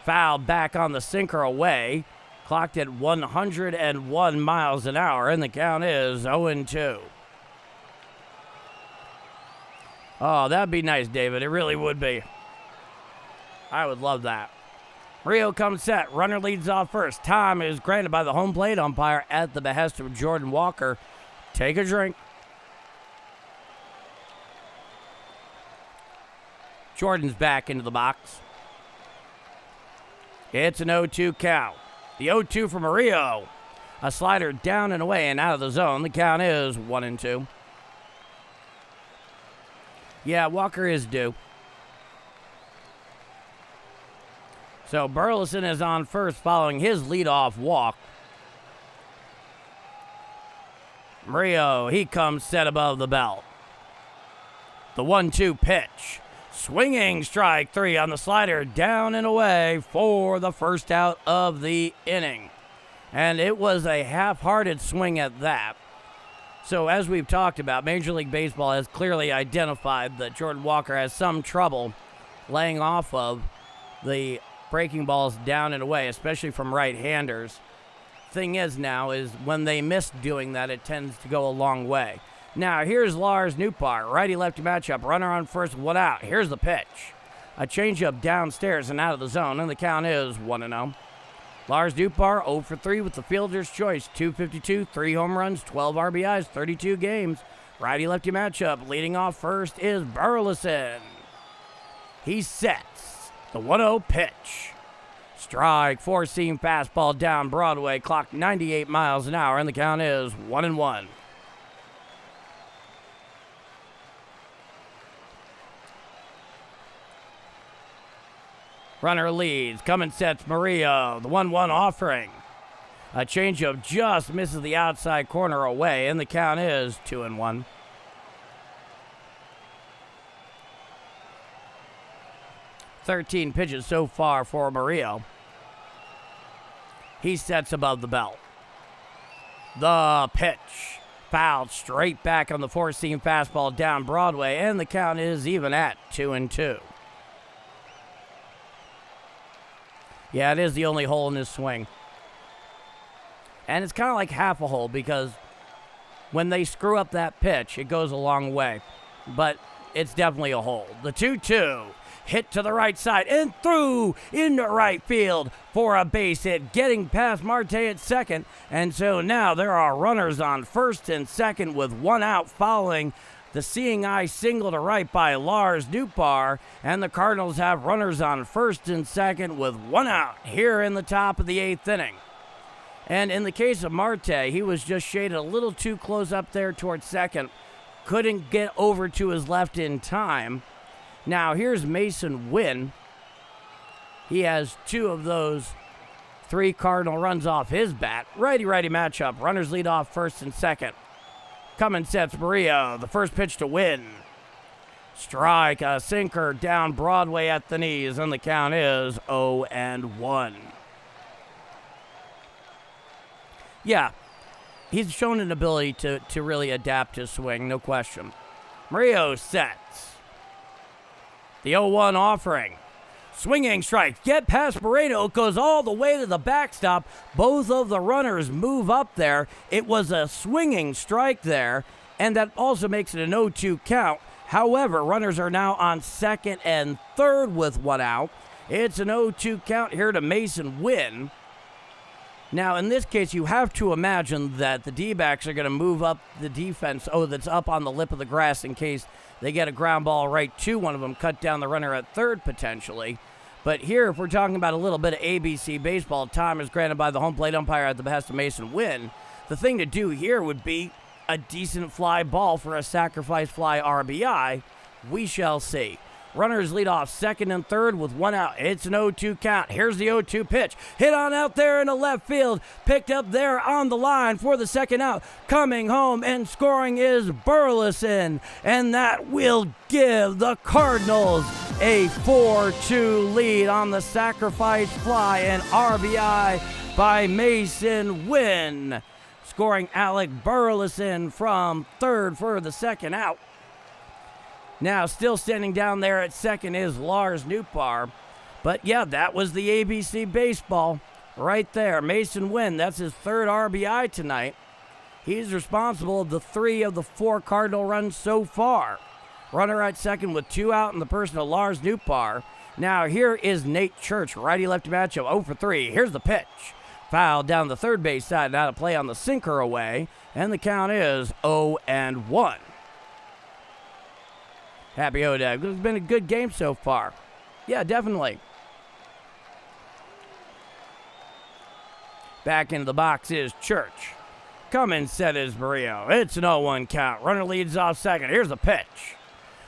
Speaker 1: Fouled back on the sinker away. Clocked at 101 miles an hour, and the count is 0-2. Oh, that'd be nice, David. It really would be. I would love that. Murillo comes set. Runner leads off first. Time is granted by the home plate umpire at the behest of Jordan Walker. Take a drink. Jordan's back into the box. It's an 0-2 count. The 0-2 for Murillo. A slider down and away and out of the zone. The count is 1-2. Yeah, Walker is due. So Burleson is on first following his leadoff walk. Murillo, he comes set above the belt. The 1-2 pitch. Swinging strike 3 on the slider, down and away for the first out of the inning. And it was a half-hearted swing at that. So as we've talked about, Major League Baseball has clearly identified that Jordan Walker has some trouble laying off of the breaking balls down and away, especially from right-handers. Thing is now is when they miss doing that, it tends to go a long way. Now here's Lars Nootbaar, righty-lefty matchup, runner on first, 1 out. Here's the pitch. A changeup downstairs and out of the zone, and the count is 1-0. Lars Nootbaar 0 for 3 with the fielder's choice. 252, 3 home runs, 12 RBIs, 32 games. Righty-lefty matchup. Leading off first is Burleson. He sets the 1-0 pitch. Strike, four-seam fastball down Broadway. Clock 98 miles an hour, and the count is 1-1. Runner leads. Coming sets Murillo. The 1-1 offering. A changeup just misses the outside corner away, and the count is 2-1. Thirteen pitches so far for Murillo. He sets above the belt. The pitch. Fouled straight back on the four-seam fastball down Broadway, and the count is even at 2-2. Yeah, it is the only hole in this swing. And it's kind of like half a hole because when they screw up that pitch, it goes a long way. But it's definitely a hole. The 2-2. Hit to the right side and through into right field for a base hit, getting past Marte at second. And so now there are runners on first and second with one out following the seeing eye single to right by Lars Nootbaar. And the Cardinals have runners on first and second with one out here in the top of the eighth inning. And in the case of Marte, he was just shaded a little too close up there towards second. Couldn't get over to his left in time. Now, here's Mason Wynn. He has two of those three Cardinal runs off his bat. Righty-righty matchup. Runners lead off first and second. Coming sets Murillo. The first pitch to Wynn. Strike, a sinker down Broadway at the knees, and the count is 0-1. Yeah, he's shown an ability to really adapt his swing, no question. Murillo sets. The 0-1 offering. Swinging strike. Get past Moreno. Goes all the way to the backstop. Both of the runners move up there. It was a swinging strike there, and that also makes it an 0-2 count. However, runners are now on second and third with one out. It's an 0-2 count here to Mason Wynn. Now, in this case, you have to imagine that the D-backs are going to move up the defense, that's up on the lip of the grass in case they get a ground ball right to one of them, cut down the runner at third potentially. But here, if we're talking about a little bit of ABC baseball, time is granted by the home plate umpire at the behest of Mason Wynn. The thing to do here would be a decent fly ball for a sacrifice fly RBI. We shall see. Runners lead off second and third with one out. It's an 0-2 count. Here's the 0-2 pitch. Hit on out there in the left field. Picked up there on the line for the second out. Coming home and scoring is Burleson. And that will give the Cardinals a 4-2 lead on the sacrifice fly and RBI by Mason Wynn. Scoring Alec Burleson from third for the second out. Now, still standing down there at second is Lars Nootbaar. But, yeah, that was the ABC baseball right there. Mason Wynn, that's his third RBI tonight. He's responsible for 3 of the 4 Cardinal runs so far. Runner at second with 2 out in the person of Lars Nootbaar. Now, here is Nate Church, righty-lefty matchup, 0 for 3. Here's the pitch. Foul down the third base side, now to play on the sinker away. And the count is 0-1. Happy Odag. It's been a good game so far. Yeah, definitely. Back into the box is Church. Coming set is Murillo. It's an 0-1 count. Runner leads off second. Here's the pitch.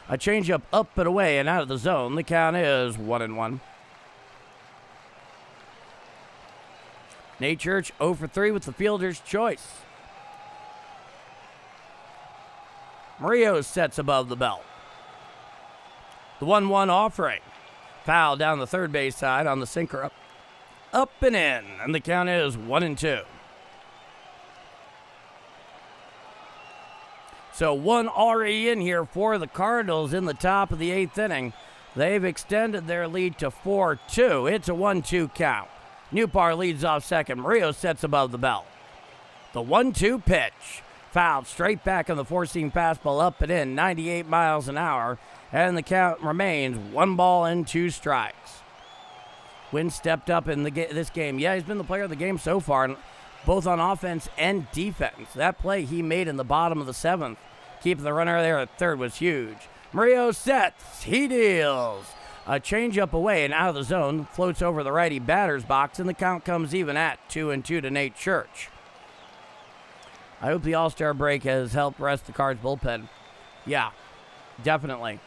Speaker 1: A changeup up and away and out of the zone. The count is 1-1. Nate Church 0 for 3 with the fielder's choice. Murillo sets above the belt. The 1-1 offering. Foul down the third base side on the sinker up and in. And the count is 1-2. So 1 already in here for the Cardinals in the top of the 8th inning. They've extended their lead to 4-2. It's a 1-2 count. Nootbaar leads off second. Murillo sets above the belt. The 1-2 pitch. Fouled straight back on the four-seam fastball up and in, 98 miles an hour. And the count remains 1 ball and 2 strikes. Wynn stepped up in this game. Yeah, he's been the player of the game so far, both on offense and defense. That play he made in the bottom of the 7th, keeping the runner there at third, was huge. Murillo sets. He deals. A changeup away and out of the zone, floats over the righty batter's box, and the count comes even at 2-2 to Nate Church. I hope the All-Star break has helped rest the Cards bullpen. Yeah, definitely.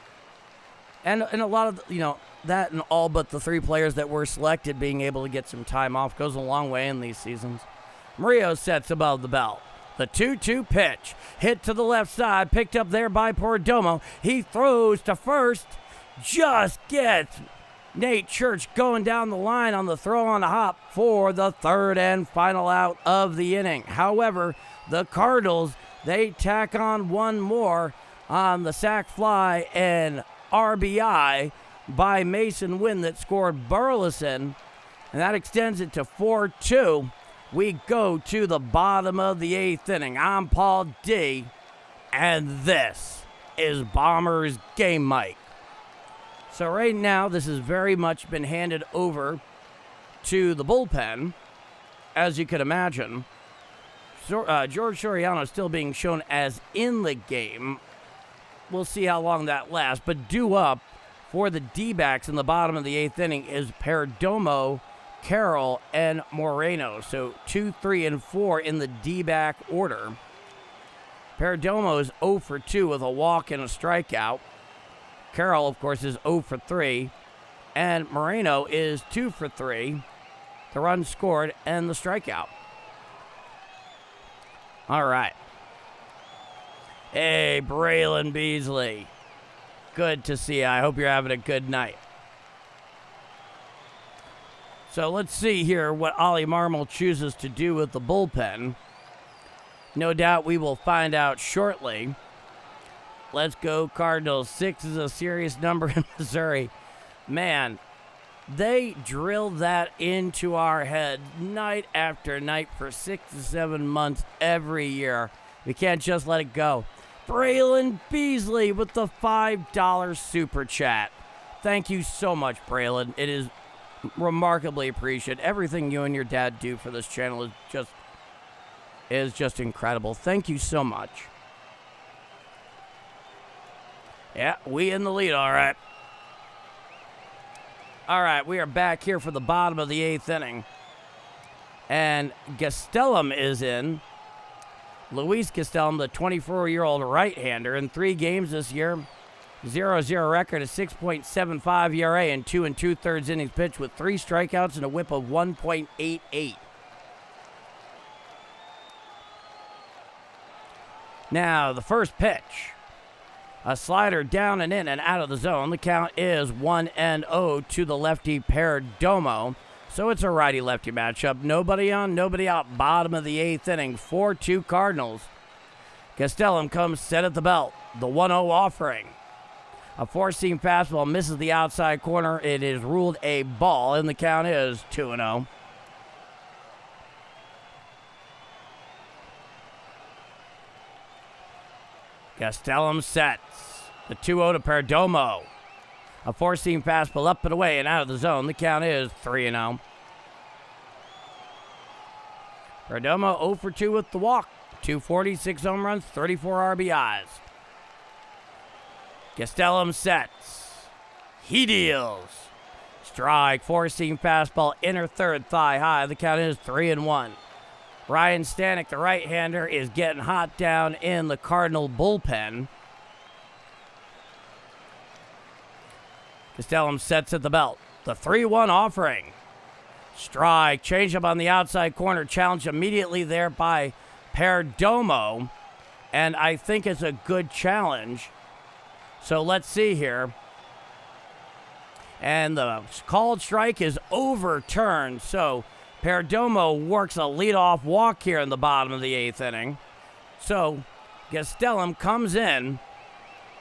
Speaker 1: And a lot of, that and all but the 3 players that were selected being able to get some time off goes a long way in these seasons. Murillo sets above the belt. The 2-2 pitch. Hit to the left side, picked up there by Perdomo. He throws to first. Just gets Nate Church going down the line on the throw on the hop for the 3rd and final out of the inning. However, the Cardinals, they tack on one more on the sac fly and RBI by Mason Wynn that scored Burleson, and that extends it to 4-2. We go to the bottom of the 8th inning. I'm Paul D, and this is Bombers Game Mike. So right now, this has very much been handed over to the bullpen, as you could imagine. George Soriano is still being shown as in the game. We'll see how long that lasts, but due up for the D-backs in the bottom of the 8th inning is Perdomo, Carroll, and Moreno. So 2, 3, and 4 in the D-back order. Perdomo is 0 for 2 with a walk and a strikeout. Carroll, of course, is 0 for 3. And Moreno is 2 for 3. The run scored and the strikeout. All right. Hey, Braylon Beasley. Good to see you. I hope you're having a good night. So let's see here what Ollie Marmol chooses to do with the bullpen. No doubt we will find out shortly. Let's go Cardinals. 6 is a serious number in Missouri. Man, they drilled that into our head night after night for 6 to 7 months every year. We can't just let it go. Braylon Beasley with the $5 super chat. Thank you so much, Braylon. It is remarkably appreciated. Everything you and your dad do for this channel is just incredible. Thank you so much. Yeah, we in the lead, all right. All right, we are back here for the bottom of the 8th inning. And Gastelum is in. Luis Gastelum, the 24-year-old right-hander, in 3 games this year. 0-0 record, a 6.75 ERA, and 2 2/3 innings pitched with 3 strikeouts and a whip of 1.88. Now, the first pitch. A slider down and in and out of the zone. The count is 1-0 to the lefty Perdomo. So it's a righty-lefty matchup. Nobody on, nobody out. Bottom of the 8th inning. 4-2 Cardinals. Gastelum comes set at the belt. The 1-0 offering. A 4-seam fastball misses the outside corner. It is ruled a ball, and the count is 2-0. Gastelum sets. The 2-0 to Perdomo. A 4-seam fastball up and away and out of the zone. The count is 3-0. Perdomo 0 for 2 with the walk. 240, 6 home runs, 34 RBIs. Gastelum sets. He deals. Strike, 4-seam fastball, inner third, thigh high. The count is 3-1. Ryan Stanek, the right-hander, is getting hot down in the Cardinal bullpen. Gastelum sets at the belt. The 3-1 offering. Strike, changeup on the outside corner, challenged immediately there by Perdomo. And I think it's a good challenge. So let's see here. And the called strike is overturned. So Perdomo works a leadoff walk here in the bottom of the 8th inning. So Gastelum comes in,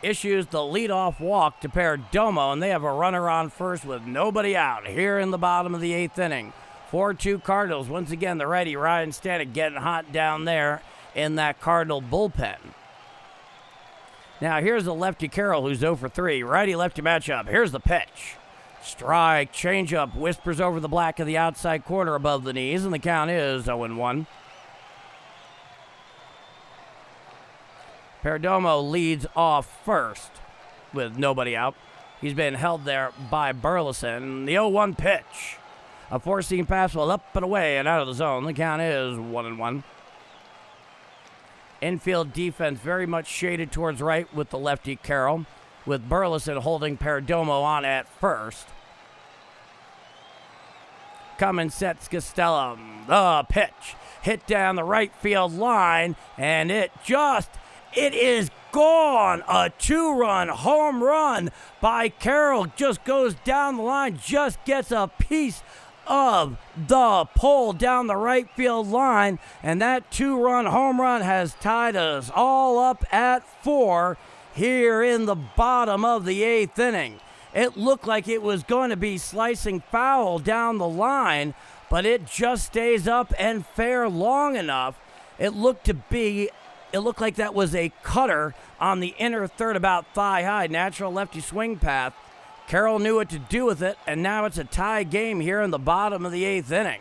Speaker 1: issues the leadoff walk to Perdomo, and they have a runner on first with nobody out here in the bottom of the 8th inning. 4-2 Cardinals. Once again, the righty Ryan Stanek getting hot down there in that Cardinal bullpen. Now here's the lefty Carroll, who's 0 for 3. Righty-lefty matchup. Here's the pitch. Strike, changeup, whispers over the black of the outside corner above the knees, and the count is 0-1. Perdomo leads off first with nobody out. He's been held there by Burleson. The 0-1 pitch. A four-seam fastball up and away and out of the zone. The count is 1-1. Infield defense very much shaded towards right with the lefty Carroll, with Burleson holding Perdomo on at first. Cummins sets Castellum. The pitch. Hit down the right field line, and it is gone. A two-run home run by Carroll. Just goes down the line, just gets a piece of the pole down the right field line, and that two-run home run has tied us all up at 4 here in the bottom of the 8th inning. It looked like it was going to be slicing foul down the line, but it just stays up and fair long enough. It looked like that was a cutter on the inner third about thigh high, natural lefty swing path. Carroll knew what to do with it, and now it's a tie game here in the bottom of the 8th inning.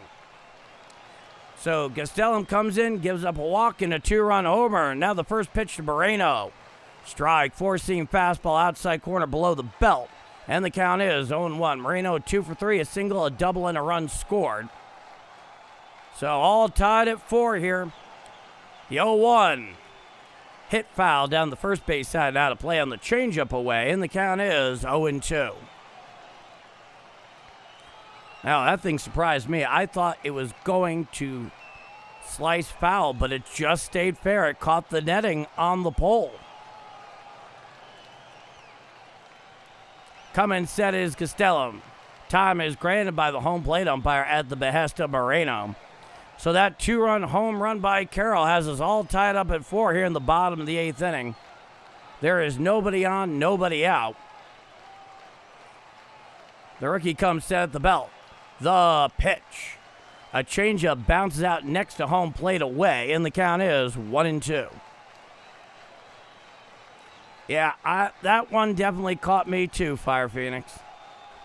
Speaker 1: So Castellum comes in, gives up a walk and a two-run homer. Now the first pitch to Moreno. Strike, four-seam fastball outside corner below the belt. And the count is 0-1. Moreno 2 for 3, a single, a double, and a run scored. So all tied at 4 here. The 0-1. Hit foul down the first base side, out of play on the changeup away, and the count is 0-2. Now, that thing surprised me. I thought it was going to slice foul, but it just stayed fair. It caught the netting on the pole. Cummins set is Castellum. Time is granted by the home plate umpire at the behest of Moreno. So that two-run home run by Carroll has us all tied up at 4 here in the bottom of the 8th inning. There is nobody on, nobody out. The rookie comes set at the belt. The pitch. A changeup bounces out next to home plate away, and the count is 1-2. Yeah, that one definitely caught me too, Fire Phoenix.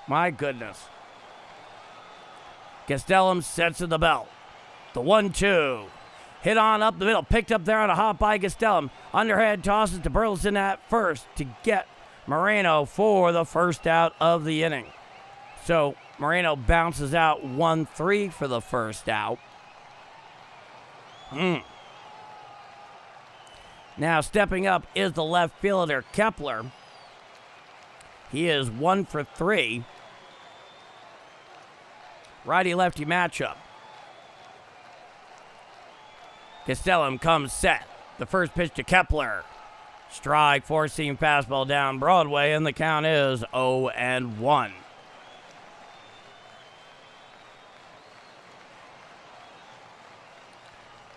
Speaker 1: My goodness. Castellum sets at the belt. The 1-2. Hit on up the middle. Picked up there on a hop by Castellum. Underhand tosses to Burleson at first to get Moreno for the first out of the inning. So Moreno bounces out 1-3 for the first out. Now stepping up is the left fielder Kepler. He is 1 for 3. Righty-lefty matchup. Castellum comes set. The first pitch to Kepler. Strike, four-seam fastball down Broadway, and the count is 0-1.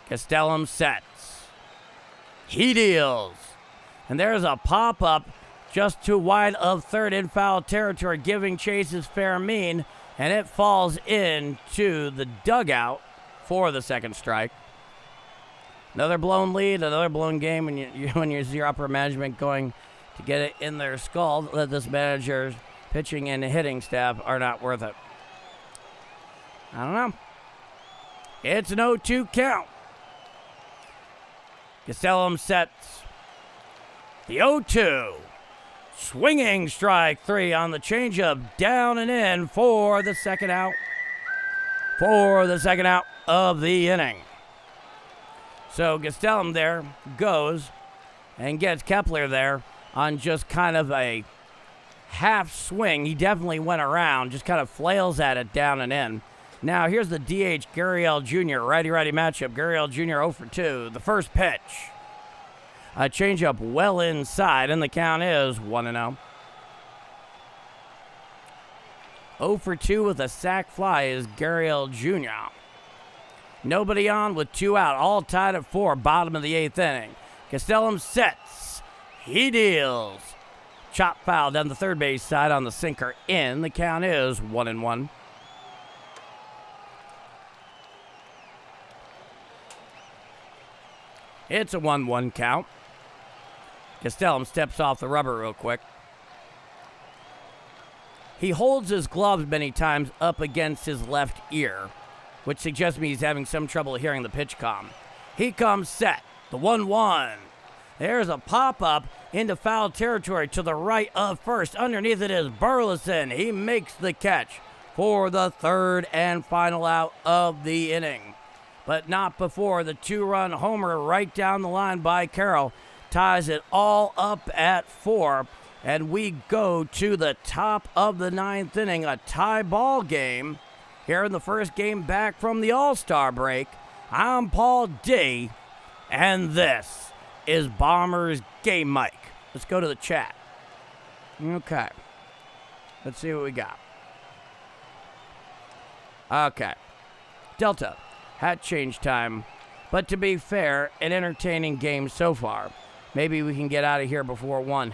Speaker 1: Castellum sets. He deals. And there's a pop-up just too wide of third in foul territory, giving Chase's fair mean, and it falls into the dugout for the second strike. Another blown lead, another blown game when you see your upper management going to get it in their skull that this manager's pitching and hitting staff are not worth it. I don't know. It's an 0-2 count. Castellum sets the 0-2. Swinging strike 3 on the changeup, down and in for the second out. For the second out of the inning. So Castellum there goes and gets Kepler there on just kind of a half swing. He definitely went around, just kind of flails at it down and in. Now here's the DH, Gurriel Jr., righty-righty matchup. Gurriel Jr. 0 for 2. The first pitch. A changeup well inside, and the count is 1-0. 0 for 2 with a sac fly is Gurriel Jr. Nobody on with 2 out, all tied at 4, bottom of the 8th inning. Castellum sets. He deals. Chop foul down the third base side on the sinker in. The count is 1-1. It's a 1-1 count. Castellum steps off the rubber real quick. He holds his gloves many times up against his left ear, which suggests to me he's having some trouble hearing the pitch comm. He comes set. The 1-1. There's a pop-up into foul territory to the right of first. Underneath it is Burleson. He makes the catch for the third and final out of the inning. But not before the 2-run homer right down the line by Carroll ties it all up at 4. And we go to the top of the 9th inning, a tie ball game here in the first game back from the All-Star break. I'm Paul D, and this is Bombers Game Mike. Let's go to the chat. Okay. Let's see what we got. Okay. Delta, hat change time. But to be fair, an entertaining game so far. Maybe we can get out of here before 1.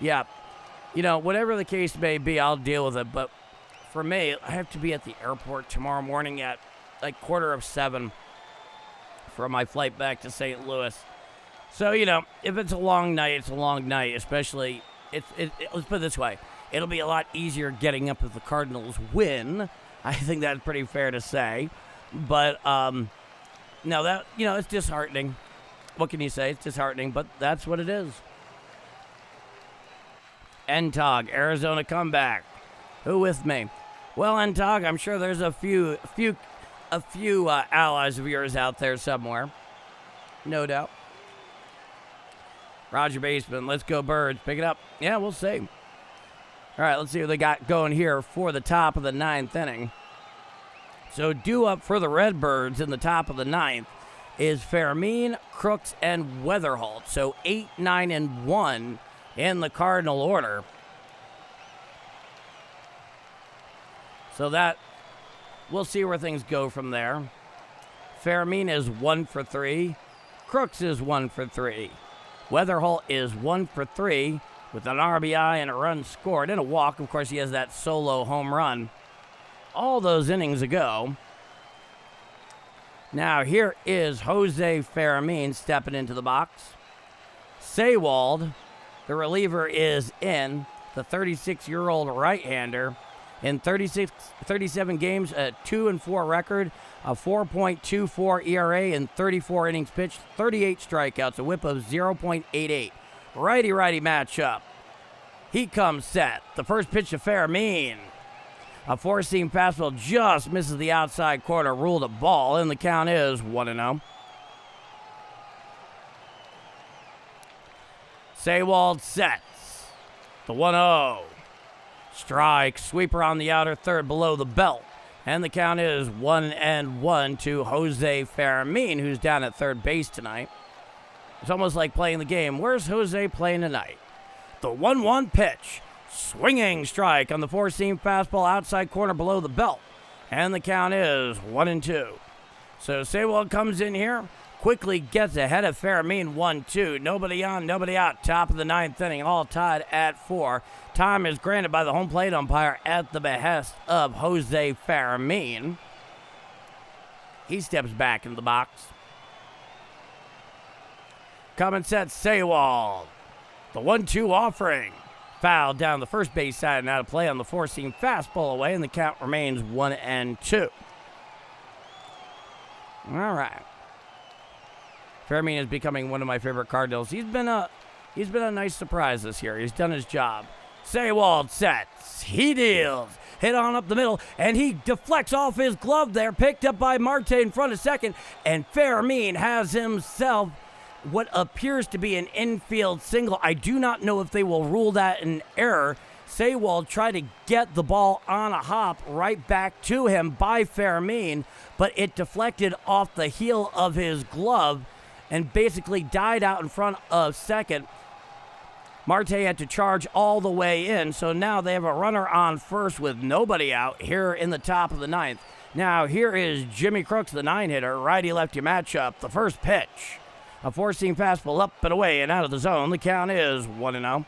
Speaker 1: Yeah. You know, whatever the case may be, I'll deal with it. But for me, I have to be at the airport tomorrow morning at like 6:45 for my flight back to St. Louis. So, you know, if it's a long night, it's a long night. Especially, let's put it this way. It'll be a lot easier getting up if the Cardinals win. I think that's pretty fair to say. But, no, that, you know, it's disheartening. What can you say? It's disheartening, but that's what it is. Entog, Arizona comeback. Who with me? Well, Entog, I'm sure there's a few allies of yours out there somewhere. No doubt. Roger Baseman, let's go Birds. Pick it up. Yeah, we'll see. All right, let's see what they got going here for the top of the 9th inning. So due up for the Redbirds in the top of the 9th is Fermin, Crooks, and Weatherholt. So 8, 9, and 1 in the Cardinal order. So that, we'll see where things go from there. Fermin is 1 for 3. Crooks is 1 for 3. Weatherholt is 1 for 3 with an RBI and a run scored and a walk. Of course, he has that solo home run all those innings ago. Now, here is Jose Fermin stepping into the box. Sewald, the reliever, is in. The 36-year-old right-hander. In 37 games, a 2-4 record, a 4.24 ERA in 34 innings pitched, 38 strikeouts, a whip of 0.88. Righty-righty matchup. He comes set. The first pitch to Fermin. A four-seam fastball just misses the outside corner, ruled a ball, and the count is 1-0. Sewald sets. The 1-0. Strike, sweeper on the outer third below the belt. And the count is 1-1 to Jose Fermin, who's down at third base tonight. It's almost like playing the game. Where's Jose playing tonight? The 1-1 pitch. Swinging strike on the four-seam fastball outside corner below the belt. And the count is 1-2. So Sewald comes in here, quickly gets ahead of Fermin 1-2. Nobody on, nobody out. Top of the 9th inning, all tied at 4. Time is granted by the home plate umpire at the behest of Jose Fermin. He steps back in the box. Coming set, Sewald. The 1-2 offering. Foul down the first base side and out of play on the four-seam fastball away, and the count remains 1-2. All right. Fermin is becoming one of my favorite Cardinals. He's been a nice surprise this year. He's done his job. Sewald sets. He deals. Hit on up the middle, and he deflects off his glove there, picked up by Marte in front of second, and Fermin has himself what appears to be an infield single. I do not know if they will rule that an error. Sewald tried to get the ball on a hop right back to him by Fermin, but it deflected off the heel of his glove and basically died out in front of second. Marte had to charge all the way in, so now they have a runner on first with nobody out here in the top of the 9th. Now here is Jimmy Crooks, the 9-hitter, righty-lefty matchup. The first pitch. A four-seam fastball up and away and out of the zone. The count is 1-0.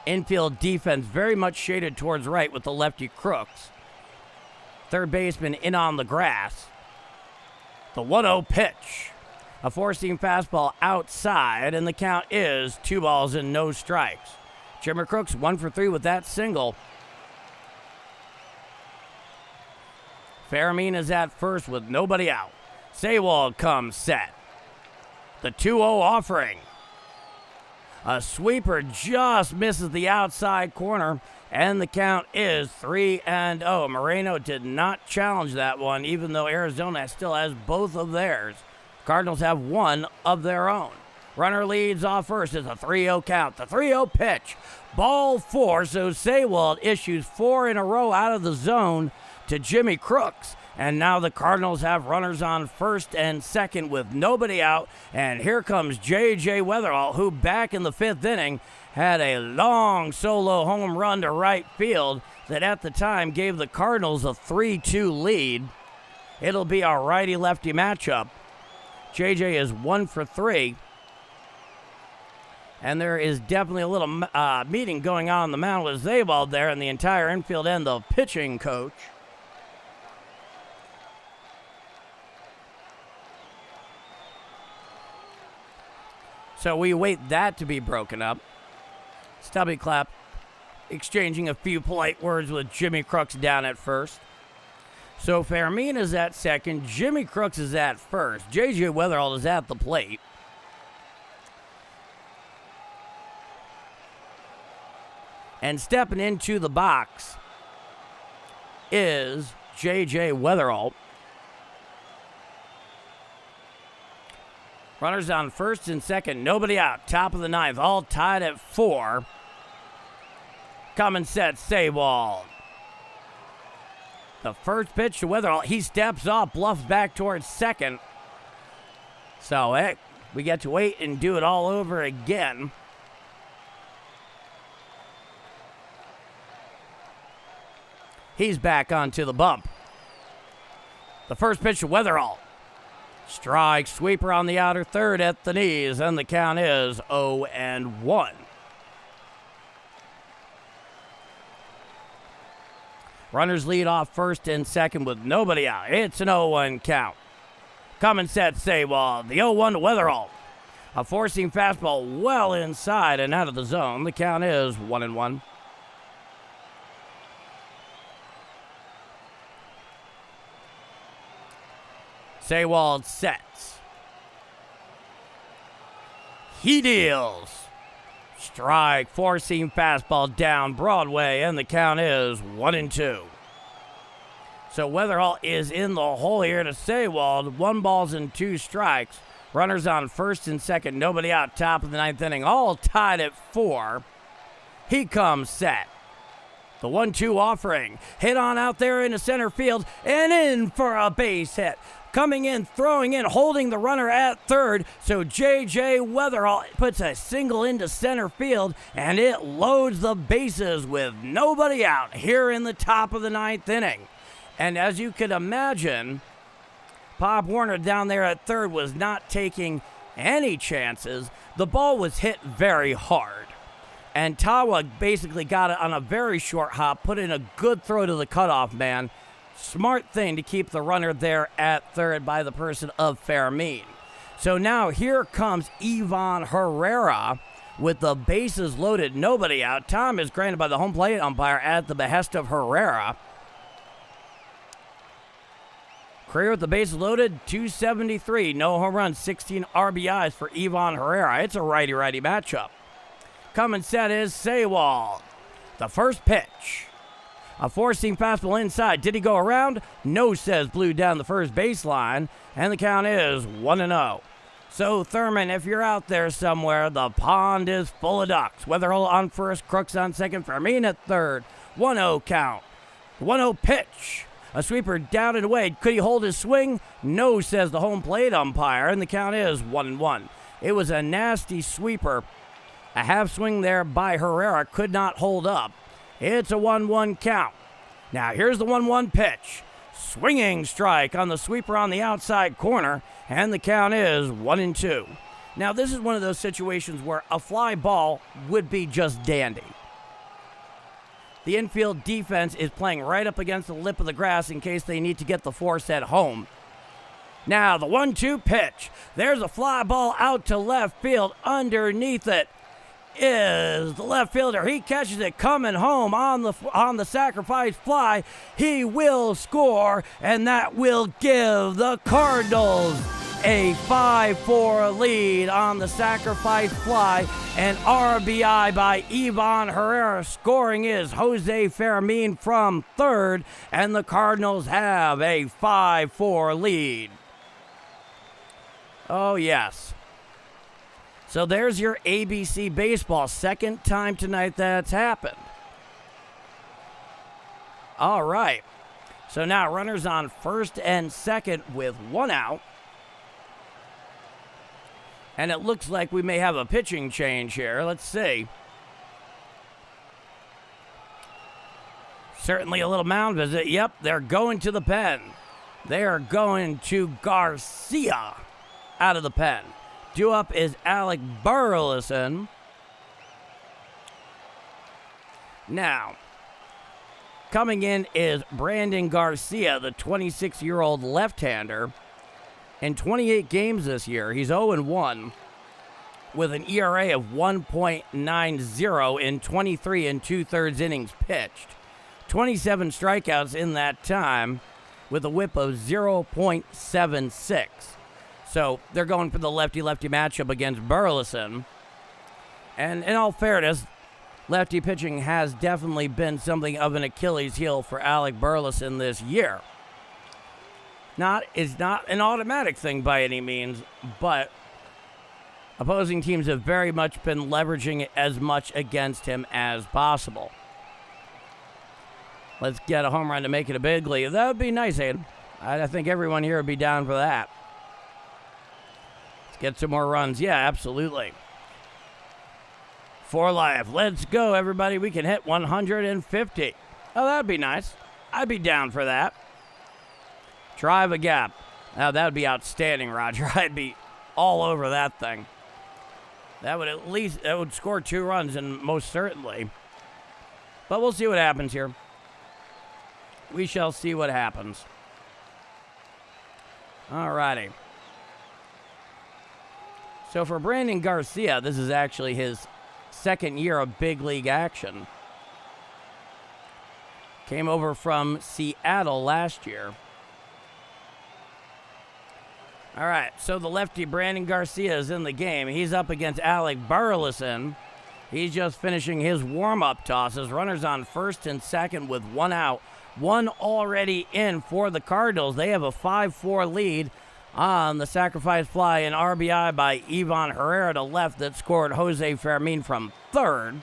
Speaker 1: Infield defense very much shaded towards right with the lefty Crooks. Third baseman in on the grass. The 1-0 pitch. A four-seam fastball outside, and the count is 2 balls and no strikes. Jimmy Crooks 1 for 3 with that single. Fairmean is at first with nobody out. Sewald comes set. The 2-0 offering. A sweeper just misses the outside corner, and the count is 3-0. Moreno did not challenge that one, even though Arizona still has both of theirs. Cardinals have one of their own. Runner leads off first. It's a 3-0 count. The 3-0 pitch. Ball 4, so Sewald issues 4 in a row out of the zone to Jimmy Crooks. And now the Cardinals have runners on first and second with nobody out. And here comes J.J. Weatherall, who back in the 5th inning had a long solo home run to right field that at the time gave the Cardinals a 3-2 lead. It'll be a righty-lefty matchup. J.J. is 1 for 3. And there is definitely a little meeting going on the mound with Sewald there and the entire infield and the pitching coach. So we wait that to be broken up. Stubby Clapp exchanging a few polite words with Jimmy Crooks down at first. So Fairmean is at second. Jimmy Crooks is at first. J.J. Weatherall is at the plate. And stepping into the box is J.J. Weatherall. Runners on first and second. Nobody out. Top of the 9th. All tied at 4. Coming set, Sewald. The first pitch to Weatherall. He steps off, bluffs back towards second. So we get to wait and do it all over again. He's back onto the bump. The first pitch to Weatherall. Strike, sweeper on the outer third at the knees, and the count is 0-1. Runners lead off first and second with nobody out. It's an 0-1 count. Coming set, Sewald. The 0-1 to Weatherall. A four-seam fastball well inside and out of the zone. The count is 1-1. Sewald sets. He deals. Strike, four-seam fastball down Broadway, and the count is 1-2. So Weatherall is in the hole here to Sewald. 1 balls and 2 strikes. Runners on first and second. Nobody out. Top of the 9th inning. All tied at 4. He comes set. The 1-2 offering. Hit on out there into center field and in for a base hit. Coming in, throwing in, holding the runner at third. So J.J. Weatherall puts a single into center field, and it loads the bases with nobody out here in the top of the 9th inning. And as you could imagine, Pop Warner down there at third was not taking any chances. The ball was hit very hard. And Tawa basically got it on a very short hop, put in a good throw to the cutoff man. Smart thing to keep the runner there at third by the person of Fairmean. So now here comes Ivan Herrera with the bases loaded, nobody out. Time is granted by the home plate umpire at the behest of Herrera. Career with the bases loaded, 273. No home runs, 16 RBIs for Ivan Herrera. It's a righty-righty matchup. Coming set is Sewald. The first pitch. A four-seam fastball inside. Did he go around? No, says Blue down the first baseline. And the count is 1-0. So, Thurman, if you're out there somewhere, the pond is full of ducks. Weatherall on first, Crooks on second, Fairmean at third. 1-0 count. 1-0 pitch. A sweeper down and away. Could he hold his swing? No, says the home plate umpire. And the count is 1-1. It was a nasty sweeper. A half swing there by Herrera could not hold up. It's a 1-1 count. Now here's the 1-1 pitch. Swinging strike on the sweeper on the outside corner, and the count is 1-2. Now this is one of those situations where a fly ball would be just dandy. The infield defense is playing right up against the lip of the grass in case they need to get the force at home. Now the 1-2 pitch. There's a fly ball out to left field. Underneath it is the left fielder. He catches it coming home on the sacrifice fly. He will score, and that will give the Cardinals a 5-4 lead on the sacrifice fly. An RBI by Ivan Herrera. Scoring is Jose Fermin from third, and the Cardinals have a 5-4 lead. Oh, yes. So there's your ABC baseball. Second time tonight that's happened. All right. So now runners on first and second with one out. And it looks like we may have a pitching change here. Let's see. Certainly a little mound visit. Yep, they're going to the pen. They are going to Garcia out of the pen. Due up is Alec Burleson. Now, coming in is Brandon Garcia, the 26-year-old left-hander. In 28 games this year, he's 0-1 with an ERA of 1.90 in 23 and 2/3 innings pitched. 27 strikeouts in that time with a whip of 0.76. So they're going for the lefty-lefty matchup against Burleson. And in all fairness, lefty pitching has definitely been something of an Achilles heel for Alec Burleson this year. It's not an automatic thing by any means, but opposing teams have very much been leveraging it as much against him as possible. Let's get a home run to make it a big lead. That would be nice, Aiden. I think everyone here would be down for that. Let's get some more runs. Yeah, absolutely. For life. Let's go, everybody. We can hit 150. Oh, that'd be nice. I'd be down for that. Drive a gap. Now, that would be outstanding, Roger. I'd be all over that thing. That would score 2 runs, and most certainly. But we'll see what happens here. We shall see what happens. All righty. So for Brandon Garcia, this is actually his second year of big league action. Came over from Seattle last year. All right, so the lefty Brandon Garcia is in the game. He's up against Alec Burleson. He's just finishing his warm-up tosses. Runners on first and second with one out. One already in for the Cardinals. They have a 5-4 lead on the sacrifice fly, an RBI by Ivan Herrera to left that scored Jose Fermin from third.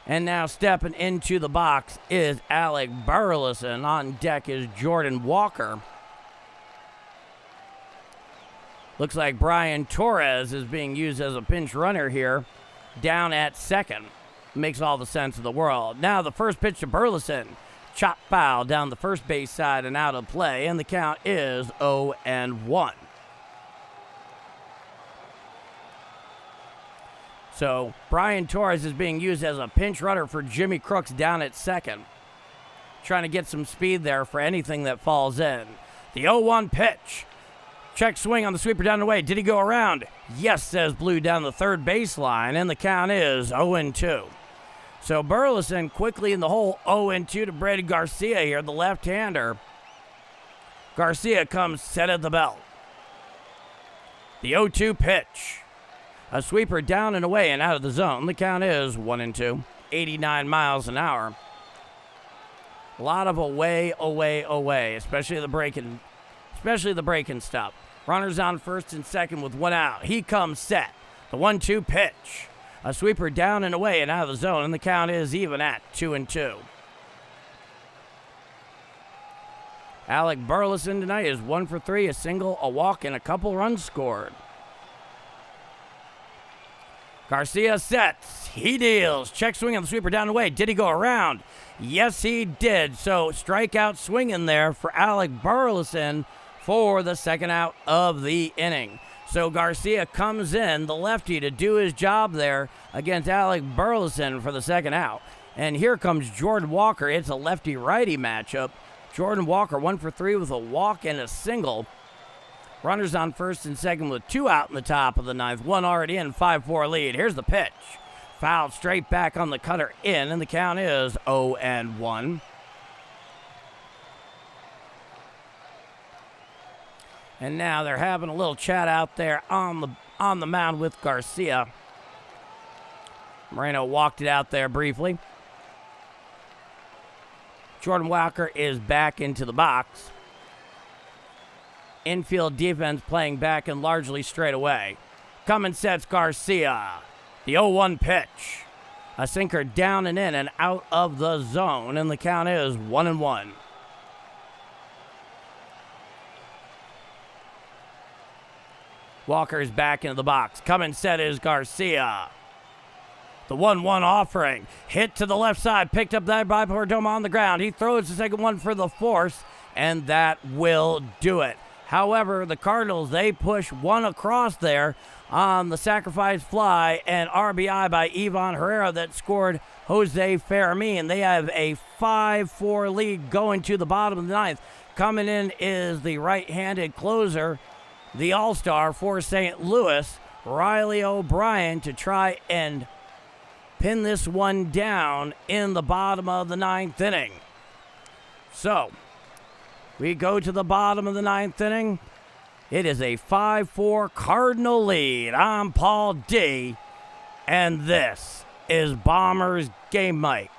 Speaker 1: And now stepping into the box is Alec Burleson. On deck is Jordan Walker. Looks like Brian Torres is being used as a pinch runner here down at second. Makes all the sense in the world. Now the first pitch to Burleson. Chop foul down the first base side and out of play. And the count is 0-1. So Brian Torres is being used as a pinch runner for Jimmy Crooks down at second. Trying to get some speed there for anything that falls in. The 0-1 pitch. Check swing on the sweeper down the way. Did he go around? Yes, says Blue down the third baseline, and the count is 0-2. So Burleson quickly in the hole, 0-2 to Brandon Garcia here, the left-hander. Garcia comes set at the belt. The 0-2 pitch. A sweeper down and away and out of the zone. The count is 1-2, 89 miles an hour. A lot of away, especially the breaking stuff. Runners on first and second with one out. He comes set. The 1-2 pitch. A sweeper down and away and out of the zone, and the count is even at 2-2. Alec Burleson tonight is 1 for 3, a single, a walk, and a couple runs scored. Garcia sets. He deals. Check swing on the sweeper down the way. Did he go around? Yes, he did. So strikeout swinging there for Alec Burleson for the second out of the inning. So Garcia comes in, the lefty, to do his job there against Alec Burleson for the second out. And here comes Jordan Walker. It's a lefty-righty matchup. Jordan Walker 1 for 3 with a walk and a single. Runners on first and second with 2 out in the top of the ninth. 1 already in, 5-4 lead. Here's the pitch. Fouled straight back on the cutter in, and the count is 0-1. And now they're having a little chat out there on the mound with Garcia. Moreno walked it out there briefly. Jordan Walker is back into the box. Infield defense playing back and largely straight away. Coming sets Garcia. The 0-1 pitch. A sinker down and in and out of the zone, and the count is 1-1. Walker's back into the box. Coming set is Garcia. The 1-1 offering. Hit to the left side. Picked up that by Perdomo on the ground. He throws the second one for the force, and that will do it. However, the Cardinals, they push one across there on the sacrifice fly and RBI by Ivan Herrera that scored Jose Fermin. They have a 5-4 lead going to the bottom of the ninth. Coming in is the right-handed closer, the All-Star for St. Louis, Riley O'Brien, to try and pin this one down in the bottom of the ninth inning. So, we go to the bottom of the ninth inning. It is a 5-4 Cardinal lead. I'm Paul D, and this is Bombers Game Mike.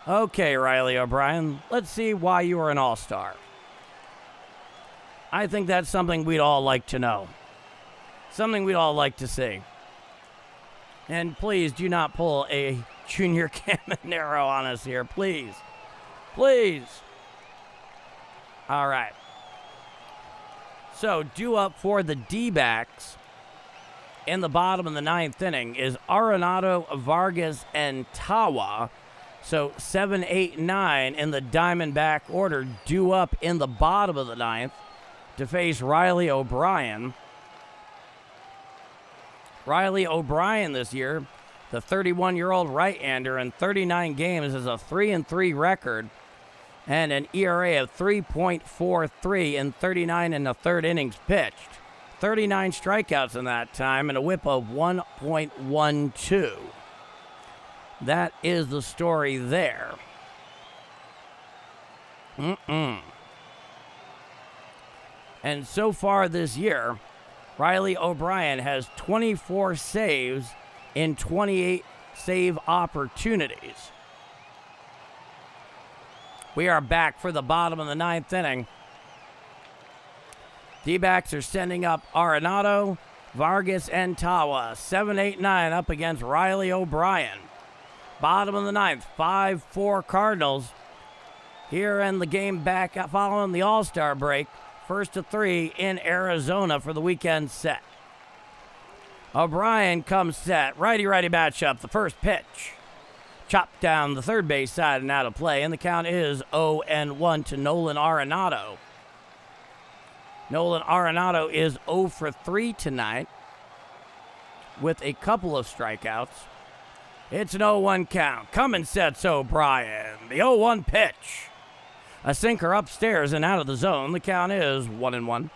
Speaker 1: Okay, Riley O'Brien, let's see why you are an all-star. I think that's something we'd all like to know. Something we'd all like to see. And please do not pull a Junior Caminero on us here, please. Please. All right. So, due up for the D-backs in the bottom of the ninth inning is Arenado, Vargas, and Tawa. So, 7, 8, 9 in the Diamondback order due up in the bottom of the ninth to face Riley O'Brien. Riley O'Brien this year, the 31-year-old right-hander in 39 games, has a 3-3 record and an ERA of 3.43 in 39 and a third innings pitched. 39 strikeouts in that time and a whip of 1.12. That is the story there. And so far this year, Riley O'Brien has 24 saves in 28 save opportunities. We are back for the bottom of the ninth inning. D-backs are sending up Arenado, Vargas, and Tawa. 7, 8, 9 up against Riley O'Brien. Bottom of the ninth, 5-4 Cardinals. Here in the game back following the All-Star break. 1-3 in Arizona for the weekend set. O'Brien comes set. Righty-righty matchup. The first pitch. Chopped down the third base side and out of play. And the count is 0-1 to Nolan Arenado. Nolan Arenado is 0 for 3 tonight with a couple of strikeouts. It's an 0-1 count. Coming sets O'Brien. The 0-1 pitch. A sinker upstairs and out of the zone. The count is 1-1.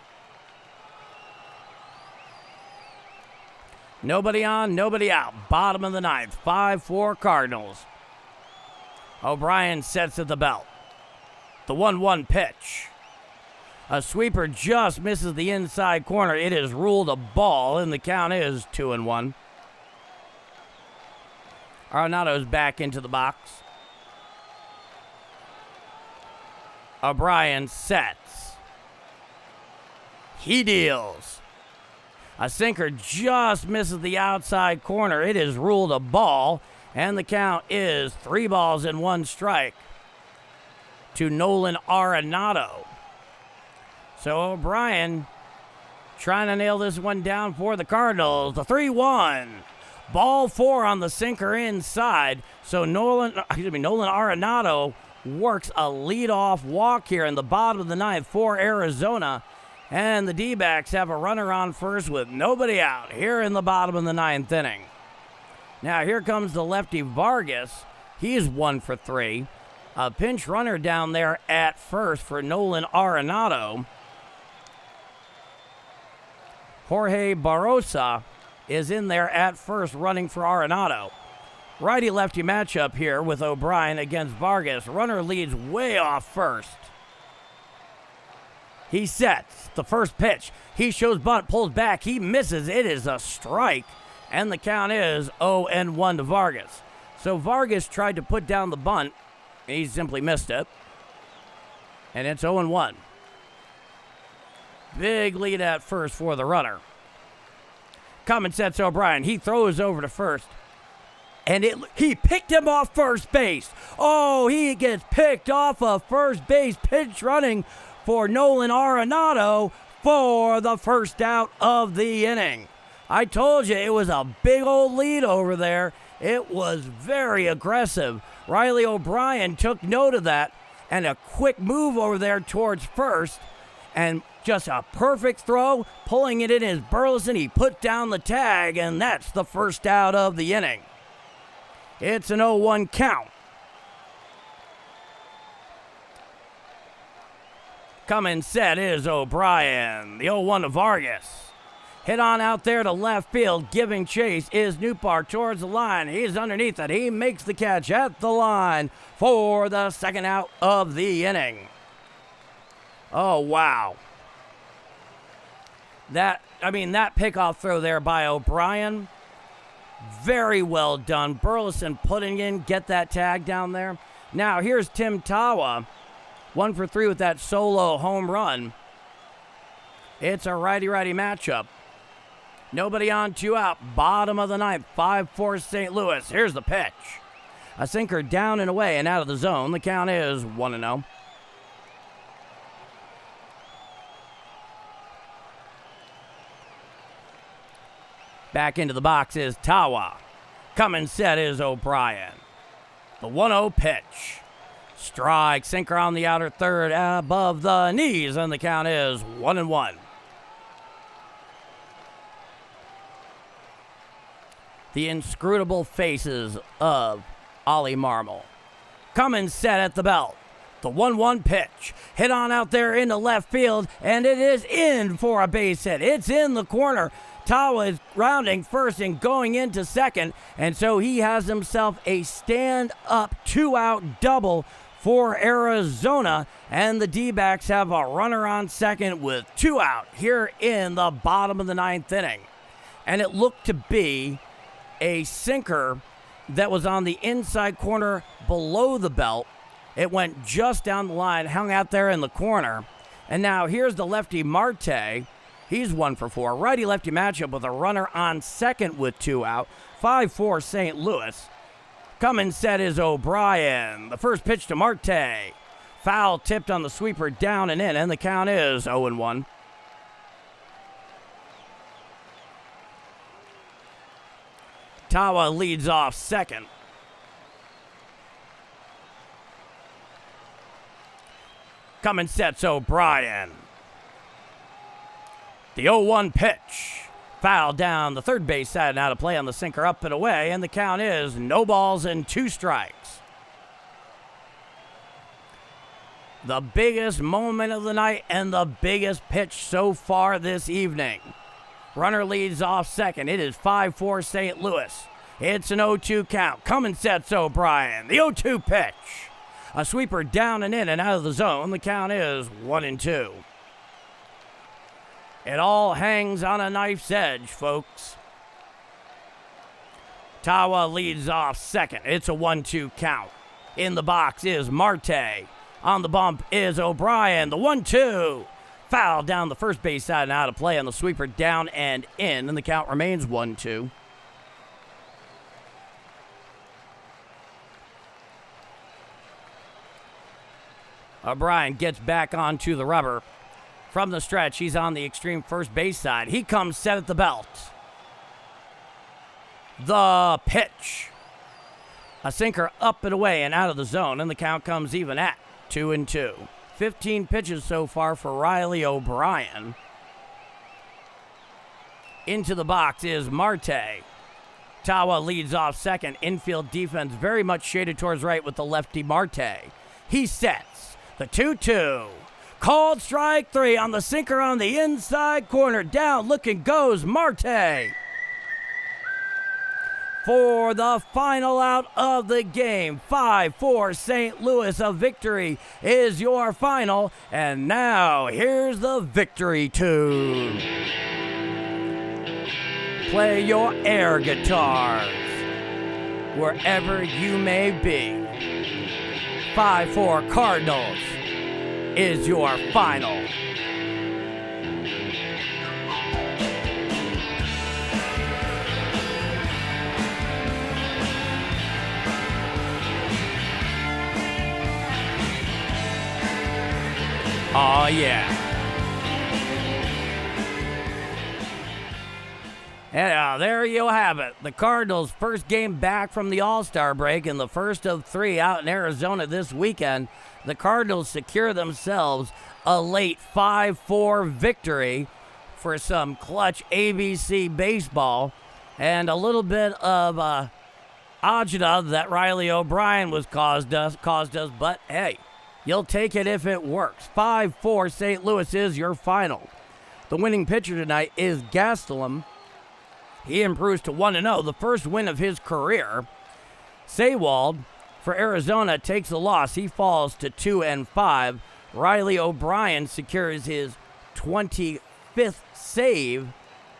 Speaker 1: Nobody on, nobody out. Bottom of the ninth. 5-4 Cardinals. O'Brien sets at the belt. The 1-1 pitch. A sweeper just misses the inside corner. It is ruled a ball, and the count is 2-1. Arenado's back into the box. O'Brien sets. He deals. A sinker just misses the outside corner. It is ruled a ball, and the count is 3 balls and 1 strike to Nolan Arenado. So O'Brien trying to nail this one down for the Cardinals. The 3-1. Ball 4 on the sinker inside. So Nolan Arenado works a leadoff walk here in the bottom of the ninth for Arizona. And the D-backs have a runner on first with nobody out here in the bottom of the ninth inning. Now here comes the lefty Vargas. He's 1 for 3. A pinch runner down there at first for Nolan Arenado. Jorge Barrosa is in there at first running for Arenado. Righty-lefty matchup here with O'Brien against Vargas. Runner leads way off first. He sets the first pitch. He shows bunt, pulls back. He misses. It is a strike. And the count is 0-1 to Vargas. So Vargas tried to put down the bunt. He simply missed it. And it's 0-1. Big lead at first for the runner. Coming sets O'Brien. He throws over to first. And he picked him off first base. Oh, he gets picked off of first base. Pinch running for Nolan Arenado for the first out of the inning. I told you it was a big old lead over there. It was very aggressive. Riley O'Brien took note of that and a quick move over there towards first. And just a perfect throw, pulling it in as Burleson. He put down the tag, and that's the first out of the inning. It's an 0-1 count. Coming set is O'Brien. The 0-1 to Vargas. Hit on out there to left field. Giving chase is Newpark towards the line. He's underneath it. He makes the catch at the line for the second out of the inning. Oh, wow. That pickoff throw there by O'Brien, very well done. Burleson putting in, get that tag down there. Now, here's Tim Tawa, 1 for 3 with that solo home run. It's a righty-righty matchup. Nobody on, 2 out. Bottom of the ninth, 5-4 St. Louis. Here's the pitch. A sinker down and away and out of the zone. The count is 1-0. Back into the box is Tawa. Coming set is O'Brien. The 1-0 pitch. Strike, sinker on the outer third above the knees, and the count is 1-1. The inscrutable faces of Ollie Marmol. Coming set at the belt. The 1-1 pitch. Hit on out there into left field, and it is in for a base hit. It's in the corner. Tawa is rounding first and going into second, and so he has himself a stand-up 2-out double for Arizona, and the D-backs have a runner on second with 2 out here in the bottom of the ninth inning. And it looked to be a sinker that was on the inside corner below the belt. It went just down the line, hung out there in the corner. And now here's the lefty Marte. He's 1 for 4. Righty-lefty matchup with a runner on second with 2 out. 5-4 St. Louis. Coming set is O'Brien. The first pitch to Marte. Foul tipped on the sweeper down and in, and the count is 0-1. Tawa leads off second. Coming sets O'Brien. The 0-1 pitch. Foul down the third base side, now to play on the sinker up and away, and the count is no balls and 2 strikes. The biggest moment of the night and the biggest pitch so far this evening. Runner leads off second. It is 5-4 St. Louis. It's an 0-2 count. Coming sets O'Brien. The 0-2 pitch. A sweeper down and in and out of the zone. The count is 1-2. It all hangs on a knife's edge, folks. Tawa leads off second. It's a 1-2 count. In the box is Marte. On the bump is O'Brien. The 1-2. Foul down the first base side and out of play on the sweeper down and in, and the count remains 1-2. O'Brien gets back onto the rubber. From the stretch, he's on the extreme first base side. He comes set at the belt. The pitch. A sinker up and away and out of the zone, and the count comes even at 2-2. 15 pitches so far for Riley O'Brien. Into the box is Marte. Tawa leads off second. Infield defense very much shaded towards right with the lefty Marte. He sets the 2-2. Called strike 3 on the sinker on the inside corner. Down looking goes Marte. For the final out of the game, 5-4 St. Louis. A victory is your final. And now here's the victory tune. Play your air guitars wherever you may be. 5-4 Cardinals is your final. Oh, yeah. And there you have it. The Cardinals' first game back from the All-Star break and the first of 3 out in Arizona this weekend. The Cardinals secure themselves a late 5-4 victory for some clutch ABC baseball and a little bit of agita that Riley O'Brien was caused us. But hey, you'll take it if it works. 5-4 St. Louis is your final. The winning pitcher tonight is Gastelum. He improves to 1-0, the first win of his career. Sewald for Arizona takes the loss. He falls to 2-5. Riley O'Brien secures his 25th save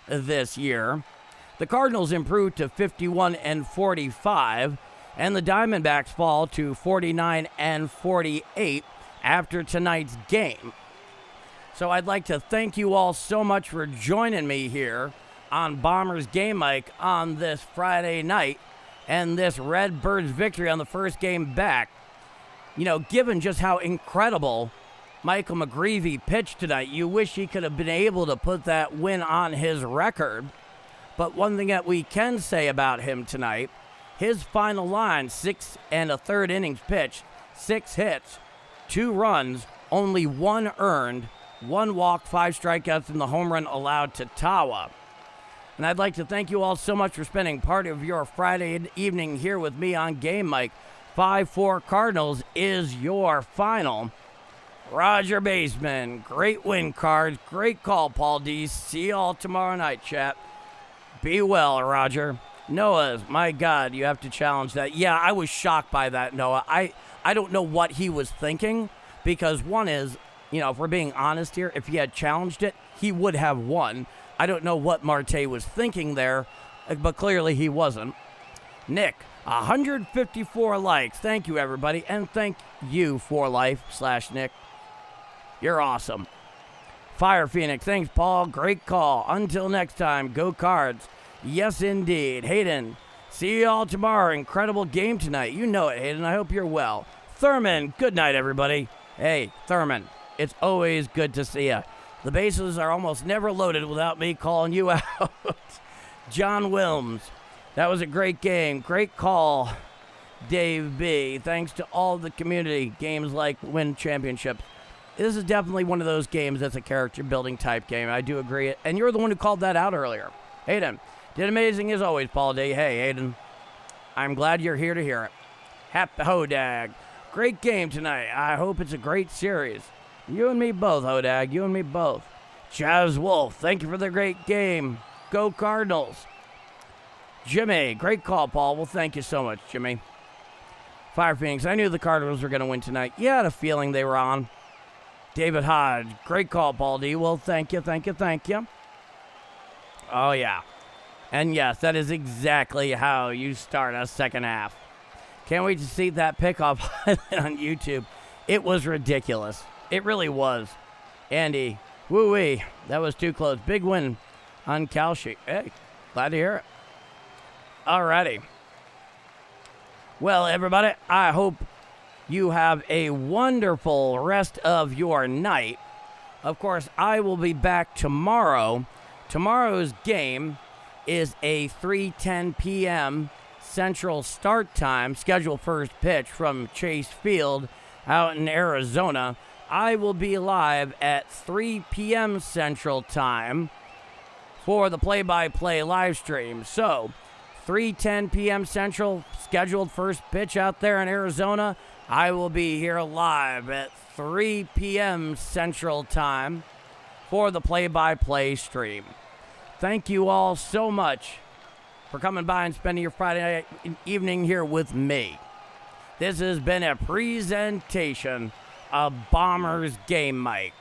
Speaker 1: this year. The Cardinals improve to 51-45, and the Diamondbacks fall to 49-48 after tonight's game. So I'd like to thank you all so much for joining me here on Bombers Game Mike on this Friday night and this Redbirds victory on the first game back. You know, given just how incredible Michael McGreevy pitched tonight, you wish he could have been able to put that win on his record. But one thing that we can say about him tonight, his final line, 6 1/3 innings pitched, 6 hits, 2 runs, only 1 earned, 1 walk, 5 strikeouts, and the home run allowed to Tawa. And I'd like to thank you all so much for spending part of your Friday evening here with me on Game Mike. 5-4 Cardinals is your final. Roger Baseman, great win cards, great call, Paul D. See you all tomorrow night, chat. Be well, Roger. Noah's, my God, you have to challenge that. Yeah, I was shocked by that, Noah. I don't know what he was thinking, because one is, you know, if we're being honest here, if he had challenged it, he would have won. I don't know what Marte was thinking there, but clearly he wasn't. Nick, 154 likes. Thank you, everybody, and thank you for life / Nick. You're awesome. Fire Phoenix, thanks, Paul. Great call. Until next time, go Cards. Yes, indeed. Hayden, see you all tomorrow. Incredible game tonight. You know it, Hayden. I hope you're well. Thurman, good night, everybody. Hey, Thurman, it's always good to see you. The bases are almost never loaded without me calling you out. John Wilms, that was a great game. Great call, Dave B. Thanks to all the community. Games like win championships. This is definitely one of those games that's a character-building type game. I do agree. And you're the one who called that out earlier. Hayden, did amazing as always, Paul D. Hey, Hayden, I'm glad you're here to hear it. Happy Hodag. Great game tonight. I hope it's a great series. You and me both, Hodag. You and me both. Chaz Wolf, thank you for the great game. Go Cardinals. Jimmy, great call, Paul. Well, thank you so much, Jimmy. Fire Phoenix, I knew the Cardinals were going to win tonight. You had a feeling they were on. David Hodge, great call, Paul D. Well, thank you. Oh, yeah. And yes, that is exactly how you start a second half. Can't wait to see that pickoff on YouTube. It was ridiculous. It really was. Andy, woo-wee. That was too close. Big win on Kalshi. Hey, glad to hear it. Alrighty. Well, everybody, I hope you have a wonderful rest of your night. Of course, I will be back tomorrow. Tomorrow's game is a 3:10 p.m. Central start time, scheduled first pitch from Chase Field out in Arizona. I will be live at 3 p.m. Central time for the play-by-play live stream. So, 3:10 p.m. Central, scheduled first pitch out there in Arizona. I will be here live at 3 p.m. Central Time for the play-by-play stream. Thank you all so much for coming by and spending your Friday evening here with me. This has been a presentation of Bombers Game Mic.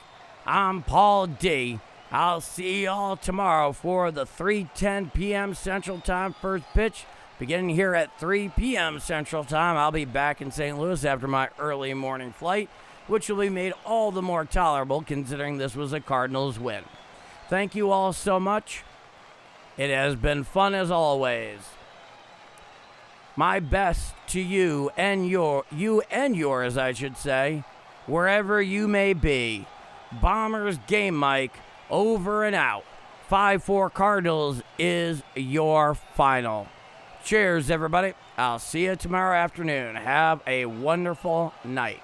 Speaker 1: I'm Paul D. I'll see y'all tomorrow for the 3:10 p.m. Central Time first pitch. Beginning here at 3 p.m. Central Time, I'll be back in St. Louis after my early morning flight, which will be made all the more tolerable considering this was a Cardinals win. Thank you all so much. It has been fun as always. My best to you and yours, I should say, wherever you may be. Bombers Game Mic, over and out. 5-4 Cardinals is your final. Cheers, everybody. I'll see you tomorrow afternoon. Have a wonderful night.